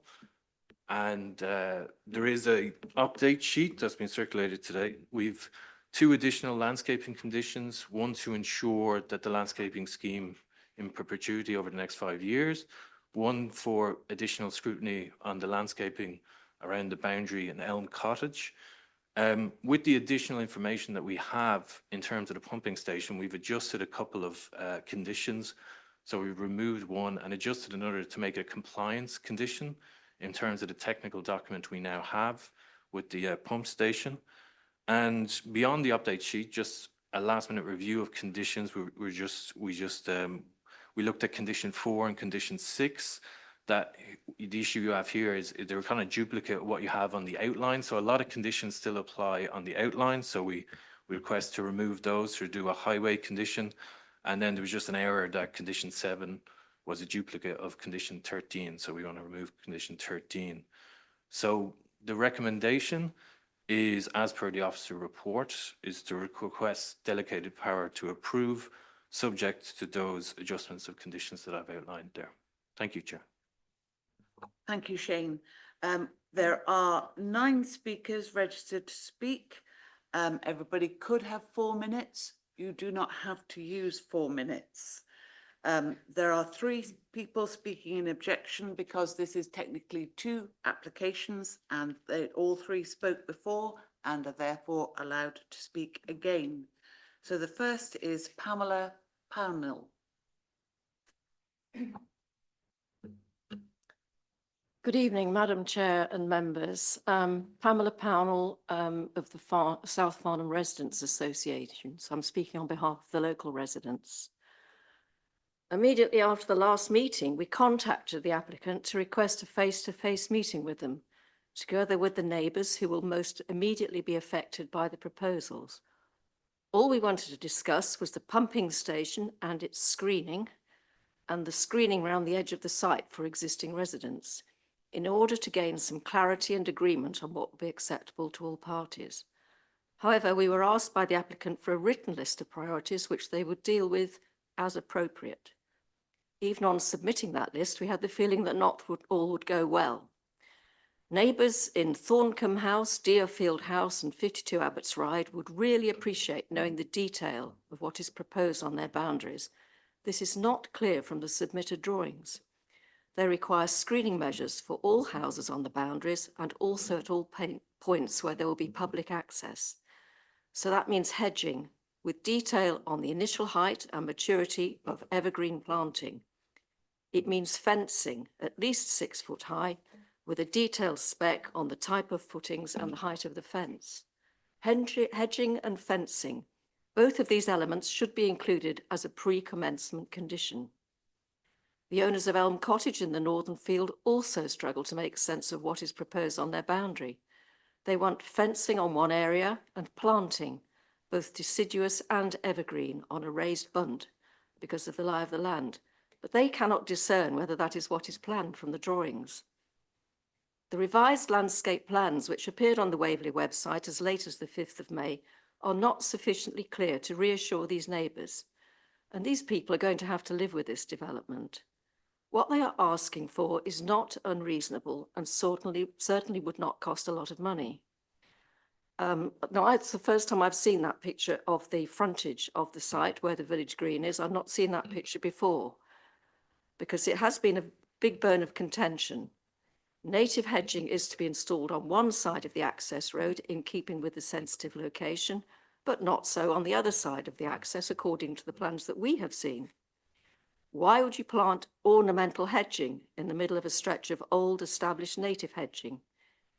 And there is a update sheet that's been circulated today. We've 2 additional landscaping conditions, one to ensure that the landscaping scheme in perpetuity over the next 5 years, one for additional scrutiny on the landscaping around the boundary in Elm Cottage. With the additional information that we have in terms of the pumping station, we've adjusted a couple of conditions. So we've removed one and adjusted another to make a compliance condition in terms of the technical document we now have with the pump station. And beyond the update sheet, just a last minute review of conditions. We looked at condition 4 and condition 6. That the issue you have here is they're kind of duplicate of what you have on the outline. So a lot of conditions still apply on the outline. So we request to remove those to do a highway condition. And then there was just an error that condition 7 was a duplicate of condition 13. So we want to remove condition 13. So the recommendation is, as per the officer report, is to request delegated power to approve, subject to those adjustments of conditions that I've outlined there. Thank you, Chair. Thank you, Shane. There are 9 speakers registered to speak. Everybody could have 4 minutes. You do not have to use 4 minutes. There are 3 people speaking in objection because this is technically 2 applications and all 3 spoke before and are therefore allowed to speak again. So the first is Pamela Pownell. Good evening, Madam Chair and members. Pamela Pownell of the South Farnham Residents Association. So I'm speaking on behalf of the local residents. Immediately after the last meeting, we contacted the applicant to request a face-to-face meeting with them, together with the neighbours who will most immediately be affected by the proposals. All we wanted to discuss was the pumping station and its screening, and the screening around the edge of the site for existing residents, in order to gain some clarity and agreement on what would be acceptable to all parties. However, we were asked by the applicant for a written list of priorities which they would deal with as appropriate. Even on submitting that list, we had the feeling that not all would go well. Neighbours in Thorncombe House, Deerfield House and 52 Abbots Ride would really appreciate knowing the detail of what is proposed on their boundaries. This is not clear from the submitted drawings. They require screening measures for all houses on the boundaries and also at all points where there will be public access. So that means hedging with detail on the initial height and maturity of evergreen planting. It means fencing at least 6 foot high with a detailed spec on the type of footings and the height of the fence. Hedging and fencing, both of these elements should be included as a pre-commencement condition. The owners of Elm Cottage in the northern field also struggle to make sense of what is proposed on their boundary. They want fencing on one area and planting, both deciduous and evergreen, on a raised bund because of the lie of the land. but they cannot discern whether that is what is planned from the drawings. The revised landscape plans, which appeared on the Waverley website as late as the 5th of May, are not sufficiently clear to reassure these neighbours, and these people are going to have to live with this development. What they are asking for is not unreasonable and certainly would not cost a lot of money. Now, it's the first time I've seen that picture of the frontage of the site where the village green is. I've not seen that picture before because it has been a big bone of contention. Native hedging is to be installed on one side of the access road in keeping with the sensitive location, but not so on the other side of the access according to the plans that we have seen. Why would you plant ornamental hedging in the middle of a stretch of old established native hedging?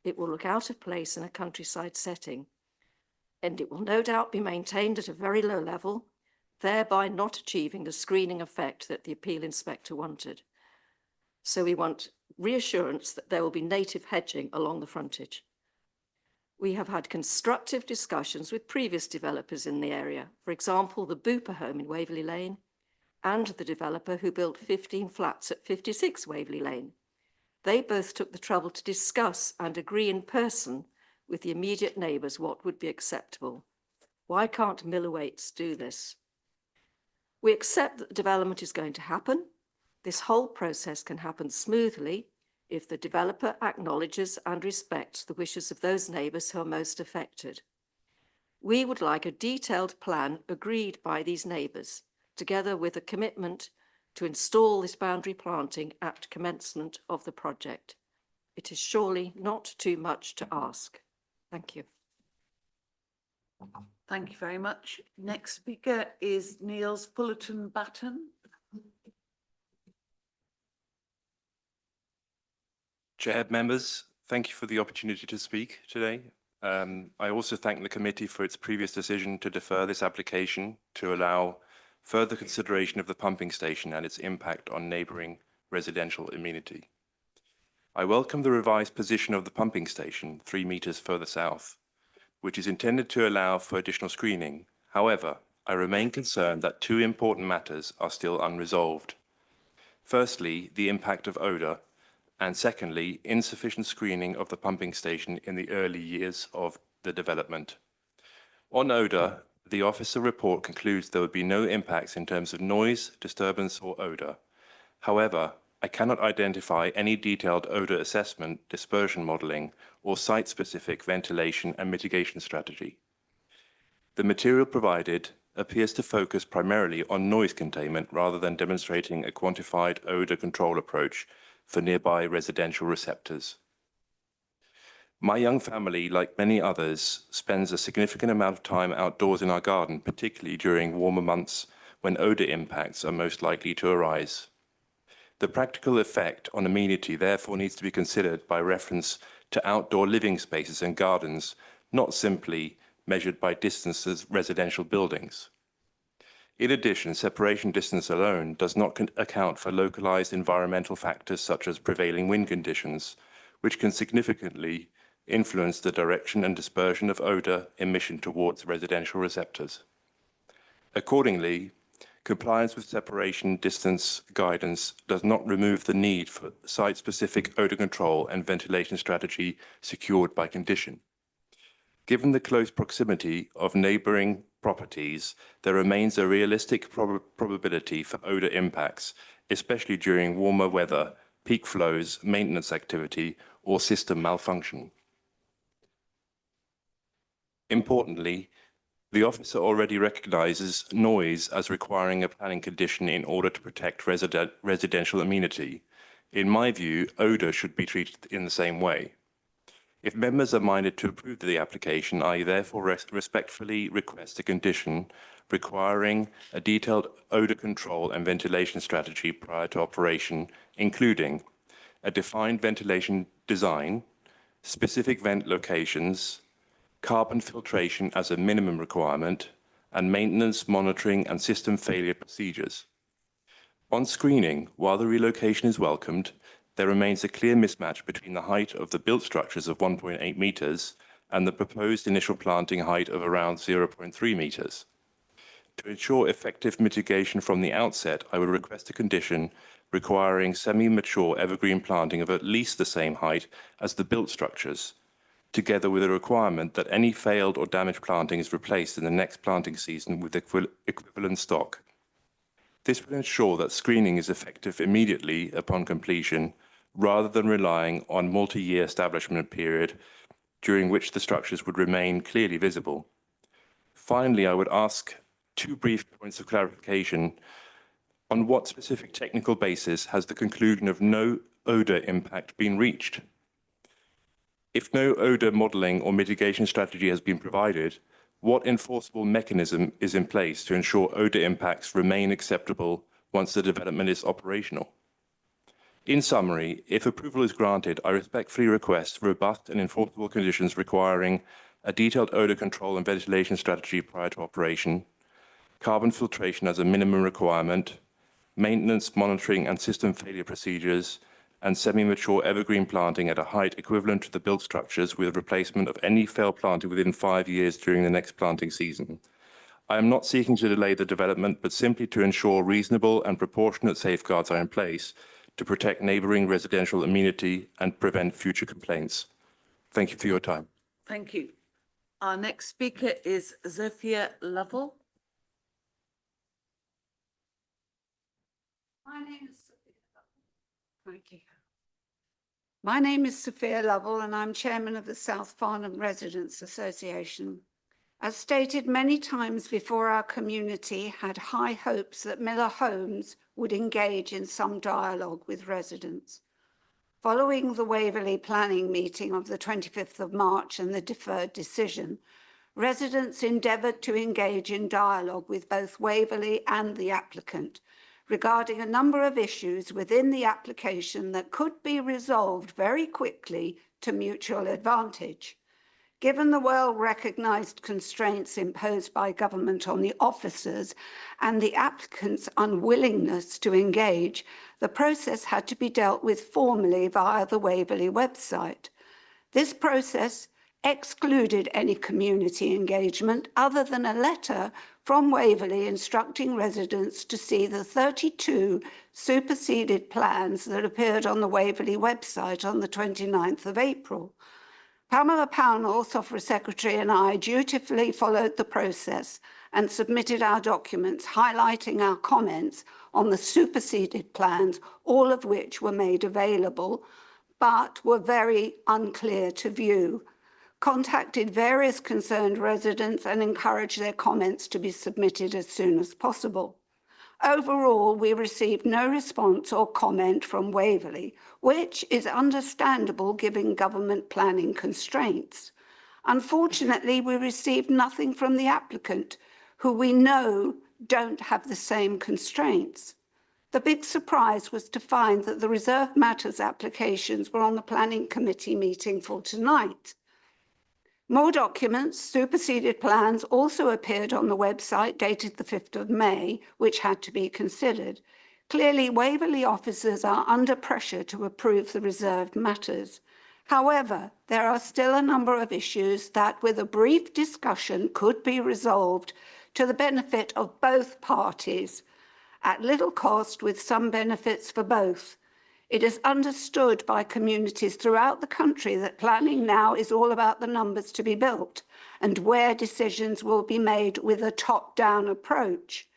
It will look out of place in a countryside setting, and it will no doubt be maintained at a very low level, thereby not achieving the screening effect that the appeal inspector wanted. So we want reassurance that there will be native hedging along the frontage. We have had constructive discussions with previous developers in the area, for example, the Booper home in Waverley Lane and the developer who built 15 flats at 56 Waverley Lane. They both took the trouble to discuss and agree in person with the immediate neighbours what would be acceptable. Why can't Millerwaits do this? We accept that the development is going to happen. This whole process can happen smoothly if the developer acknowledges and respects the wishes of those neighbours who are most affected. We would like a detailed plan agreed by these neighbours, together with a commitment to install this boundary planting at commencement of the project. It is surely not too much to ask. Thank you. Thank you very much. Next speaker is Niels Fullerton Batten. Chair, members, thank you for the opportunity to speak today. I also thank the committee for its previous decision to defer this application to allow further consideration of the pumping station and its impact on neighbouring residential amenity. I welcome the revised position of the pumping station 3 metres further south, which is intended to allow for additional screening. However, I remain concerned that 2 important matters are still unresolved. Firstly, the impact of odour, and secondly, insufficient screening of the pumping station in the early years of the development. On odour, the officer report concludes there would be no impacts in terms of noise, disturbance or odour. However, I cannot identify any detailed odour assessment, dispersion modelling or site-specific ventilation and mitigation strategy. The material provided appears to focus primarily on noise containment rather than demonstrating a quantified odour control approach for nearby residential receptors. My young family, like many others, spends a significant amount of time outdoors in our garden, particularly during warmer months when odour impacts are most likely to arise. The practical effect on amenity therefore needs to be considered by reference to outdoor living spaces and gardens, not simply measured by distances of residential buildings. In addition, separation distance alone does not account for localized environmental factors such as prevailing wind conditions, which can significantly influence the direction and dispersion of odour emission towards residential receptors. Accordingly, compliance with separation distance guidance does not remove the need for site-specific odour control and ventilation strategy secured by condition. Given the close proximity of neighbouring properties, there remains a realistic probability for odour impacts, especially during warmer weather, peak flows, maintenance activity, or system malfunction. Importantly, the officer already recognises noise as requiring a planning condition in order to protect residential amenity. In my view, odour should be treated in the same way. If members are minded to approve the application, I therefore respectfully request a condition requiring a detailed odour control and ventilation strategy prior to operation, including a defined ventilation design, specific vent locations, carbon filtration as a minimum requirement, and maintenance, monitoring, and system failure procedures. On screening, while the relocation is welcomed, there remains a clear mismatch between the height of the built structures of 1.8 metres and the proposed initial planting height of around 0.3 metres. To ensure effective mitigation from the outset, I would request a condition requiring semi-mature evergreen planting of at least the same height as the built structures, together with a requirement that any failed or damaged planting is replaced in the next planting season with equivalent stock. This will ensure that screening is effective immediately upon completion, rather than relying on multi-year establishment period during which the structures would remain clearly visible. Finally, I would ask two brief points of clarification. On what specific technical basis has the conclusion of no odour impact been reached? If no odour modelling or mitigation strategy has been provided, what enforceable mechanism is in place to ensure odour impacts remain acceptable once the development is operational? In summary, if approval is granted, I respectfully request robust and enforceable conditions requiring a detailed odour control and ventilation strategy prior to operation, carbon filtration as a minimum requirement, maintenance, monitoring and system failure procedures, and semi-mature evergreen planting at a height equivalent to the built structures with replacement of any failed planting within 5 years during the next planting season. I am not seeking to delay the development, but simply to ensure reasonable and proportionate safeguards are in place to protect neighbouring residential amenity and prevent future complaints. Thank you for your time. Thank you. Our next speaker is Sophia Lovell. My name is Thank you. My name is Sophia Lovell and I'm chairman of the South Farnham Residents Association. As stated many times before, our community had high hopes that Miller Homes would engage in some dialogue with residents. Following the Waverley planning meeting of the 25th of March and the deferred decision, residents endeavoured to engage in dialogue with both Waverley and the applicant regarding a number of issues within the application that could be resolved very quickly to mutual advantage. Given the well-recognised constraints imposed by government on the officers and the applicant's unwillingness to engage, the process had to be dealt with formally via the Waverley website. This process excluded any community engagement other than a letter from Waverley instructing residents to see the 32 superseded plans that appeared on the Waverley website on the 29th of April. Pamela Pownall, Software Secretary, and I dutifully followed the process and submitted our documents highlighting our comments on the superseded plans, all of which were made available, but were very unclear to view. Contacted various concerned residents and encouraged their comments to be submitted as soon as possible. Overall, we received no response or comment from Waverley, which is understandable given government planning constraints. Unfortunately, we received nothing from the applicant, who we know don't have the same constraints. The big surprise was to find that the reserved matters applications were on the planning committee meeting for tonight. More documents, superseded plans, also appeared on the website dated the 5th of May, which had to be considered. Clearly, Waverley officers are under pressure to approve the reserved matters. However, there are still a number of issues that, with a brief discussion, could be resolved to the benefit of both parties, at little cost with some benefits for both. It is understood by communities throughout the country that planning now is all about the numbers to be built and where decisions will be made with a top-down approach.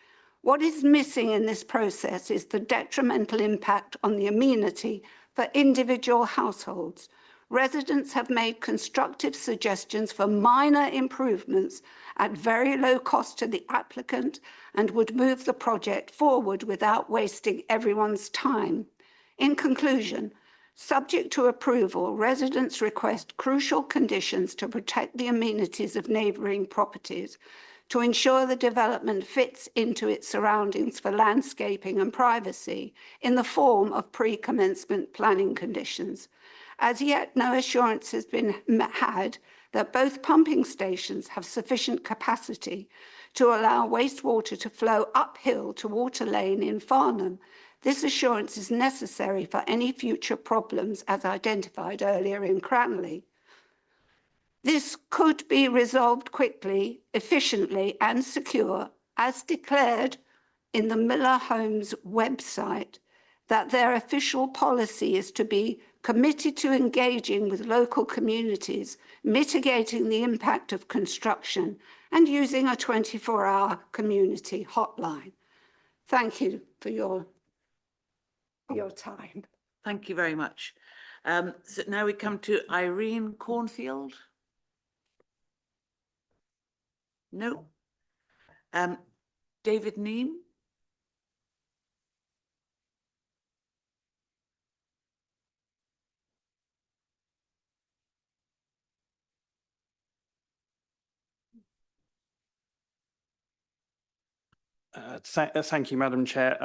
What is missing in this process is the detrimental impact on the amenity for individual households. Residents have made constructive suggestions for minor improvements at very low cost to the applicant and would move the project forward without wasting everyone's time. In conclusion, subject to approval, residents request crucial conditions to protect the amenities of neighbouring properties, to ensure the development fits into its surroundings for landscaping and privacy in the form of pre-commencement planning conditions. As yet, no assurance has been had that both pumping stations have sufficient capacity to allow wastewater to flow uphill to Water Lane in Farnham. This assurance is necessary for any future problems as identified earlier in Cranley. This could be resolved quickly, efficiently and secure as declared in the Miller Homes website, that their official policy is to be committed to engaging with local communities, mitigating the impact of construction, and using a 24-hour community hotline. Thank you for your time. Thank you very much. So now we come to Irene Cornfield. No. David Neem. Thank you, Madam Chair.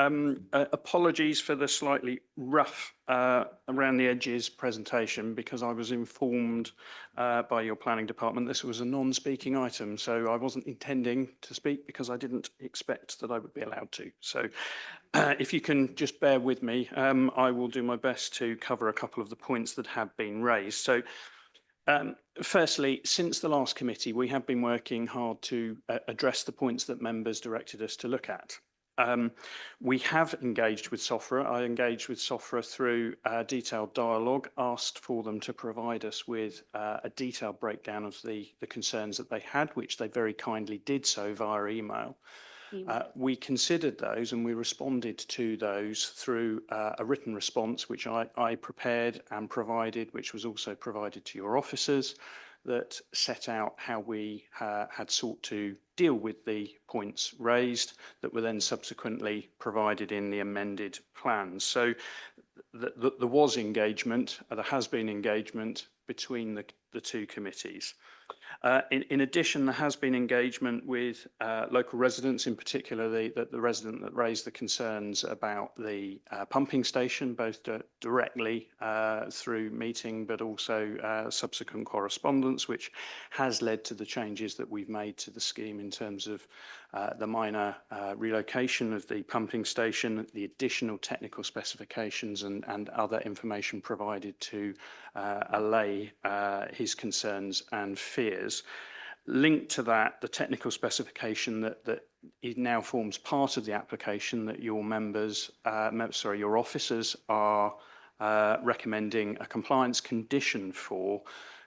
Apologies for the slightly rough around the edges presentation, because I was informed by your planning department this was a non-speaking item, so I wasn't intending to speak because I didn't expect that I would be allowed to. So if you can just bear with me, I will do my best to cover a couple of the points that have been raised. So firstly, since the last committee, we have been working hard to address the points that members directed us to look at. We have engaged with SOFRA. I engaged with SOFRA through detailed dialogue, asked for them to provide us with a detailed breakdown of the concerns that they had, which they very kindly did so via email. We considered those and we responded to those through a written response, which I prepared and provided, which was also provided to your officers, that set out how we had sought to deal with the points raised that were then subsequently provided in the amended plans. So there was engagement, there has been engagement between the two committees. In addition, there has been engagement with local residents, in particular the resident that raised the concerns about the pumping station, both directly through meeting, but also subsequent correspondence, which has led to the changes that we've made to the scheme in terms of the minor relocation of the pumping station, the additional technical specifications and other information provided to allay his concerns and fears. Linked to that, the technical specification that it now forms part of the application that your members, your officers are recommending a compliance condition for,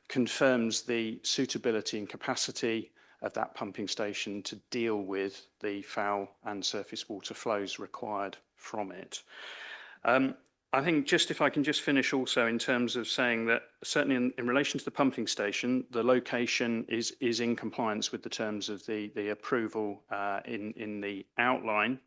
confirms the suitability and capacity of that pumping station to deal with the foul and surface water flows required from it. I think just if I can just finish also in terms of saying that certainly in relation to the pumping station, the location is in compliance with the terms of the approval in the outline.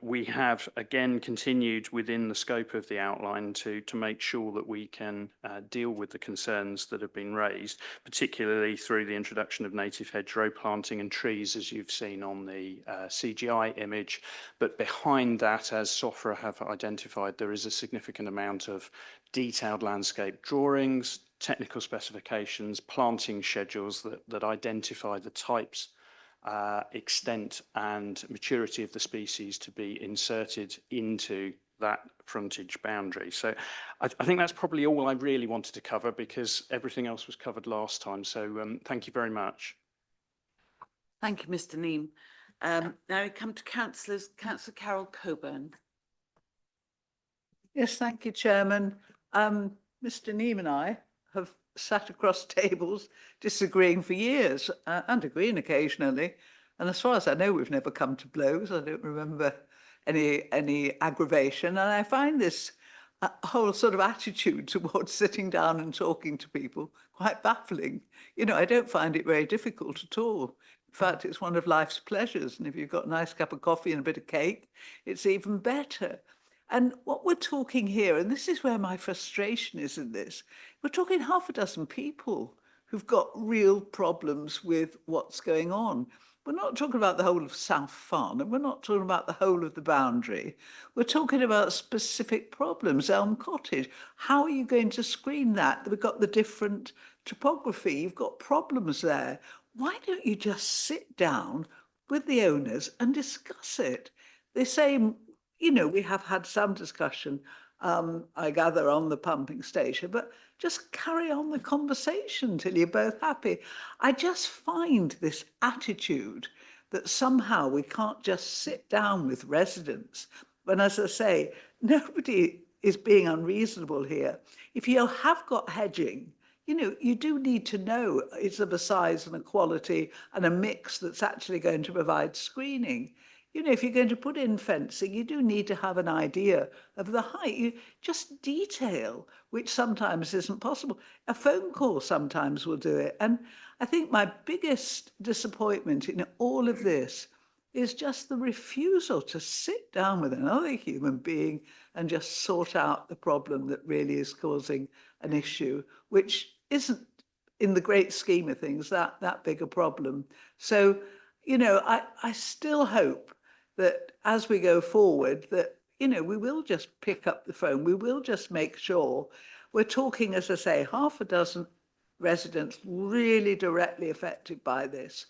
We have again continued within the scope of the outline to make sure that we can deal with the concerns that have been raised, particularly through the introduction of native hedgerow planting and trees, as you've seen on the CGI image. But behind that, as SOFRA have identified, there is a significant amount of detailed landscape drawings, technical specifications, planting schedules that identify the types, extent and maturity of the species to be inserted into that frontage boundary. So I think that's probably all I really wanted to cover, because everything else was covered last time. So thank you very much. Thank you, Mr. Neem. Now we come to councillors. Councillor Carol Coburn. Yes, thank you, Chairman. Mr. Neem and I have sat across tables disagreeing for years and agreeing occasionally. And as far as I know, we've never come to blows. I don't remember any aggravation. And I find this whole sort of attitude towards sitting down and talking to people quite baffling. You know, I don't find it very difficult at all. In fact, it's one of life's pleasures. And if you've got a nice cup of coffee and a bit of cake, it's even better. And what we're talking here, and this is where my frustration is in this, we're talking half a dozen people who've got real problems with what's going on. We're not talking about the whole of South Farnham. We're not talking about the whole of the boundary. We're talking about specific problems. Elm Cottage, how are you going to screen that? We've got the different topography. You've got problems there. Why don't you just sit down with the owners and discuss it? They say, you know, we have had some discussion, I gather, on the pumping station, but just carry on the conversation till you're both happy. I just find this attitude that somehow we can't just sit down with residents when, as I say, nobody is being unreasonable here. If you have got hedging, you know, you do need to know it's of a size and a quality and a mix that's actually going to provide screening. You know, if you're going to put in fencing, you do need to have an idea of the height. You just detail, which sometimes isn't possible. A phone call sometimes will do it. And I think my biggest disappointment in all of this is just the refusal to sit down with another human being and just sort out the problem that really is causing an issue, which isn't, in the great scheme of things, that big a problem. So, you know, I still hope that as we go forward, that, you know, we will just pick up the phone. We will just make sure we're talking, as I say, half a dozen residents really directly affected by this.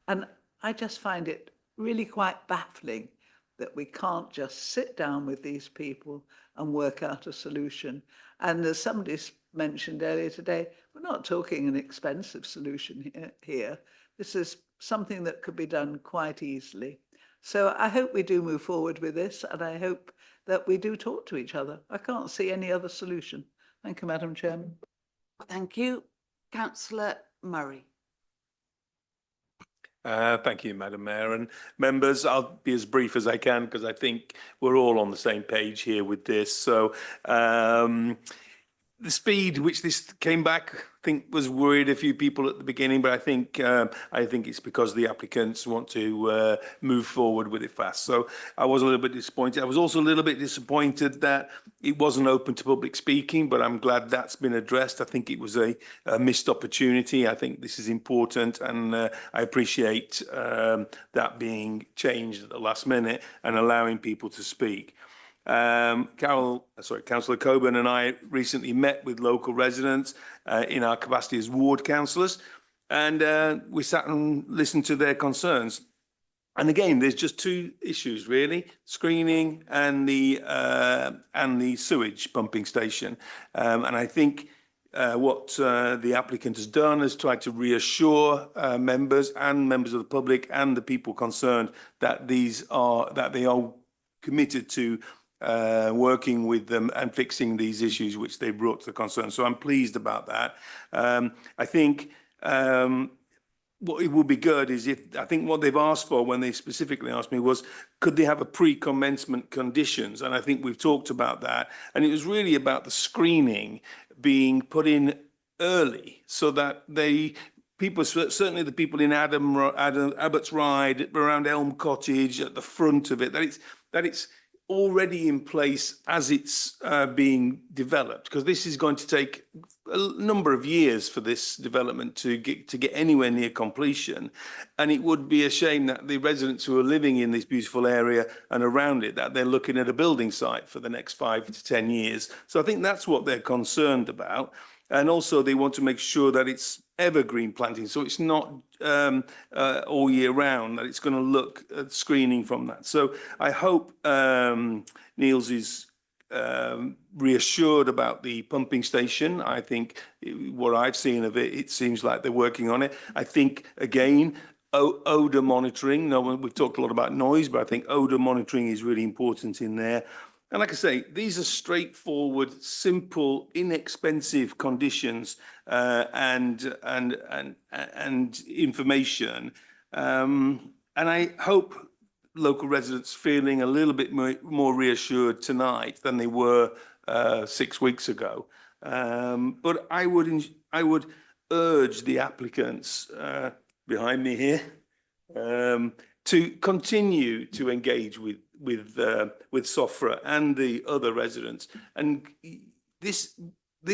And I just find it really quite baffling that we can't just sit down with these people and work out a solution. And as somebody mentioned earlier today, we're not talking an expensive solution here. This is something that could be done quite easily. So I hope we do move forward with this, and I hope that we do talk to each other. I can't see any other solution. Thank you, Madam Chairman. Thank you. Councillor Murray. Thank you, Madam Mayor. And members, I'll be as brief as I can because I think we're all on the same page here with this. So the speed which this came back, I think, was worried a few people at the beginning, but I think it's because the applicants want to move forward with it fast. So I was a little bit disappointed. I was also a little bit disappointed that it wasn't open to public speaking, but I'm glad that's been addressed. I think it was a missed opportunity. I think this is important, and I appreciate that being changed at the last minute and allowing people to speak. Councillor Coburn and I recently met with local residents in our capacity as ward councillors, and we sat and listened to their concerns. And again, there's just two issues really: screening and the sewage pumping station. And I think what the applicant has done is tried to reassure members of the public and the people concerned that they are committed to working with them and fixing these issues which they brought to the concern. So I'm pleased about that. I think what it would be good is I think what they've asked for when they specifically asked me was, could they have a pre-commencement conditions? And I think we've talked about that. And it was really about the screening being put in early so that people, certainly the people in Abbott's Ride, around Elm Cottage, at the front of it, that it's already in place as it's being developed, because this is going to take a number of years for this development to get anywhere near completion. And it would be a shame that the residents who are living in this beautiful area and around it, that they're looking at a building site for the next 5 to 10 years. So I think that's what they're concerned about. And also they want to make sure that it's evergreen planting, so it's not all year round, that it's going to look at screening from that. So I hope Niels is reassured about the pumping station. I think what I've seen of it, it seems like they're working on it. I think, again, odour monitoring. No, we've talked a lot about noise, but I think odour monitoring is really important in there. And like I say, these are straightforward, simple, inexpensive conditions and information. And I hope local residents feeling a little bit more reassured tonight than they were 6 weeks ago. But I would urge the applicants behind me here to continue to engage with SOFRA and the other residents. And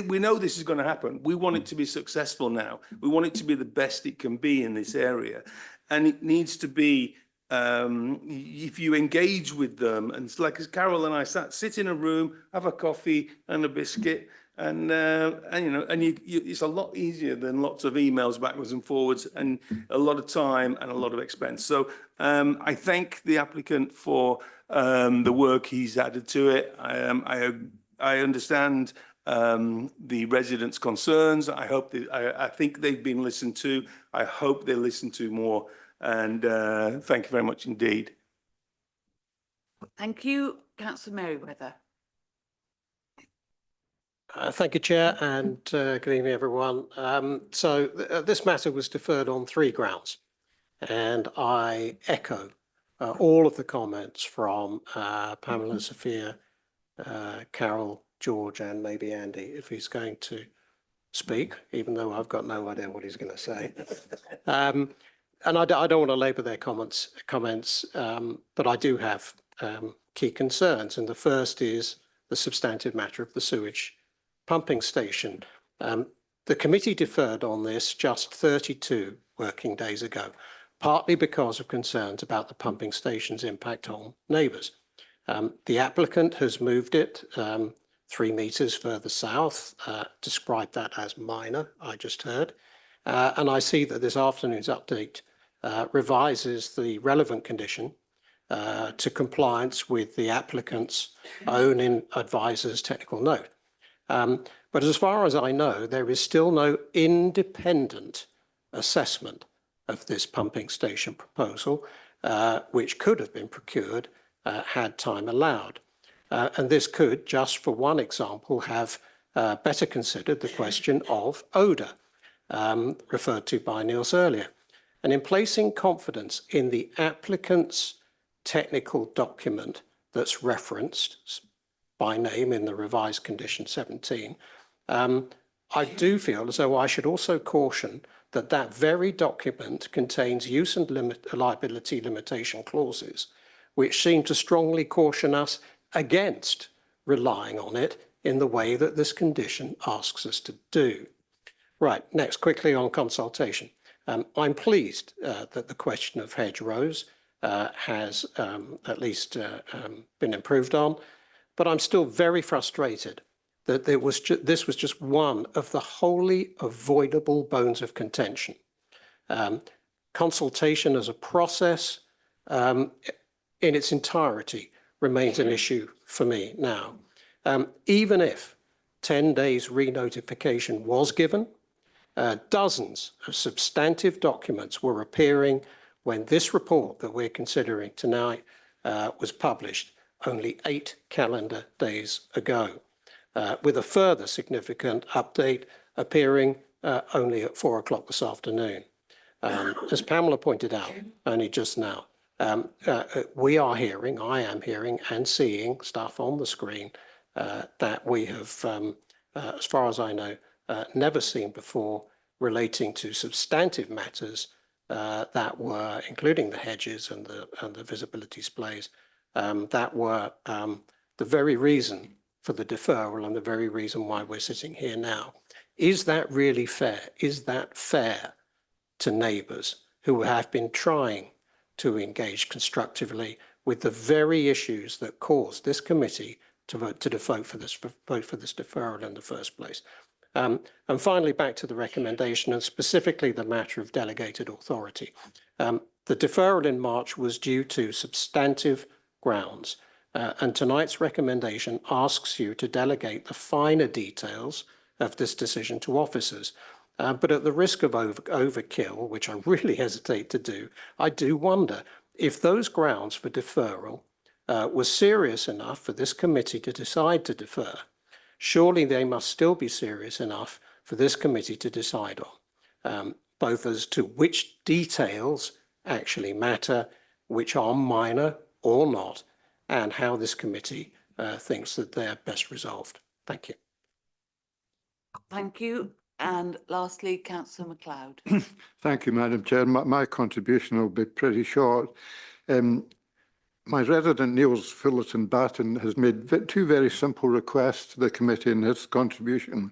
we know this is going to happen. We want it to be successful now. We want it to be the best it can be in this area. And it needs to be, if you engage with them, and it's like as Carol and I sit in a room, have a coffee and a biscuit, and it's a lot easier than lots of emails backwards and forwards, and a lot of time and a lot of expense. So I thank the applicant for the work he's added to it. I understand the residents' concerns. I think they've been listened to. I hope they're listened to more. And thank you very much indeed. Thank you, Councillor Merriweather. Thank you, Chair, and good evening, everyone. This matter was deferred on 3 grounds, and I echo all of the comments from Pamela, Sophia, Carol, George, and maybe Andy, if he's going to speak, even though I've got no idea what he's going to say. And I don't want to labour their comments, but I do have key concerns, and the first is the substantive matter of the sewage pumping station. The committee deferred on this just 32 working days ago, partly because of concerns about the pumping station's impact on neighbours. The applicant has moved it 3 metres further south, described that as minor, I just heard. And I see that this afternoon's update revises the relevant condition to compliance with the applicant's own advisor's technical note. But as far as I know, there is still no independent assessment of this pumping station proposal, which could have been procured had time allowed. And this could, just for one example, have better considered the question of odour, referred to by Niels earlier. And in placing confidence in the applicant's technical document that's referenced by name in the revised condition 17, I do feel as though I should also caution that that very document contains use and liability limitation clauses, which seem to strongly caution us against relying on it in the way that this condition asks us to do. Right, next, quickly on consultation. I'm pleased that the question of hedgerows has at least been improved on, but I'm still very frustrated that this was just one of the wholly avoidable bones of contention. Consultation as a process in its entirety remains an issue for me now. Even if 10 days re-notification was given, dozens of substantive documents were appearing when this report that we're considering tonight was published only 8 calendar days ago, with a further significant update appearing only at 4 o'clock this afternoon. As Pamela pointed out only just now, I am hearing and seeing stuff on the screen that we have, as far as I know, never seen before, relating to substantive matters that were, including the hedges and the visibility displays, that were the very reason for the deferral and the very reason why we're sitting here now. Is that really fair? Is that fair to neighbours who have been trying to engage constructively with the very issues that caused this committee to vote for this deferral in the first place? And finally, back to the recommendation, and specifically the matter of delegated authority. The deferral in March was due to substantive grounds, and tonight's recommendation asks you to delegate the finer details of this decision to officers. But at the risk of overkill, which I really hesitate to do, I do wonder if those grounds for deferral were serious enough for this committee to decide to defer. Surely they must still be serious enough for this committee to decide on, both as to which details actually matter, which are minor or not, and how this committee thinks that they're best resolved. Thank you. Thank you. And lastly, Councillor MacLeod. Thank you, Madam Chair. My contribution will be pretty short. My resident, Niels Fullerton Batten, has made 2 very simple requests to the committee in his contribution,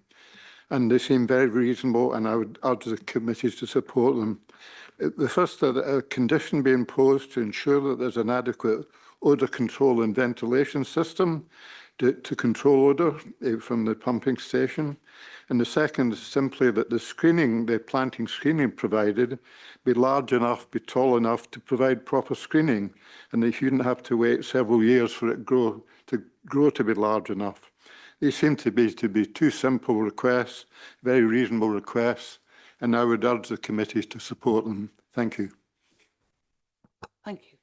and they seem very reasonable, and I would urge the committees to support them. The first, a condition be imposed to ensure that there's an adequate odour control and ventilation system to control odour from the pumping station. And the second is simply that the planting screening provided be large enough, be tall enough to provide proper screening, and they shouldn't have to wait several years for it to grow to be large enough. They seem to be two simple requests, very reasonable requests, and I would urge the committee to support them. Thank you. Thank you.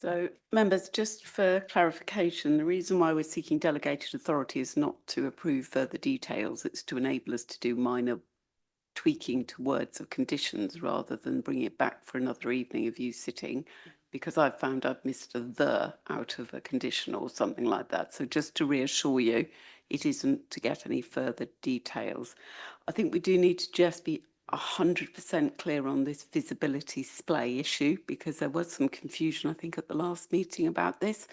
So, members, just for clarification, the reason why we're seeking delegated authority is not to approve further details. It's to enable us to do minor tweaking to words of conditions rather than bring it back for another evening of you sitting, because I've found I've missed a "the" out of a condition or something like that. So just to reassure you, it isn't to get any further details. I think we do need to just be 100% clear on this visibility splay issue, because there was some confusion, I think, at the last meeting about this.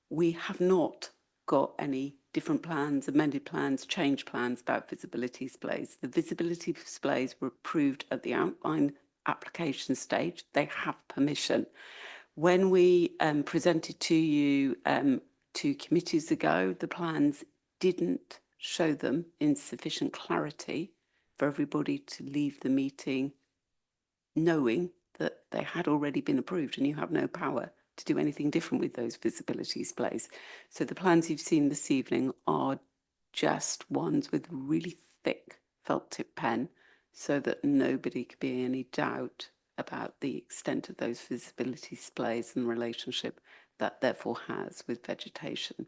We have not got any different plans, amended plans, change plans about visibility displays. The visibility displays were approved at the outline application stage. They have permission. When we presented to you 2 committees ago, the plans didn't show them in sufficient clarity for everybody to leave the meeting knowing that they had already been approved, and you have no power to do anything different with those visibility displays. So the plans you've seen this evening are just ones with really thick felt tip pen, so that nobody could be in any doubt about the extent of those visibility displays and the relationship that therefore has with vegetation.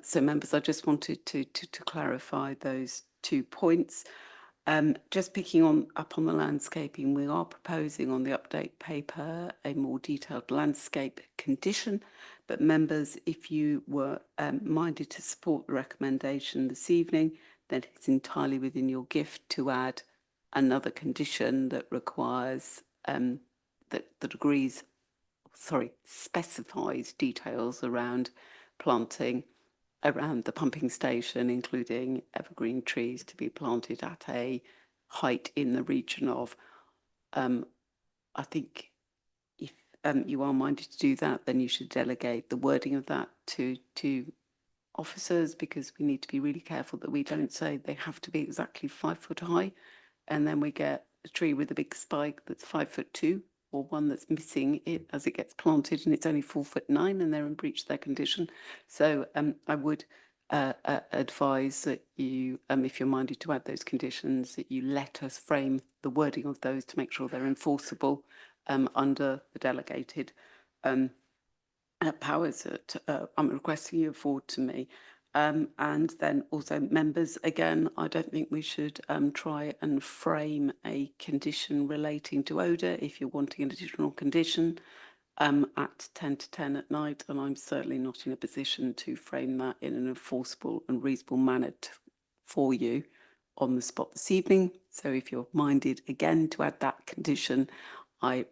So members, I just wanted to clarify those 2 points. Just picking up on the landscaping, we are proposing on the update paper a more detailed landscape condition, but members, if you were minded to support the recommendation this evening, then it's entirely within your gift to add another condition that requires, specifies details around planting around the pumping station, including evergreen trees to be planted at a height in the region of, I think if you are minded to do that, then you should delegate the wording of that to officers, because we need to be really careful that we don't say they have to be exactly 5 foot high, and then we get a tree with a big spike that's 5'2", or one that's missing it as it gets planted and it's only 4'9", and they're in breach of their condition. So I would advise that you, if you're minded to add those conditions, that you let us frame the wording of those to make sure they're enforceable under the delegated powers that I'm requesting you afford to me. And then also members, again, I don't think we should try and frame a condition relating to odour if you're wanting an additional condition at 10 to 10 at night, and I'm certainly not in a position to frame that in an enforceable and reasonable manner for you on the spot this evening. So if you're minded again to add that condition, I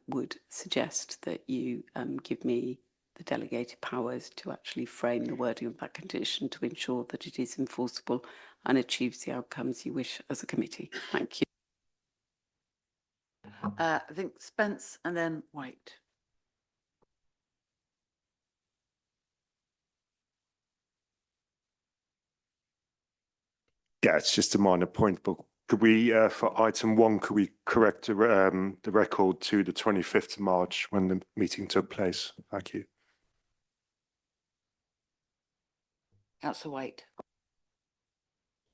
would suggest that you give me the delegated powers to actually frame the wording of that condition to ensure that it is enforceable and achieves the outcomes you wish as a committee. Thank you. I think Spence and then White. Yeah, it's just a minor point, but could we, for item 1, could we correct the record to the 25th of March when the meeting took place? Thank you. Councillor White.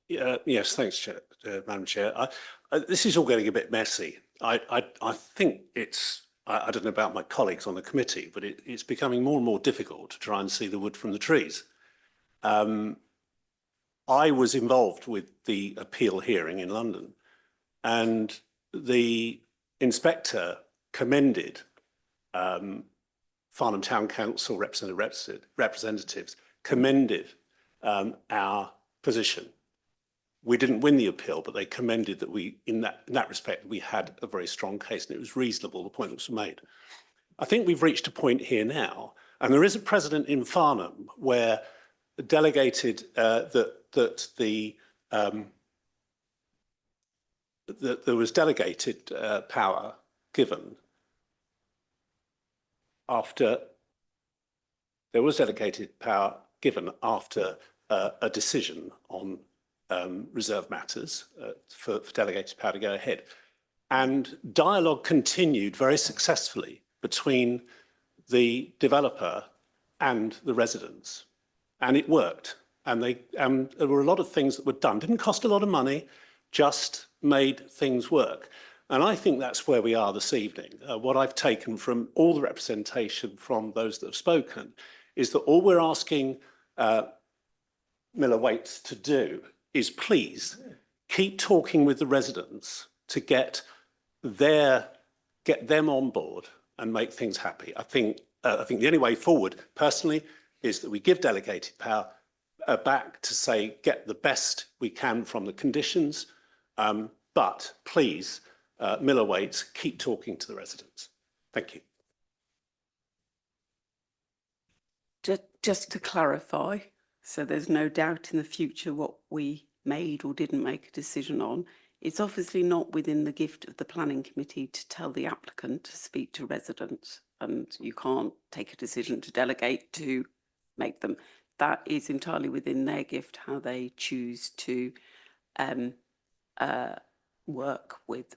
Yes, thanks, Chair, Madam Chair. This is all getting a bit messy. I think it's, I don't know about my colleagues on the committee, but it's becoming more and more difficult to try and see the wood from the trees. I was involved with the appeal hearing in London, and the inspector commended Farnham Town Council representatives, commended our position. We didn't win the appeal, but they commended that we, in that respect, we had a very strong case and it was reasonable, the point that was made. I think we've reached a point here now, and there is a precedent in Farnham where delegated that there was delegated power given after a decision on reserve matters for delegated power to go ahead. And dialogue continued very successfully between the developer and the residents. And it worked. And there were a lot of things that were done. Didn't cost a lot of money, just made things work. And I think that's where we are this evening. What I've taken from all the representation from those that have spoken is that all we're asking Miller Waits to do is please keep talking with the residents to get them on board and make things happy. I think the only way forward, personally, is that we give delegated power back to say, get the best we can from the conditions, but please, Miller Waits, keep talking to the residents. Thank you. Just to clarify, so there's no doubt in the future what we made or didn't make a decision on, it's obviously not within the gift of the planning committee to tell the applicant to speak to residents, and you can't take a decision to delegate to make them. That is entirely within their gift, how they choose to work with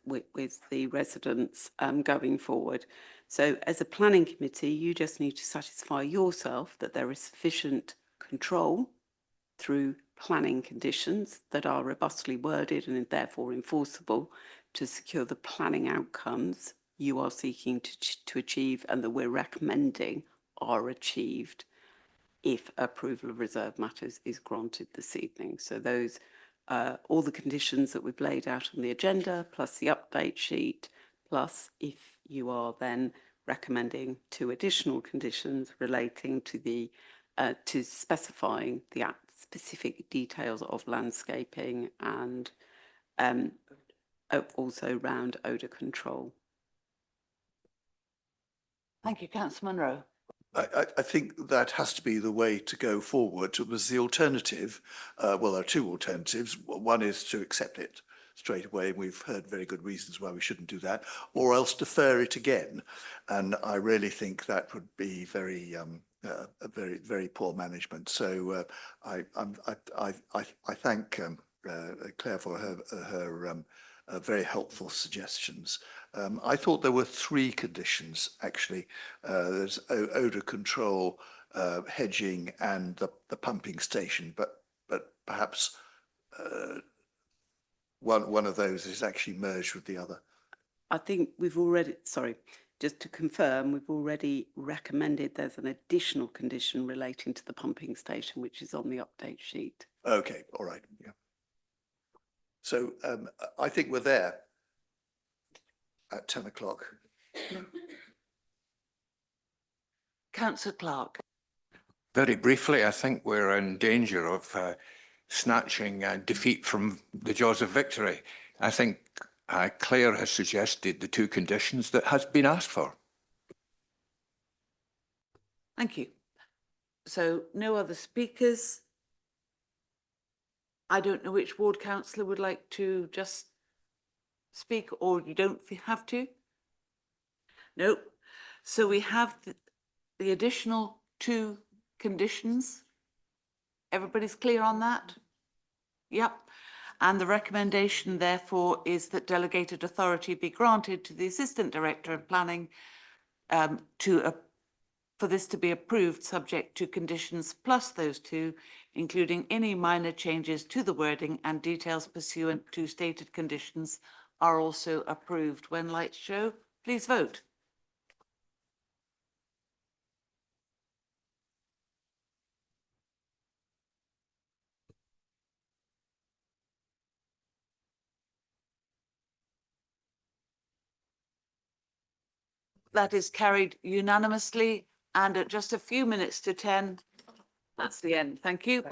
the residents going forward. So as a planning committee, you just need to satisfy yourself that there is sufficient control through planning conditions that are robustly worded and therefore enforceable to secure the planning outcomes you are seeking to achieve and that we're recommending are achieved if approval of reserve matters is granted this evening. So those, all the conditions that we've laid out on the agenda, plus the update sheet, plus if you are then recommending 2 additional conditions relating to the to specifying the specific details of landscaping and also around odour control. Thank you, Councillor Munro. I think that has to be the way to go forward. It was the alternative. Well, there are 2 alternatives. One is to accept it straight away. We've heard very good reasons why we shouldn't do that, or else defer it again. And I really think that would be very, very poor management. So I thank Claire for her very helpful suggestions. I thought there were 3 conditions, actually. There's odour control, hedging and the pumping station, but perhaps one of those is actually merged with the other. I think we've already, sorry, just to confirm, we've already recommended there's an additional condition relating to the pumping station, which is on the update sheet. Okay, all right, yeah. So I think we're there at 10 o'clock. Councillor Clark. Very briefly, I think we're in danger of snatching defeat from the jaws of victory. I think Claire has suggested the 2 conditions that has been asked for. Thank you. So no other speakers. I don't know which ward councillor would like to just speak, or you don't have to. No. So we have the additional 2 conditions. Everybody's clear on that? Yep. And the recommendation, therefore, is that delegated authority be granted to the Assistant Director of Planning for this to be approved, subject to conditions plus those 2, including any minor changes to the wording, and details pursuant to stated conditions are also approved. When lights show, please vote. That is carried unanimously, and at just a few minutes to 10, that's the end. Thank you.